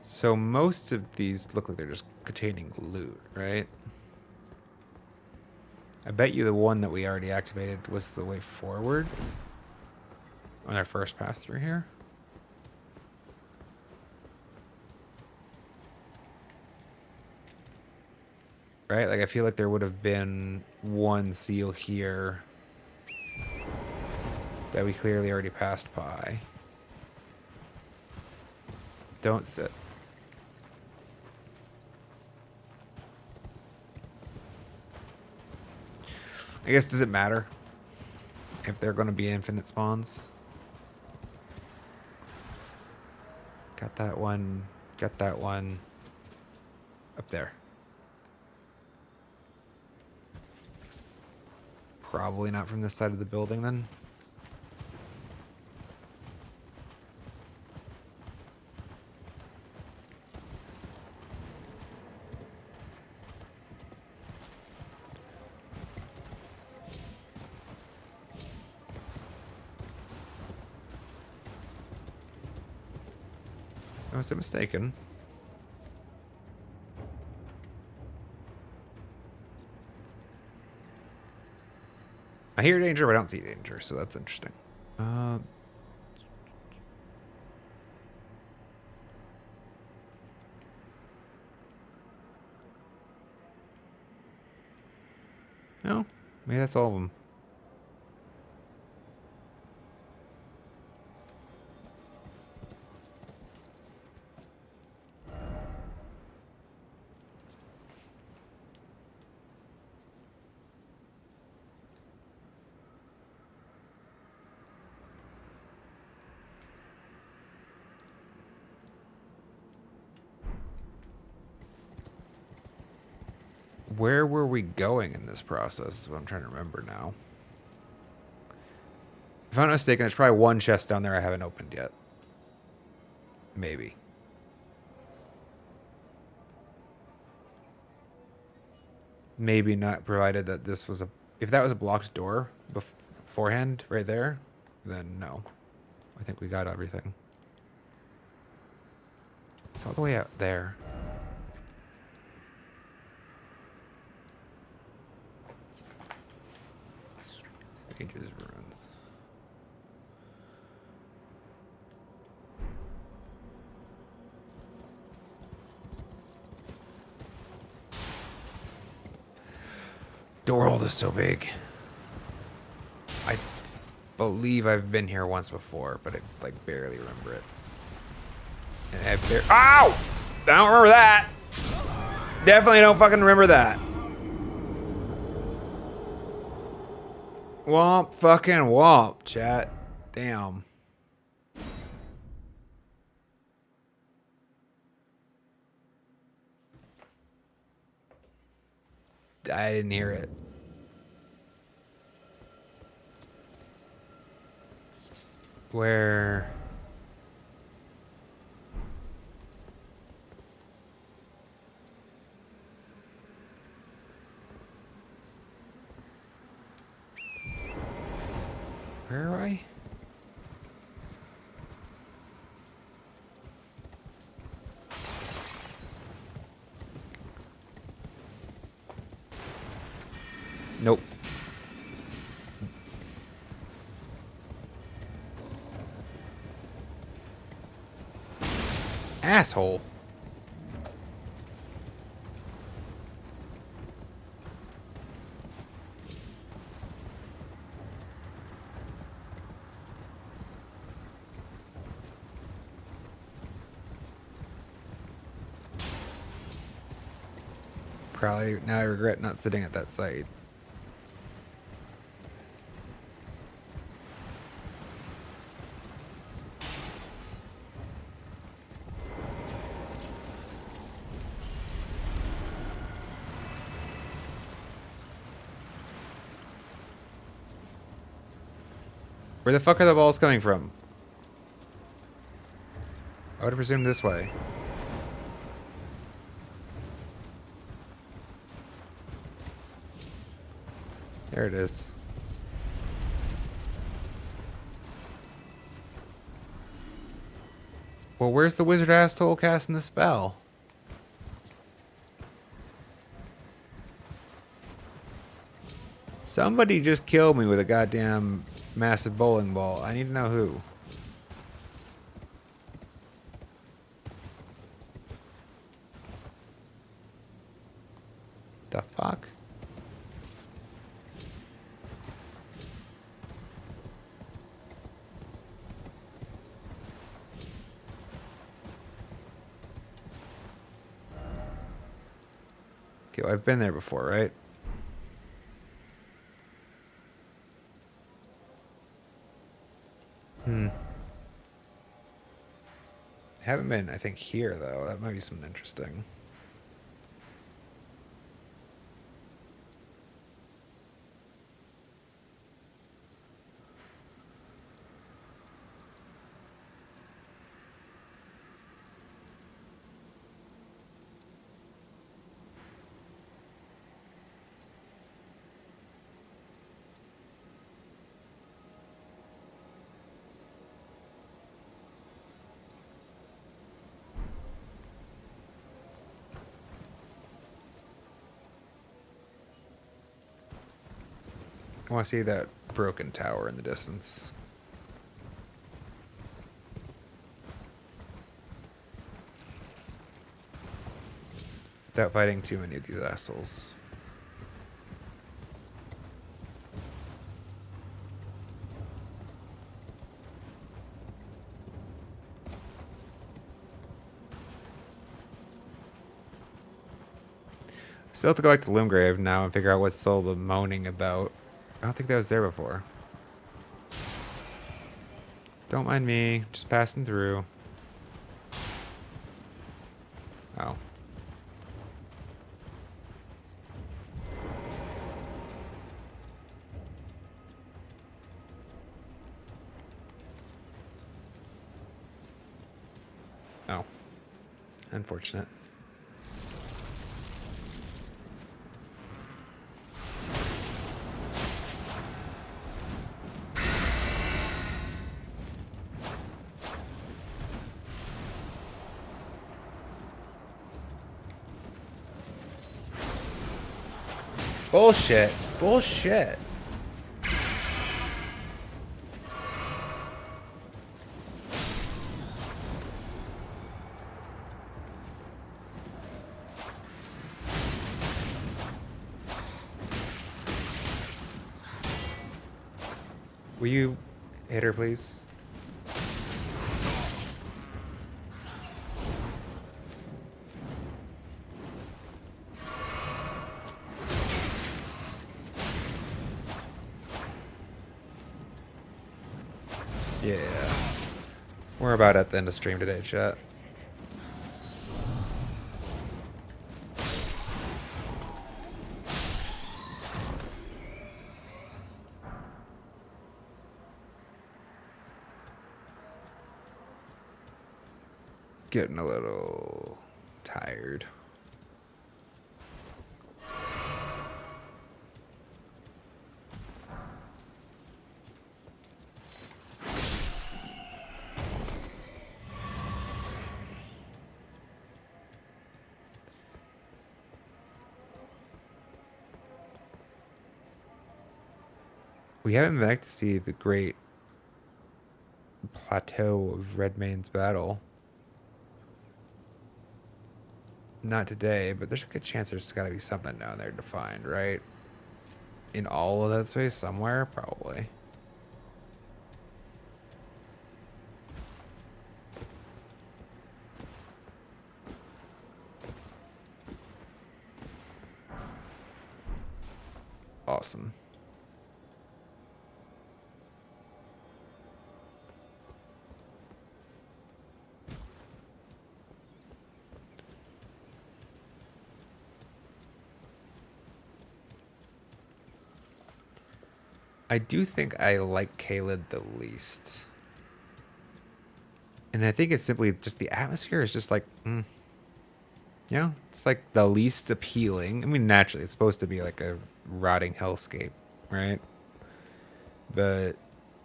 So most of these look like they're just containing loot, right? I bet you the one that we already activated was the way forward on our first pass through here. Right? Like, I feel like there would have been one seal here that we clearly already passed by. Don't sit. I guess, does it matter if they're going to be infinite spawns? Got that one. Got that one. Up there. Probably not from this side of the building, then. Was I mistaken? I hear danger, but I don't see danger, so that's interesting. No, maybe that's all of them. Where were we going in this process is what I'm trying to remember now. If I'm not mistaken, there's probably one chest down there I haven't opened yet. Maybe. Maybe not, provided that this was a... If that was a blocked door forehand right there, then no. I think we got everything. It's all the way out there. Stranger's Ruins. The world is so big. I believe I've been here once before, but I like barely remember it. And ow! I don't remember that. Definitely don't fucking remember that. Womp fucking womp, chat. Damn. I didn't hear it. Where? Where are I? Nope. Asshole. Probably now I regret not sitting at that site. Where the fuck are the balls coming from? I would have presumed this way. There it is. Well, where's the wizard asshole casting the spell? Somebody just killed me with a goddamn massive bowling ball. I need to know who. The fuck? Okay, well, I've been there before, right? Haven't been, I think, here, though. That might be something interesting. I want to see that broken tower in the distance. Without fighting too many of these assholes. Still have to go back to Limgrave now and figure out what's all the moaning about. I don't think that was there before. Don't mind me, just passing through. Oh. Oh. Unfortunate. Bullshit. Bullshit. Will you hit her, please? Yeah. We're about at the end of stream today, chat. Getting a little tired. We haven't been back to see the great plateau of Redmane's battle. Not today, but there's a good chance there's got to be something down there to find, right? In all of that space somewhere, probably. Awesome. I do think I like Caelid the least. And I think it's simply just the atmosphere is just like, it's like the least appealing. I mean, naturally, it's supposed to be like a rotting hellscape, right? But it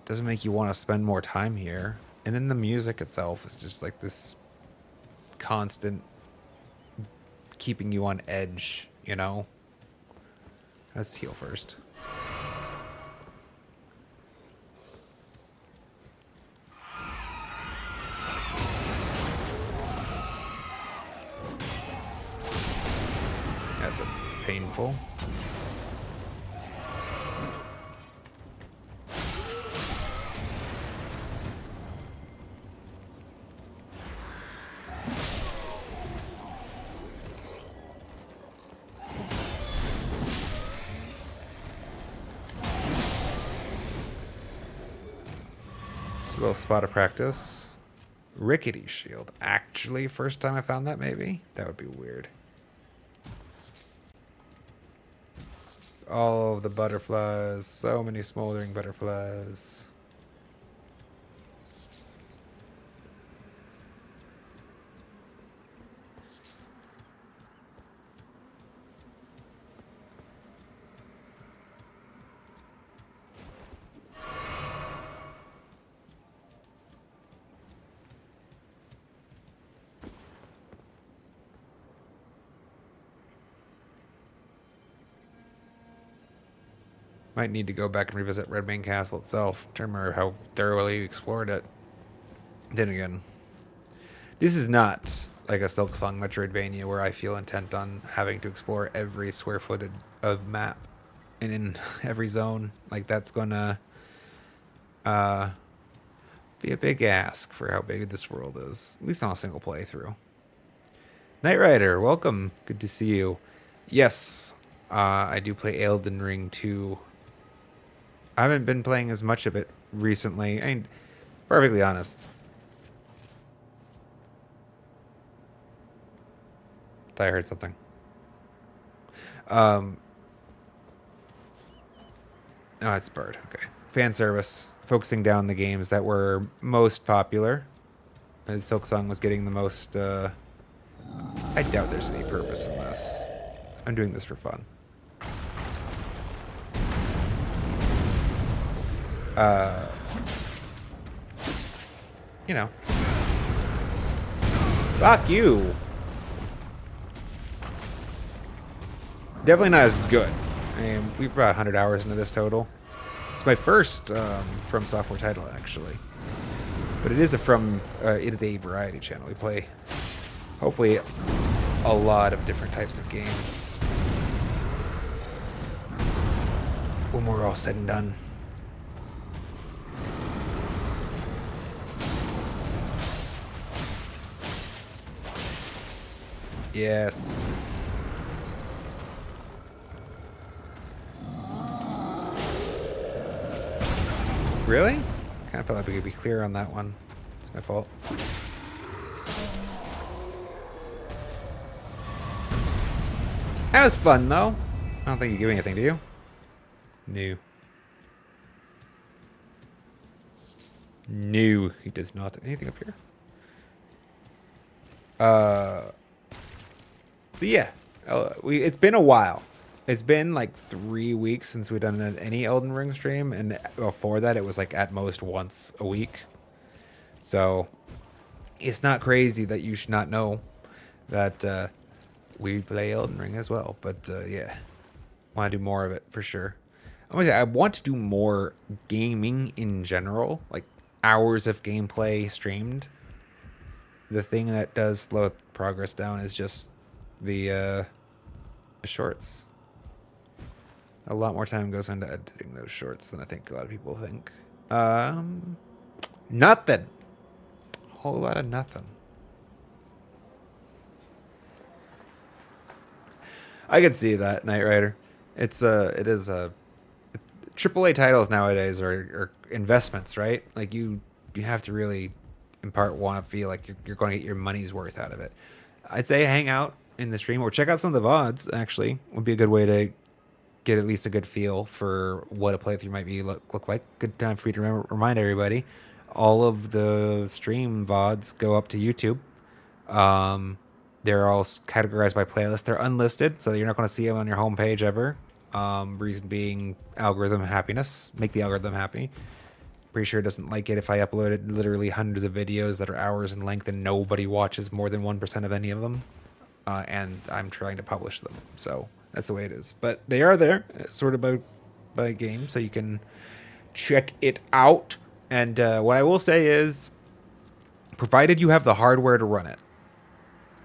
doesn't make you want to spend more time here. And then the music itself is just like this constant keeping you on edge, you know? Let's heal first. That's a painful. It's a little spot of practice. Rickety shield. Actually, first time I found that, maybe? That would be weird. All of the butterflies. So many smoldering butterflies. Might need to go back and revisit Redmane Castle itself to remember how thoroughly we explored it. Then again, this is not like a Silksong Metroidvania where I feel intent on having to explore every square footage of map and in every zone. Like, that's gonna be a big ask for how big this world is, at least on a single playthrough. Knight Rider, welcome. Good to see you. Yes, I do play Elden Ring 2. I haven't been playing as much of it recently. I mean, perfectly honest. Thought I heard something. Oh, it's Bird. Okay. Fan service. Focusing down the games that were most popular. As Silksong was getting the most... I doubt there's any purpose in this. I'm doing this for fun. You know. Fuck you. Definitely not as good And we've about 100 hours into this total. It's my first From Software title, actually. But it is a variety channel. We play, hopefully, a lot of different types of games when we're all said and done. Yes. Really? Kind of felt like we could be clear on that one. It's my fault. That was fun, though. I don't think you give me anything, do you? No. No, he does not. Anything up here? So yeah, it's been a while. It's been like 3 weeks since we've done any Elden Ring stream, and before that, it was like at most once a week. So it's not crazy that you should not know that we play Elden Ring as well. But yeah, want to do more of it for sure. I'm gonna say I want to do more gaming in general, like hours of gameplay streamed. The thing that does slow progress down is just the shorts. A lot more time goes into editing those shorts than I think a lot of people think. Nothing. A whole lot of nothing. I could see that, Knight Rider. It is a AAA titles nowadays are investments, right? Like you have to really, in part, want to feel like you're going to get your money's worth out of it. I'd say hang out in the stream or check out some of the VODs. Actually, would be a good way to get at least a good feel for what a playthrough might be look like. Good time for you to remind everybody. All of the stream VODs go up to YouTube. They're all categorized by playlist. They're unlisted, so you're not going to see them on your homepage ever. Reason being algorithm happiness. Make the algorithm happy. Pretty sure it doesn't like it if I uploaded literally hundreds of videos that are hours in length and nobody watches more than 1% of any of them. And I'm trying to publish them. So that's the way it is. But they are there, sort of by game, so you can check it out. And what I will say is, provided you have the hardware to run it,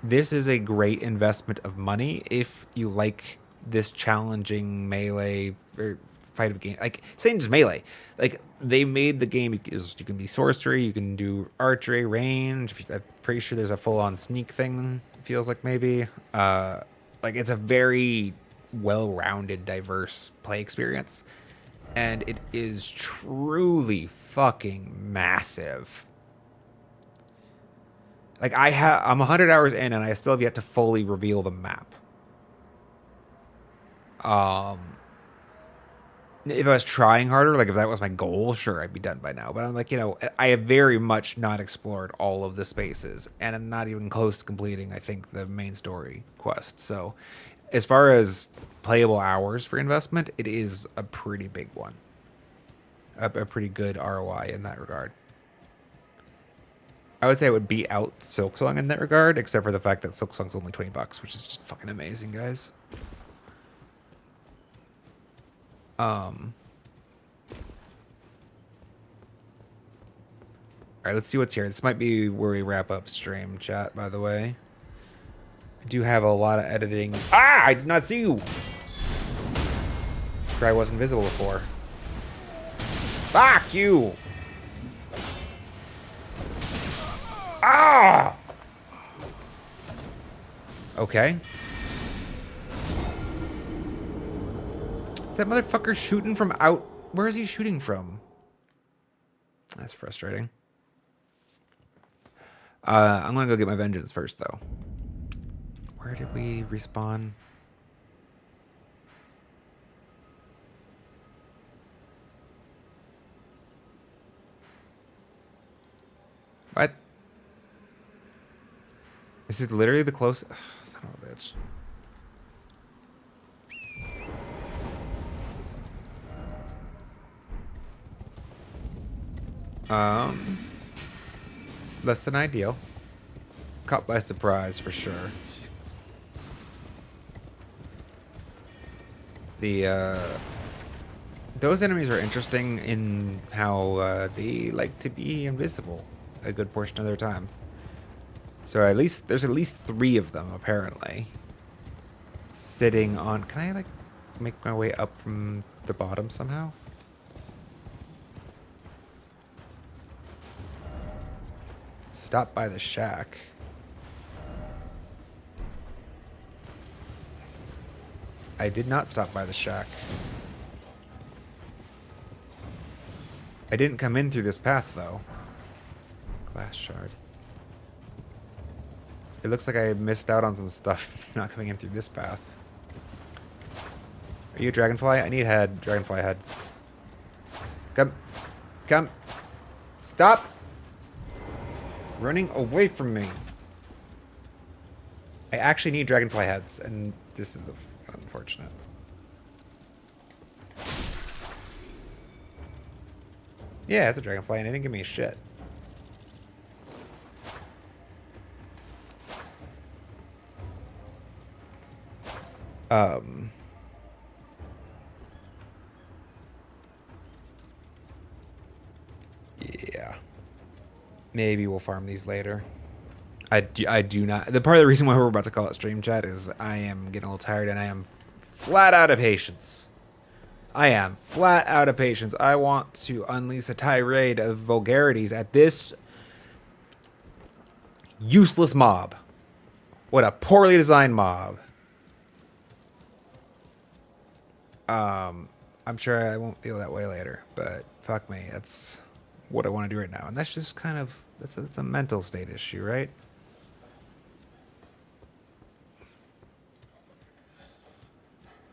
this is a great investment of money if you like this challenging melee or fight of game. Like, saying just melee. Like, they made the game, you can be sorcery, you can do archery, range. I'm pretty sure there's a full-on sneak thing, feels like maybe. Like, it's a very well-rounded, diverse play experience. And it is truly fucking massive. Like, I'm 100 hours in, and I still have yet to fully reveal the map. If I was trying harder, like if that was my goal, sure, I'd be done by now. But I'm like, I have very much not explored all of the spaces, and I'm not even close to completing, I think, the main story quest. So, as far as playable hours for investment, it is a pretty big one. A pretty good ROI in that regard. I would say it would beat out Silksong in that regard, except for the fact that Silksong's only $20, which is just fucking amazing, guys. All right, let's see what's here. This might be where we wrap up stream chat, by the way. I do have a lot of editing. Ah, I did not see you. I wasn't visible before. Fuck you. Ah! Okay. Is that motherfucker shooting from out? Where is he shooting from? That's frustrating. I'm gonna go get my vengeance first, though. Where did we respawn? What? This is literally the closest. Son of a bitch. Less than ideal. Caught by surprise for sure. The those enemies are interesting in how they like to be invisible a good portion of their time. So at least there's at least 3 of them apparently sitting on. Can I like make my way up from the bottom somehow? Stop by the shack. I did not stop by the shack. I didn't come in through this path, though. Glass shard. It looks like I missed out on some stuff not coming in through this path. Are you a dragonfly? I need dragonfly heads. Come. Come. Stop! Running away from me. I actually need dragonfly heads, and this is unfortunate. Yeah, it's a dragonfly, and it didn't give me shit. Yeah. Maybe we'll farm these later. I do not. The part of the reason why we're about to call it stream chat is I am getting a little tired, and I am flat out of patience. I am flat out of patience. I want to unleash a tirade of vulgarities at this useless mob. What a poorly designed mob. I'm sure I won't feel that way later, but fuck me. That's what I want to do right now. And that's just kind of, that's a mental state issue, right?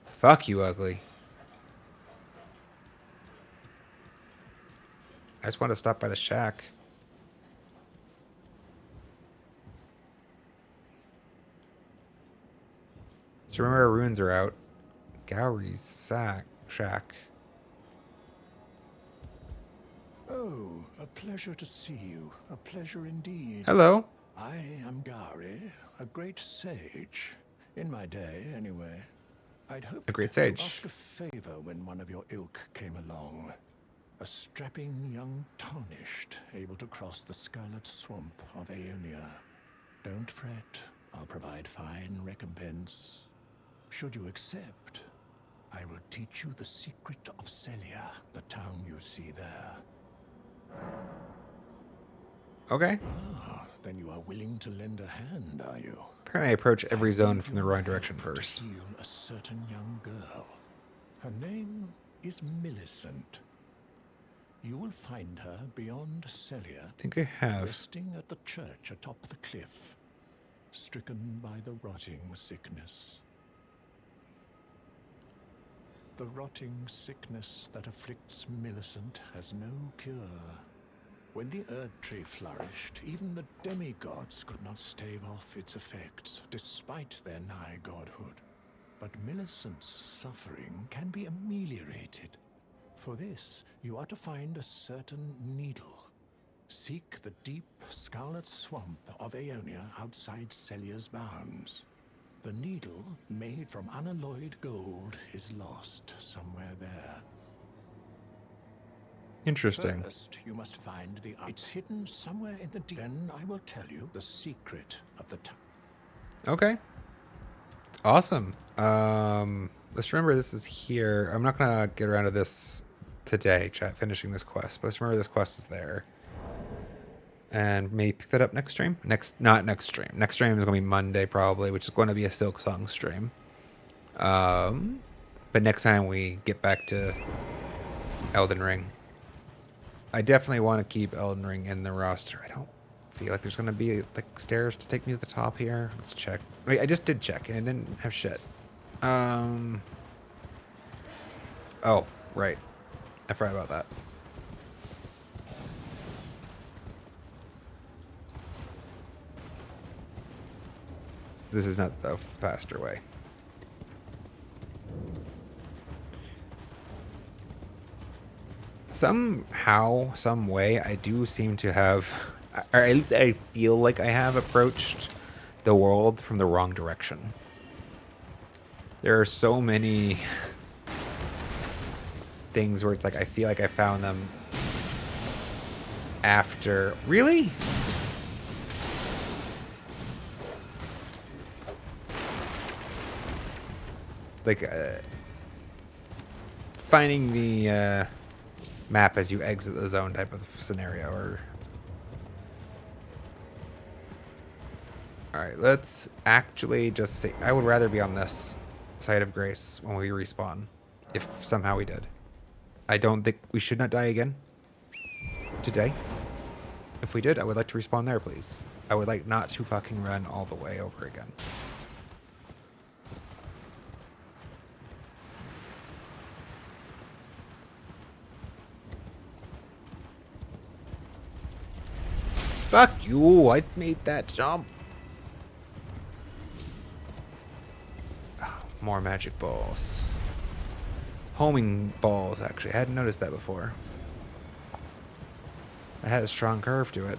Fuck you, ugly. I just want to stop by the shack. So remember our runes are out. Gowry's shack. Oh, a pleasure to see you. A pleasure indeed. Hello. I am Gowry, a great sage. In my day, anyway. I'd hoped A great sage. to ask a favor when one of your ilk came along. A strapping young tarnished, able to cross the scarlet swamp of Aeonia. Don't fret, I'll provide fine recompense. Should you accept, I will teach you the secret of Celia, the town you see there. Okay. Ah, then you are willing to lend a hand, are you? Apparently I approach every zone Give from the you wrong help direction to first. heal a certain young girl. Her name is Millicent. You will find her beyond Celia, I think I have. resting at the church atop the cliff, stricken by the rotting sickness. The rotting sickness that afflicts Millicent has no cure. When the Erd Tree flourished, even the demigods could not stave off its effects, despite their nigh godhood. But Millicent's suffering can be ameliorated. For this, you are to find a certain needle. Seek the deep, scarlet swamp of Aeonia outside Celia's bounds. The needle, made from unalloyed gold, is lost somewhere there. Interesting. First, you must find the... It's hidden somewhere in the deep. Then I will tell you the secret of the town. Okay. Awesome. Let's remember this is here. I'm not gonna get around to this today, chat, finishing this quest, but let's remember this quest is there. And maybe pick that up next stream? Not next stream. Next stream is gonna be Monday probably, which is going to be a Silk Song stream. But next time we get back to Elden Ring. I definitely want to keep Elden Ring in the roster. I don't feel like there's going to be like stairs to take me to the top here. Let's check. Wait, I just did check and it didn't have shit. Oh, right. I forgot about that. So this is not the faster way. Somehow, some way, I do seem to have, or at least I feel like I have approached the world from the wrong direction. There are so many things where it's like I feel like I found them after. Really? Like finding the map as you exit the zone type of scenario, or... Alright, let's actually just say... I would rather be on this side of grace when we respawn. If somehow we did. I don't think... We should not die again. Today. If we did, I would like to respawn there, please. I would like not to fucking run all the way over again. Fuck you! I made that jump. More magic balls. Homing balls, actually. I hadn't noticed that before. It had a strong curve to it.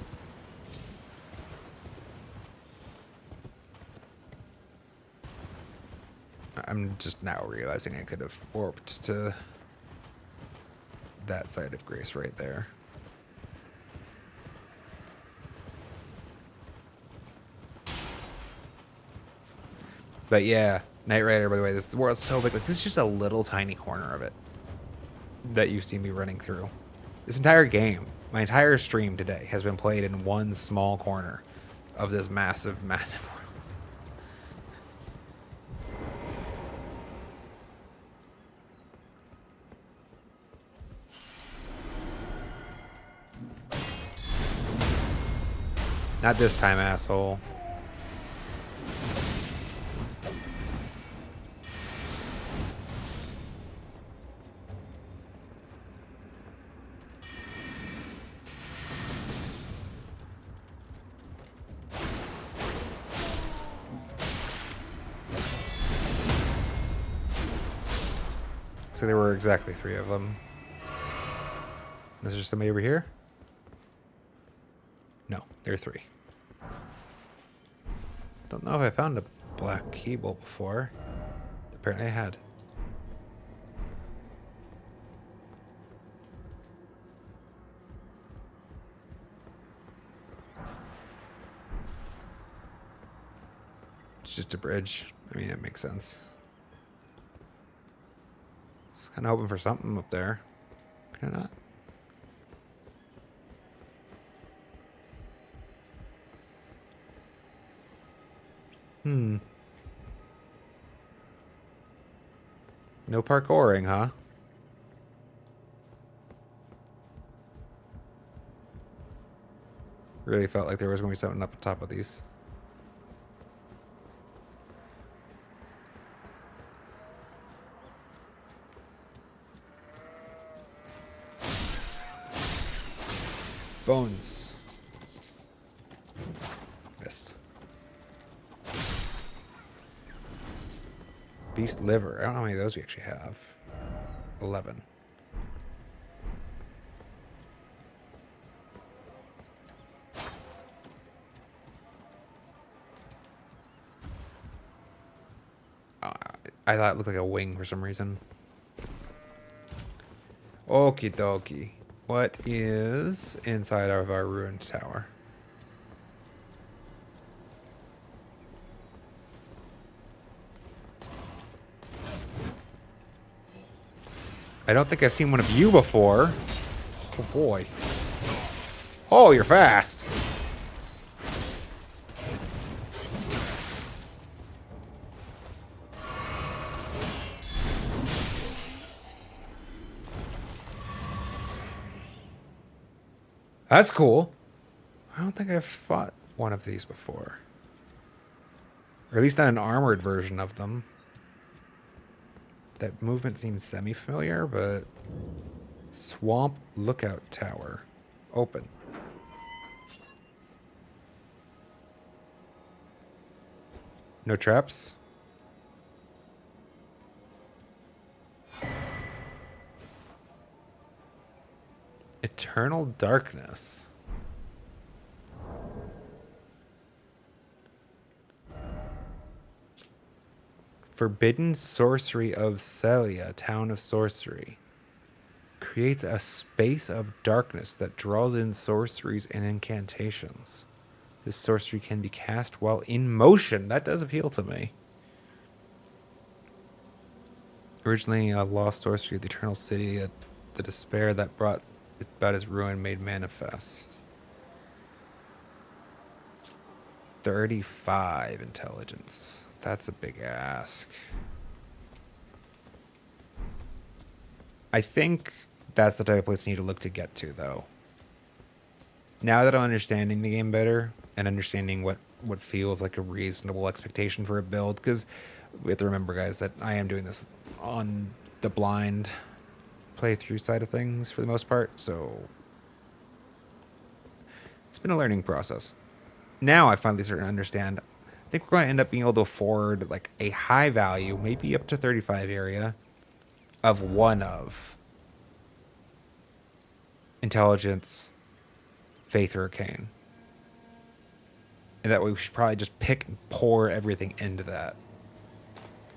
I'm just now realizing I could have warped to that side of grace right there. But yeah, Knight Rider, by the way, this world's so big. Like, this is just a little tiny corner of it that you see me running through. This entire game, my entire stream today, has been played in one small corner of this massive, massive world. Not this time, asshole. So there were exactly 3 of them. Is there somebody over here? No, there are 3. Don't know if I found a black key bolt before. Apparently I had. It's just a bridge. I mean, it makes sense. Just kind of hoping for something up there. Can I not? No parkouring, huh? Really felt like there was going to be something up on top of these. Bones. Missed. Beast liver. I don't know how many of those we actually have. 11. I thought it looked like a wing for some reason. Okie dokie. What is inside of our ruined tower? I don't think I've seen one of you before. Oh boy. Oh, you're fast. That's cool. I don't think I've fought one of these before. Or at least not an armored version of them. That movement seems semi-familiar, but... Swamp Lookout Tower. Open. No traps? Eternal Darkness. Forbidden Sorcery of Celia, Town of Sorcery. creates a space of darkness that draws in sorceries and incantations. This sorcery can be cast while in motion. That does appeal to me. Originally a lost sorcery of the Eternal City, the despair that brought about his ruin made manifest. 35 intelligence. That's a big ask. I think that's the type of place I need to look to get to, though. Now that I'm understanding the game better and understanding what feels like a reasonable expectation for a build, because we have to remember, guys, that I am doing this on the blind playthrough side of things for the most part, so it's been a learning process. Now I finally start to understand. I think we're going to end up being able to afford like a high value, maybe up to 35 area, of one of intelligence, faith, or arcane. And that way we should probably just pick and pour everything into that.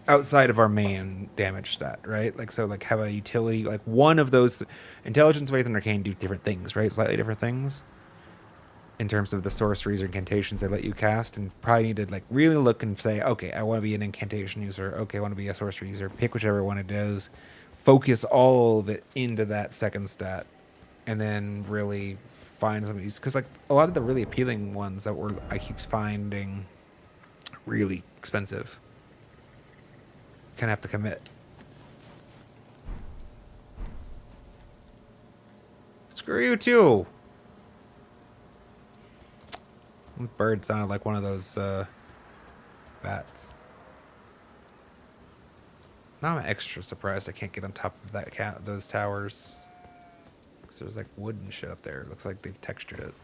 Outside of our main damage stat, right? Like, so like have a utility, like one of those intelligence, faith, and arcane do different things, right? Slightly different things. In terms of the sorceries or incantations they let you cast, and probably need to like really look and say, okay, I want to be an incantation user. Okay, I want to be a sorcery user. Pick whichever one it is. Focus all of it into that second stat, and then really find some of these. Because like a lot of the really appealing ones that I keep finding really expensive. Kind of have to commit. Screw you too. The bird sounded like one of those bats. Now I'm extra surprised I can't get on top of those towers. Because there's like wood and shit up there. It looks like they've textured it.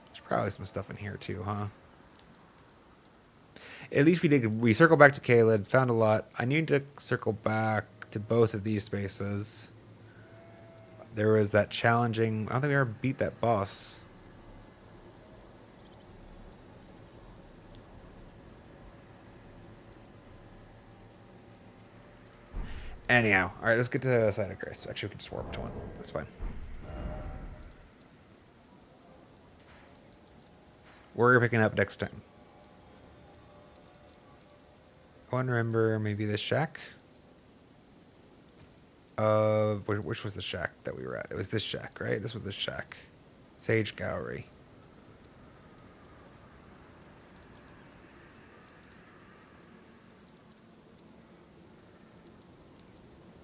There's probably some stuff in here too, huh? At least we circled back to Caelid, found a lot. I need to circle back to both of these spaces. There was that challenging... I don't think we ever beat that boss. Anyhow, alright, let's get to the side of Grace. Actually, we can just warp to one. That's fine. We're picking up next time. I want to remember maybe this shack. Which was the shack that we were at? It was this shack, right? This was the shack. Sage Gallery.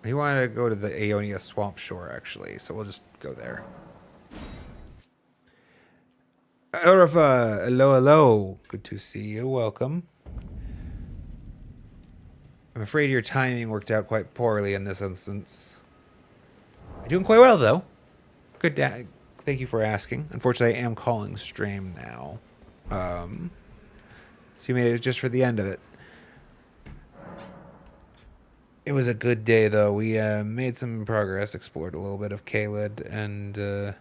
He wanted to go to the Aeonia Swamp Shore, actually, so we'll just go there. Elrafa, hello, hello. Good to see you. Welcome. I'm afraid your timing worked out quite poorly in this instance. You're doing quite well, though. Good. Thank you for asking. Unfortunately, I am calling stream now. So you made it just for the end of it. It was a good day, though. We made some progress, explored a little bit of Caelid, and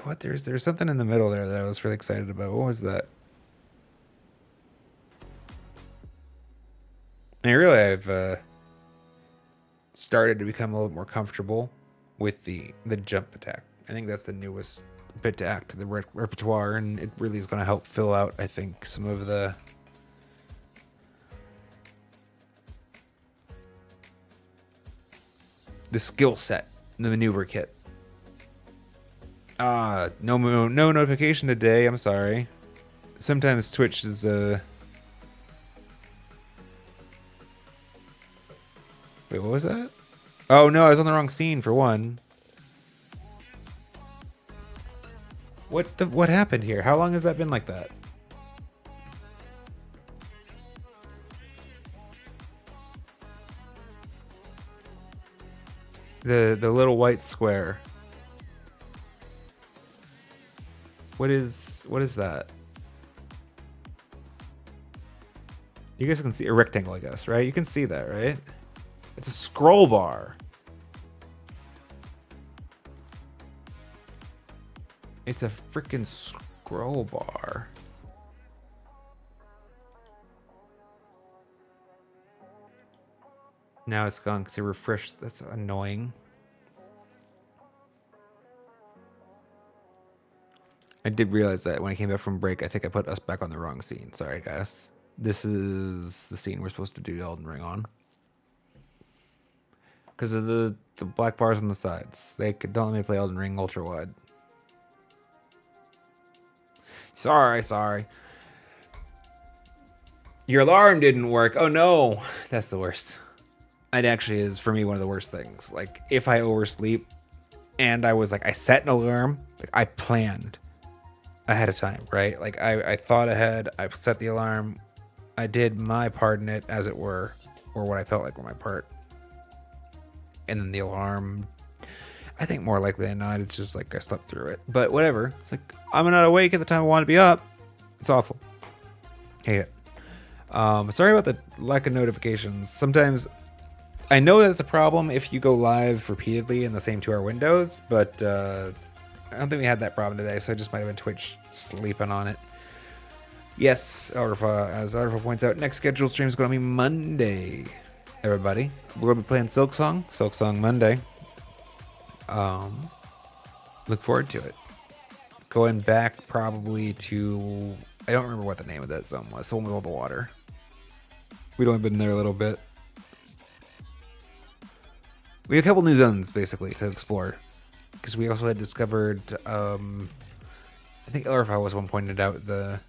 what? There's something in the middle there that I was really excited about. What was that? And really, I've started to become a little bit more comfortable with the jump attack. I think that's the newest bit to add to the repertoire, and it really is going to help fill out, I think, some of the skill set, the maneuver kit. No notification today. I'm sorry. Sometimes Twitch is Wait, what was that? Oh no, I was on the wrong scene for one. What happened here? How long has that been like that? The little white square. What is that? You guys can see a rectangle, I guess, right? You can see that, right? It's a scroll bar. It's a freaking scroll bar. Now it's gone because it refreshed. That's annoying. I did realize that when I came back from break. I think I put us back on the wrong scene. Sorry, guys. This is the scene we're supposed to do Elden Ring on. Because of the black bars on the sides. They don't let me play Elden Ring ultra wide. Sorry. Your alarm didn't work. Oh no. That's the worst. It actually is, for me, one of the worst things. Like, if I oversleep and I was like, I set an alarm, like, I planned ahead of time, right? Like, I thought ahead, I set the alarm, I did my part in it, as it were, or what I felt like were my part. And then the alarm, I think more likely than not, it's just like I slept through it. But whatever. It's like, I'm not awake at the time I want to be up. It's awful. Hate it. Sorry about the lack of notifications. Sometimes I know that's a problem if you go live repeatedly in the same 2-hour windows, but I don't think we had that problem today, so I just might have been Twitch sleeping on it. Yes, Elrifa, as Elrifa points out, next scheduled stream is going to be Monday, everybody. We're going to be playing Silk Song Monday. Look forward to it. Going back probably to, I don't remember what the name of that zone was, the one with all the water. We'd only been there a little bit. We have a couple new zones, basically, to explore. Because we also had discovered, I think Elrifa was one pointed out, the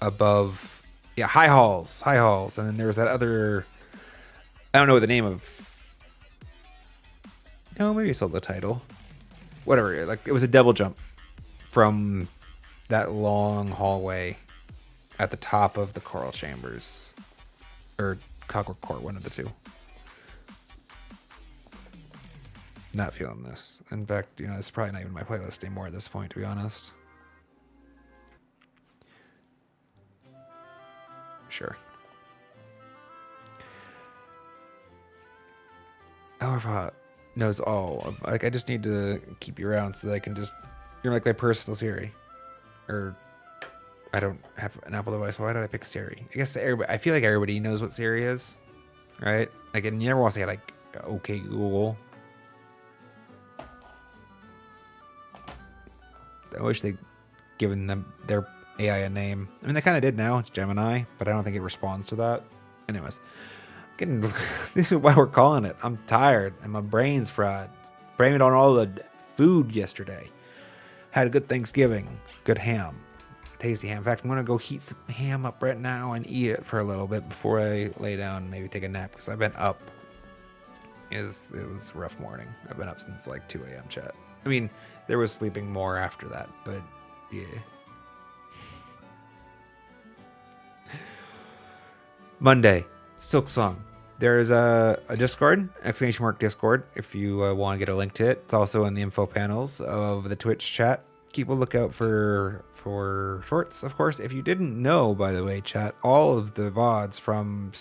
above, yeah, high halls. And then there was that other, I don't know what the name of, no, maybe I saw the title. Whatever, like, it was a double jump from that long hallway at the top of the Coral Chambers. Or Clockwork Court, one of the two. Not feeling this. In fact, it's probably not even my playlist anymore at this point, to be honest. Sure. However, knows all of, like, I just need to keep you around so that I can just, you're like my personal Siri. Or, I don't have an Apple device. Why did I pick Siri? I guess everybody, I feel like everybody knows what Siri is, right? Like, and you never want to say, like, okay, Google. I wish they'd given them their AI a name. I mean, they kind of did now. It's Gemini, but I don't think it responds to that. Anyways, this is why we're calling it. I'm tired and my brain's fried. Blamed on all the food yesterday. Had a good Thanksgiving. Good ham. Tasty ham. In fact, I'm going to go heat some ham up right now and eat it for a little bit before I lay down and maybe take a nap, because I've been up. It was a rough morning. I've been up since like 2 a.m. chat. I mean, there was sleeping more after that, but yeah. Monday, Silk Song. There's a Discord, !Discord, if you want to get a link to it. It's also in the info panels of the Twitch chat. Keep a lookout for shorts, of course. If you didn't know, by the way, chat, all of the VODs from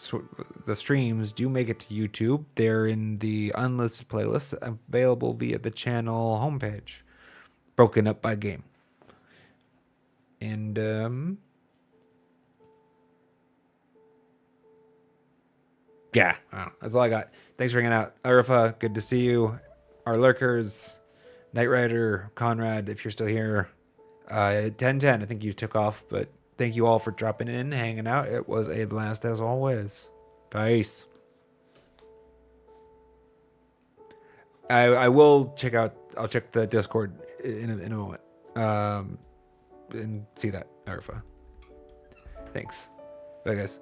the streams do make it to YouTube. They're in the unlisted playlist available via the channel homepage, broken up by game. And yeah, I don't know. That's all I got. Thanks for hanging out. Arifa, good to see you. Our lurkers, Knight Rider, Conrad, if you're still here. 1010, I think you took off, but thank you all for dropping in, hanging out. It was a blast as always. Peace. I will check out, I'll check the Discord in a moment. And see that, Arifa. Thanks. Bye, guys.